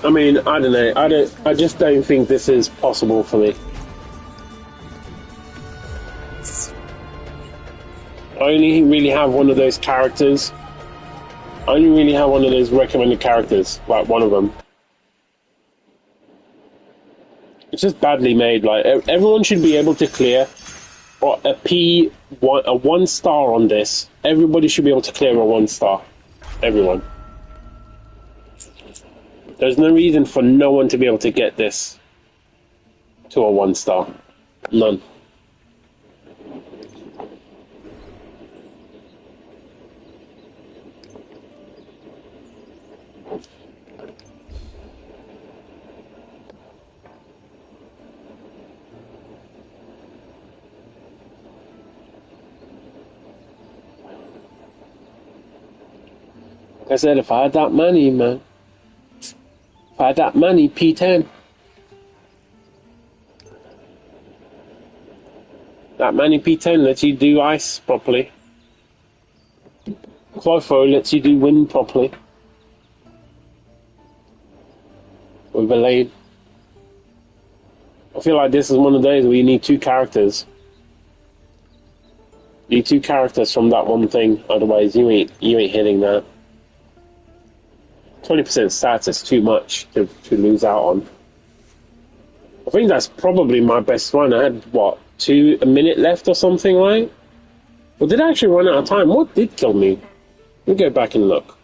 I mean, I don't know. I just don't think this is possible for me. I only really have one of those characters. I only really have one of those recommended characters, like one of them. It's just badly made. Like everyone should be able to clear a a 1 star on this. Everybody should be able to clear a 1 star. Everyone. There's no reason for no one to be able to get this to a 1 star. None. Like I said, if I had that money, man. If I had that money, P10. That money P10 lets you do ice properly. Clofo lets you do wind properly. With a lane. I feel like this is one of those where you need 2 characters. Need two characters from that one thing, otherwise you ain't hitting that. 20% stats is too much to lose out on. I think that's probably my best one. I had what, a minute left or something, right? Well, did I actually run out of time? What did kill me? Let me go back and look.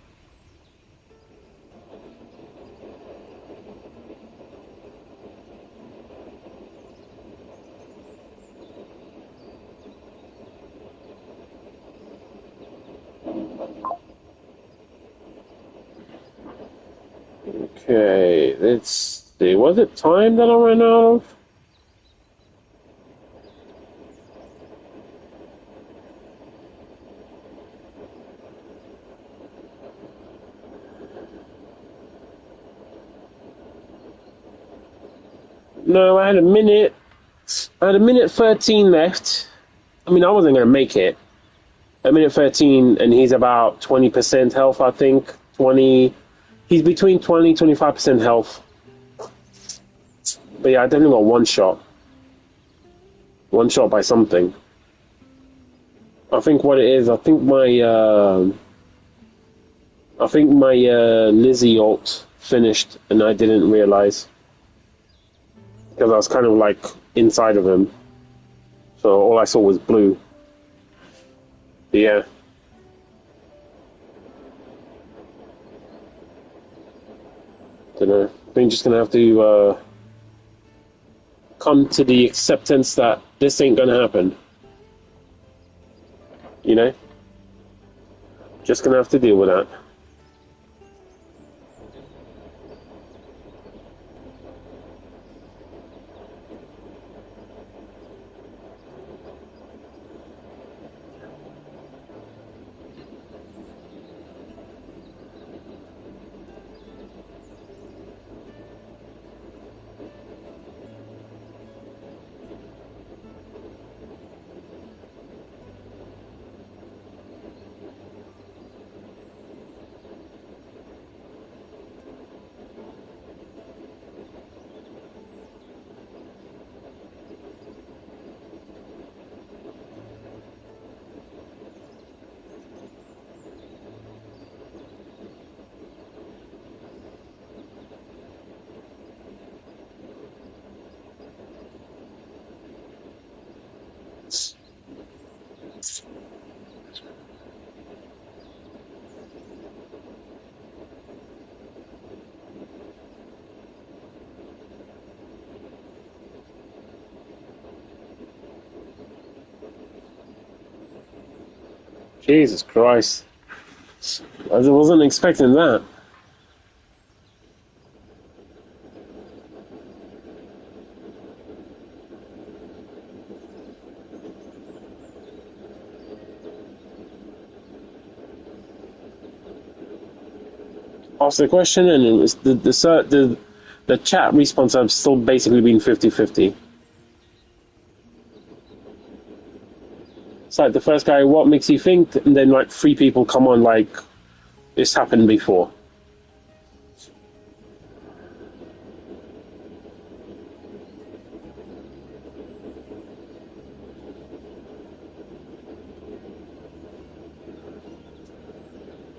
Okay, let's see. Was it time that I ran out of? No, I had a minute. I had a minute 13 left. I mean, I wasn't going to make it. A minute 13, and he's about 20% health, I think. 20. He's between 20-25% health. But yeah, I definitely got one shot. One shot by something. I think what it is, I think my Lizzie ult finished and I didn't realize. Because I was kind of like inside of him. So all I saw was blue. But yeah. Don't know. I think just gonna have to come to the acceptance that this ain't gonna happen. You know? Just gonna have to deal with that. Jesus Christ. I wasn't expecting that. Asked the question and it was the chat response have still basically been 50-50. It's like the first guy, what makes you think? And then like three people come on like, this happened before.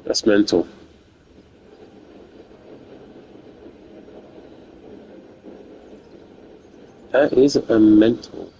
That's mental. That is a mental.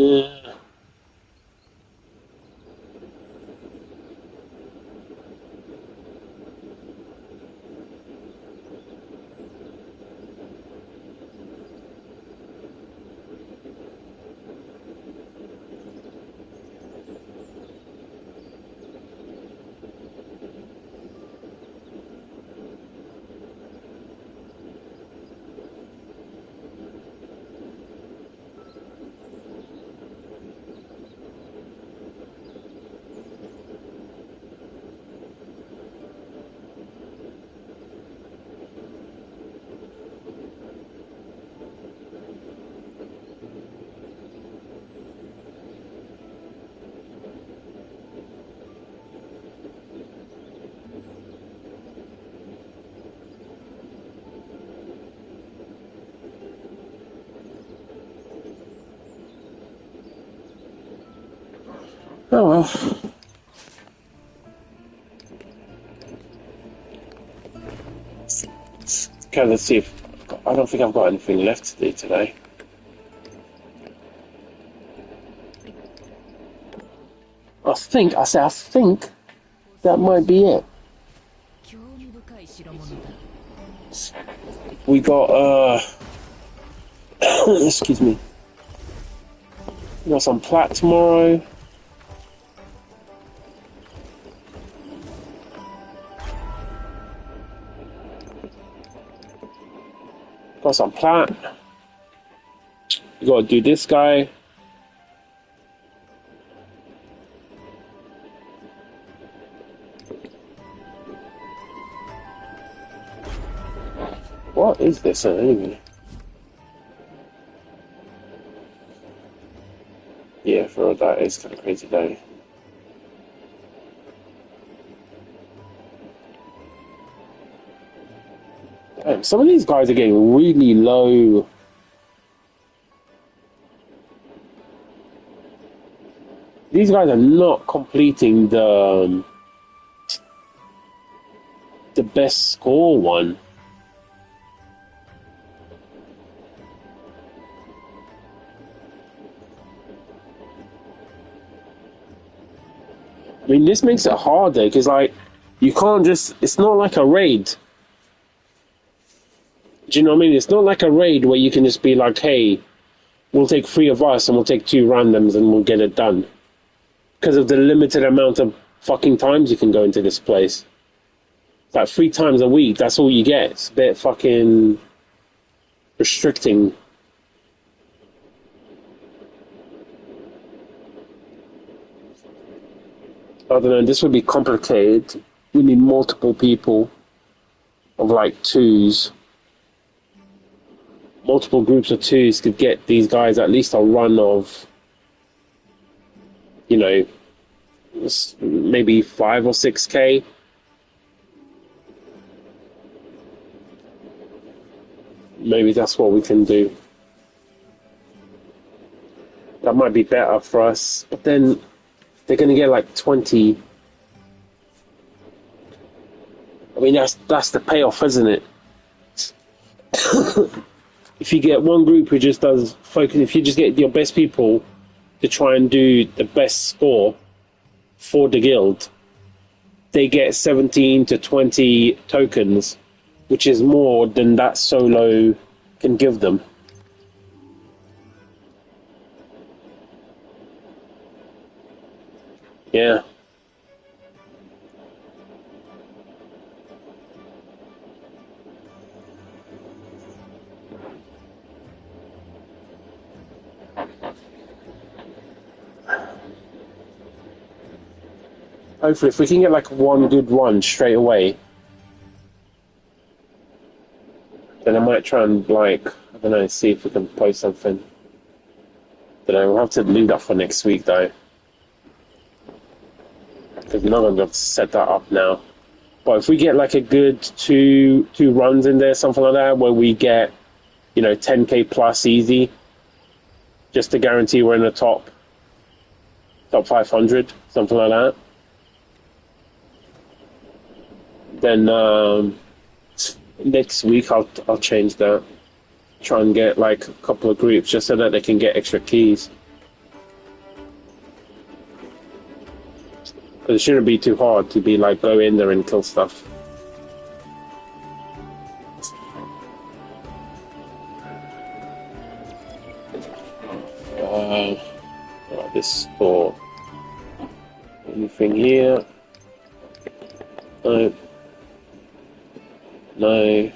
Yeah. Oh well. Okay, let's see if I don't think I've got anything left to do today. I think that might be it. 興味深い代物だ。 We got excuse me. We got some plat tomorrow. Got some plat. We gotta do this guy. What is this anyway? Yeah, for all that is kind of crazy day. Damn, some of these guys are getting really low. These guys are not completing the best score one. I mean, this makes it harder because, like, you can't just. It's not like a raid. Do you know what I mean? It's not like a raid where you can just be like, hey, we'll take 3 of us and we'll take 2 randoms and we'll get it done. Because of the limited amount of fucking times you can go into this place. It's like 3 times a week, that's all you get. It's a bit fucking restricting. I don't know, this would be complicated. We need multiple people of like 2s. Multiple groups of 2s could get these guys at least a run of, you know, maybe 5 or 6K. Maybe that's what we can do. That might be better for us. But then they're going to get like 20. I mean, that's the payoff, isn't it? If you get one group who just does focus, if you just get your best people to try and do the best score for the guild, they get 17 to 20 tokens, which is more than that solo can give them. Yeah. Hopefully, if we can get like one good one straight away, then I might try and, like, I don't know, see if we can post something. Don't know, we'll have to leave that for next week though, because we're not going to be able to set that up now. But if we get like a good two runs in there, something like that, where we get, you know, 10k plus easy, just to guarantee we're in the top 500, something like that. Then next week I'll change that. Try and get like a couple of groups just so that they can get extra keys. But it shouldn't be too hard to be like go in there and kill stuff. This for anything here? No. No.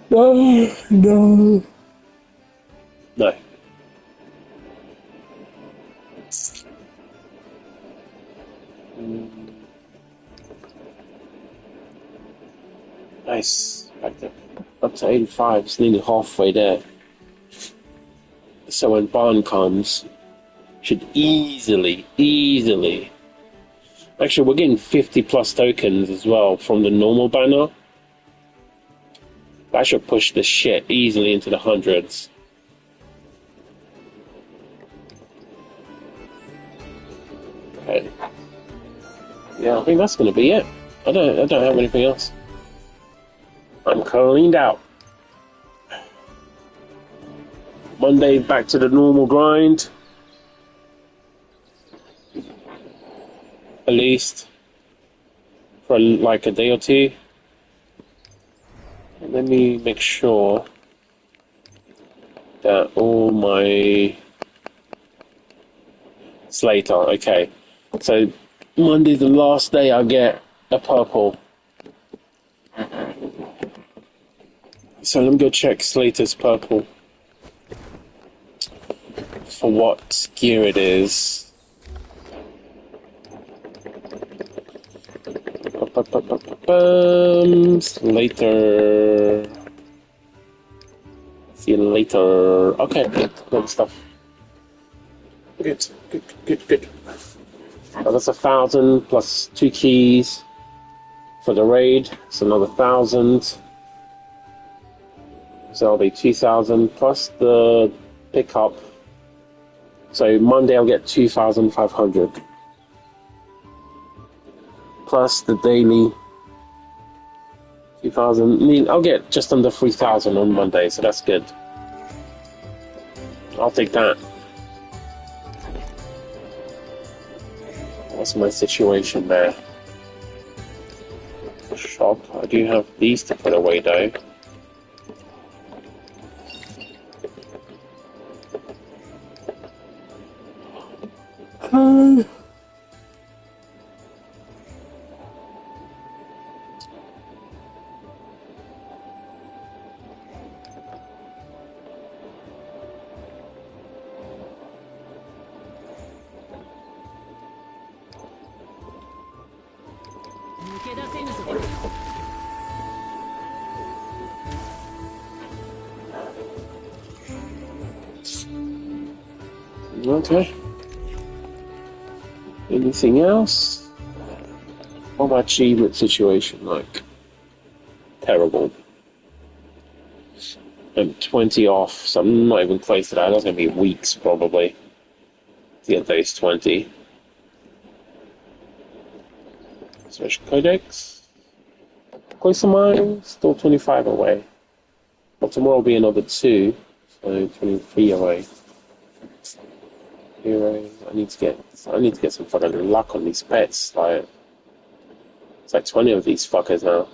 No. No. No. Nice. Up to 85. It's nearly halfway there. So when Barn comes, should easily. Actually, we're getting 50 plus tokens as well from the normal banner. That should push the shit easily into the hundreds. Okay. Yeah, I think that's gonna be it. I don't have anything else. I'm cleaned out. Monday back to the normal grind. At least for like a day or two. And let me make sure that all my Slater, okay. So Monday's the last day I get a purple. So let me go check Slater's purple. For what gear it is. Later. See you later. Okay, good stuff. Good. Oh, that's 1,000 plus 2 keys for the raid. It's another 1,000. So that'll be 2,000 plus the pickup. So Monday I'll get 2,500. Plus the daily 2,000. I mean, I'll get just under 3,000 on Monday, so that's good. I'll take that. What's my situation there? Shop. I do have these to put away though. Okay. Anything else? What's my achievement situation like? Terrible. I'm 20 off, so I'm not even close to that. That's going to be weeks probably to get those 20. Special Codex. Close to mine, still 25 away. Well, tomorrow will be another 2, so 23 away. Hero. I need to get some fucking luck on these pets. Like, it's like 20 of these fuckers now.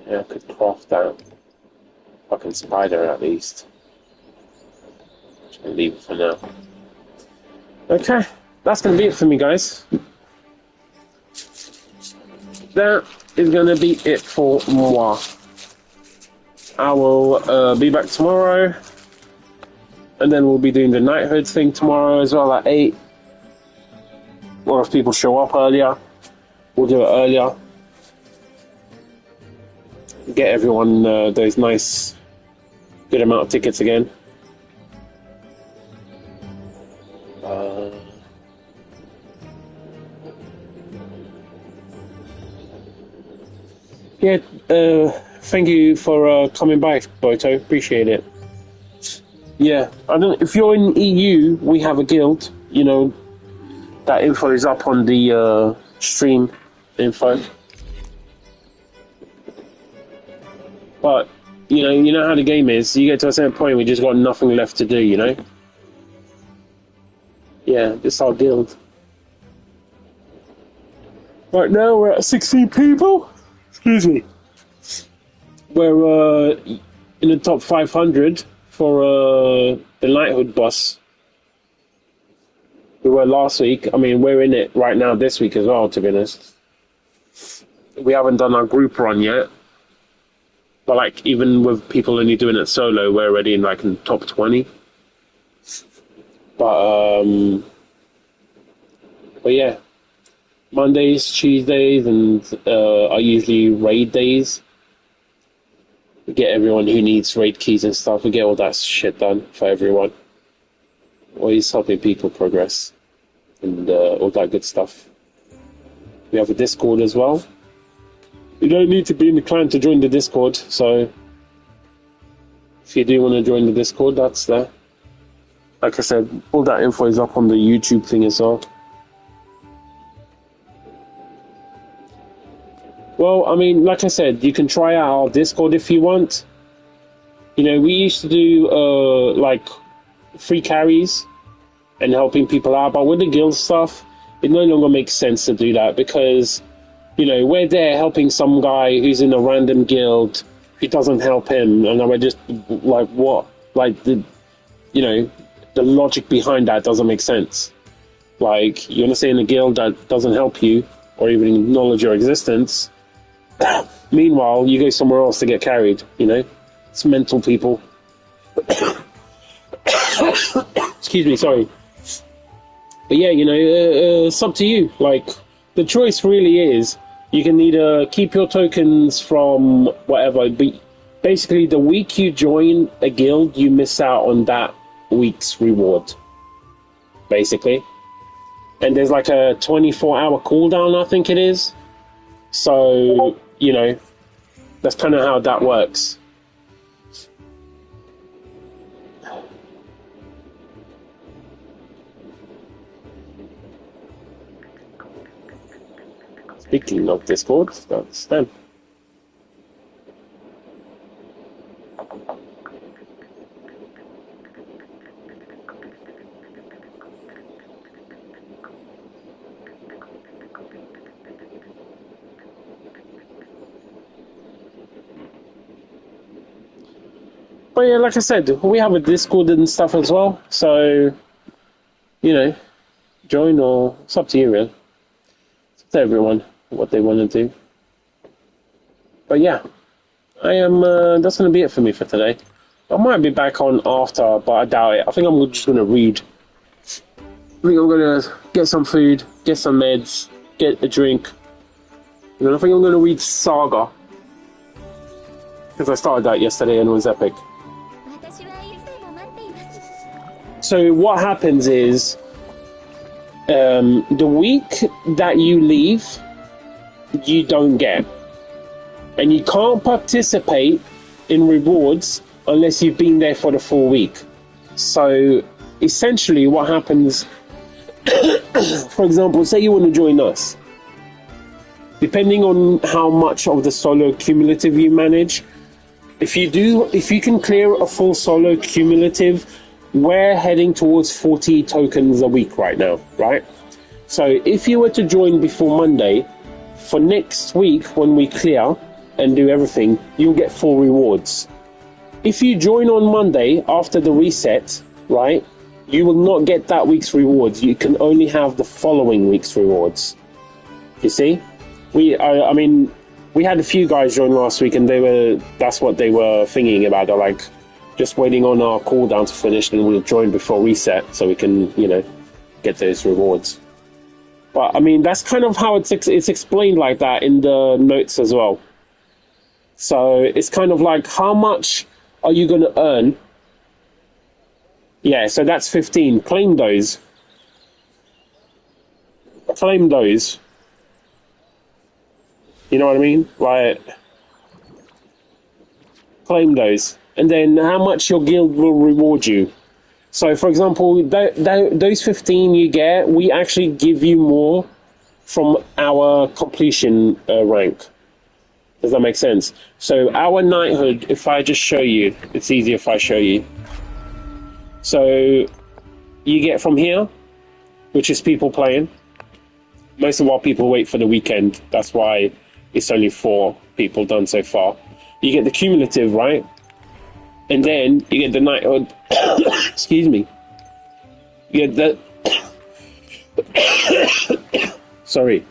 Yeah, I could craft that fucking spider at least. Just gonna leave it for now. Okay, that's gonna be it for me, guys. That is gonna be it for moi. I will be back tomorrow, and then we'll be doing the knighthood thing tomorrow as well at 8. Or if people show up earlier, we'll do it earlier. Get everyone those nice, good amount of tickets again. Thank you for coming by, Boto. Appreciate it. Yeah, I don't. If you're in EU, we have a guild. You know, that info is up on the stream info. But you know how the game is. You get to a certain point, we just got nothing left to do. You know. Yeah, this our guild. Right now we're at 16 people. Excuse me. We're in the top 500 for the knighthood boss. We were last week. I mean, we're in it right now this week as well, to be honest. We haven't done our group run yet. But like, even with people only doing it solo, we're already in like in the top 20. But yeah. Mondays, Tuesdays, and are usually raid days. We get everyone who needs raid keys and stuff. We get all that shit done for everyone. Always helping people progress and all that good stuff. We have a Discord as well. You don't need to be in the clan to join the Discord, so if you do want to join the Discord, that's there. Like I said, all that info is up on the YouTube thing as well. Well, I mean, like I said, you can try out our Discord if you want. You know, we used to do, like, free carries and helping people out. But with the guild stuff, it no longer makes sense to do that because, you know, we're there helping some guy who's in a random guild who doesn't help him. And we're just like, what? Like, the logic behind that doesn't make sense. Like, you want to stay in a guild that doesn't help you or even acknowledge your existence. Meanwhile, you go somewhere else to get carried, you know? It's mental, people. Excuse me, sorry. But yeah, you know, it's up to you. Like, the choice really is, you can either keep your tokens from whatever, but basically the week you join a guild, you miss out on that week's reward, basically. And there's like a 24-hour cooldown, I think it is. So, you know, that's kind of how that works. Speaking of Discord, that's them. But yeah, like I said, we have a Discord and stuff as well, so, you know, join or it's up to you, really. It's up to everyone what they want to do. But yeah, that's going to be it for me for today. I might be back on after, but I doubt it. I think I'm just going to read. I think I'm going to get some food, get some meds, get a drink. And I think I'm going to read Saga. Because I started that yesterday and it was epic. So what happens is, the week that you leave, you don't get. And you can't participate in rewards unless you've been there for the full week. So essentially what happens, for example, say you want to join us. Depending on how much of the solo cumulative you manage, if you can clear a full solo cumulative, we're heading towards 40 tokens a week right now, right? So if you were to join before Monday, for next week when we clear and do everything, you'll get 4 rewards. If you join on Monday after the reset, right, you will not get that week's rewards. You can only have the following week's rewards. You see? I mean, we had a few guys join last week and that's what they were thinking about. They're like, just waiting on our cooldown to finish and we'll join before reset so we can, you know, get those rewards. But, I mean, that's kind of how it's explained like that in the notes as well. So it's kind of like, how much are you going to earn? Yeah, so that's 15. Claim those. Claim those. You know what I mean? Like, claim those. And then how much your guild will reward you. So, for example, those 15 you get, we actually give you more from our completion rank. Does that make sense? So our knighthood, if I just show you, it's easier if I show you. So you get from here, which is people playing. Most of our people wait for the weekend. That's why it's only 4 people done so far. You get the cumulative, right? And then you get the knighthood. Excuse me. You get the... Sorry.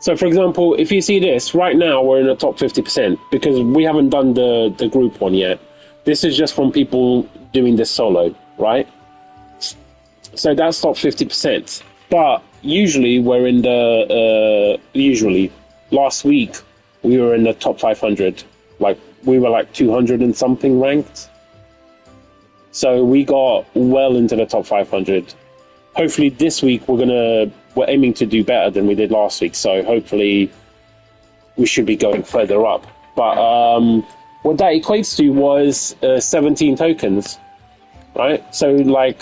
So, for example, if you see this, right now we're in the top 50% because we haven't done the group one yet. This is just from people doing this solo, right? So that's top 50%. But usually we're in the... usually, last week we were in the top 500. Like, we were like 200 and something ranked. So we got well into the top 500. Hopefully this week we're aiming to do better than we did last week. So hopefully we should be going further up. But what that equates to was 17 tokens, right? So like,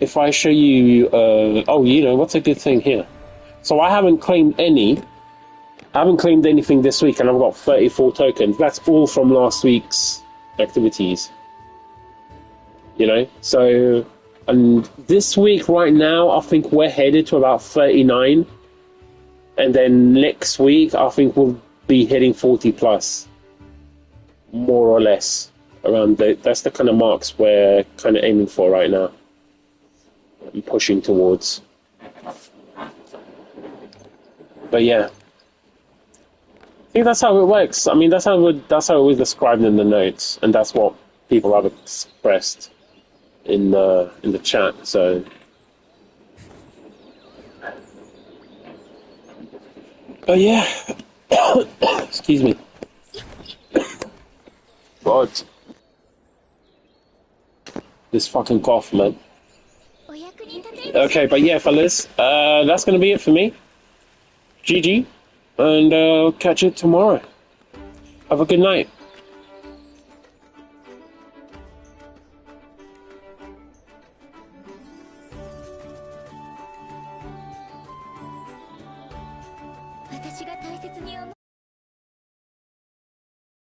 if I show you, what's a good thing here? So I haven't claimed any. I haven't claimed anything this week, and I've got 34 tokens. That's all from last week's activities. You know, so, and this week right now, I think we're headed to about 39. And then next week, I think we'll be hitting 40 plus. More or less. That's the kind of marks we're kind of aiming for right now. I'm pushing towards. But yeah. I think that's how it works. I mean, that's how it was described in the notes, and that's what people have expressed in the chat. So, but yeah, excuse me. God, this fucking cough, man. Okay, but yeah, fellas, that's gonna be it for me. GG. And catch it tomorrow. Have a good night.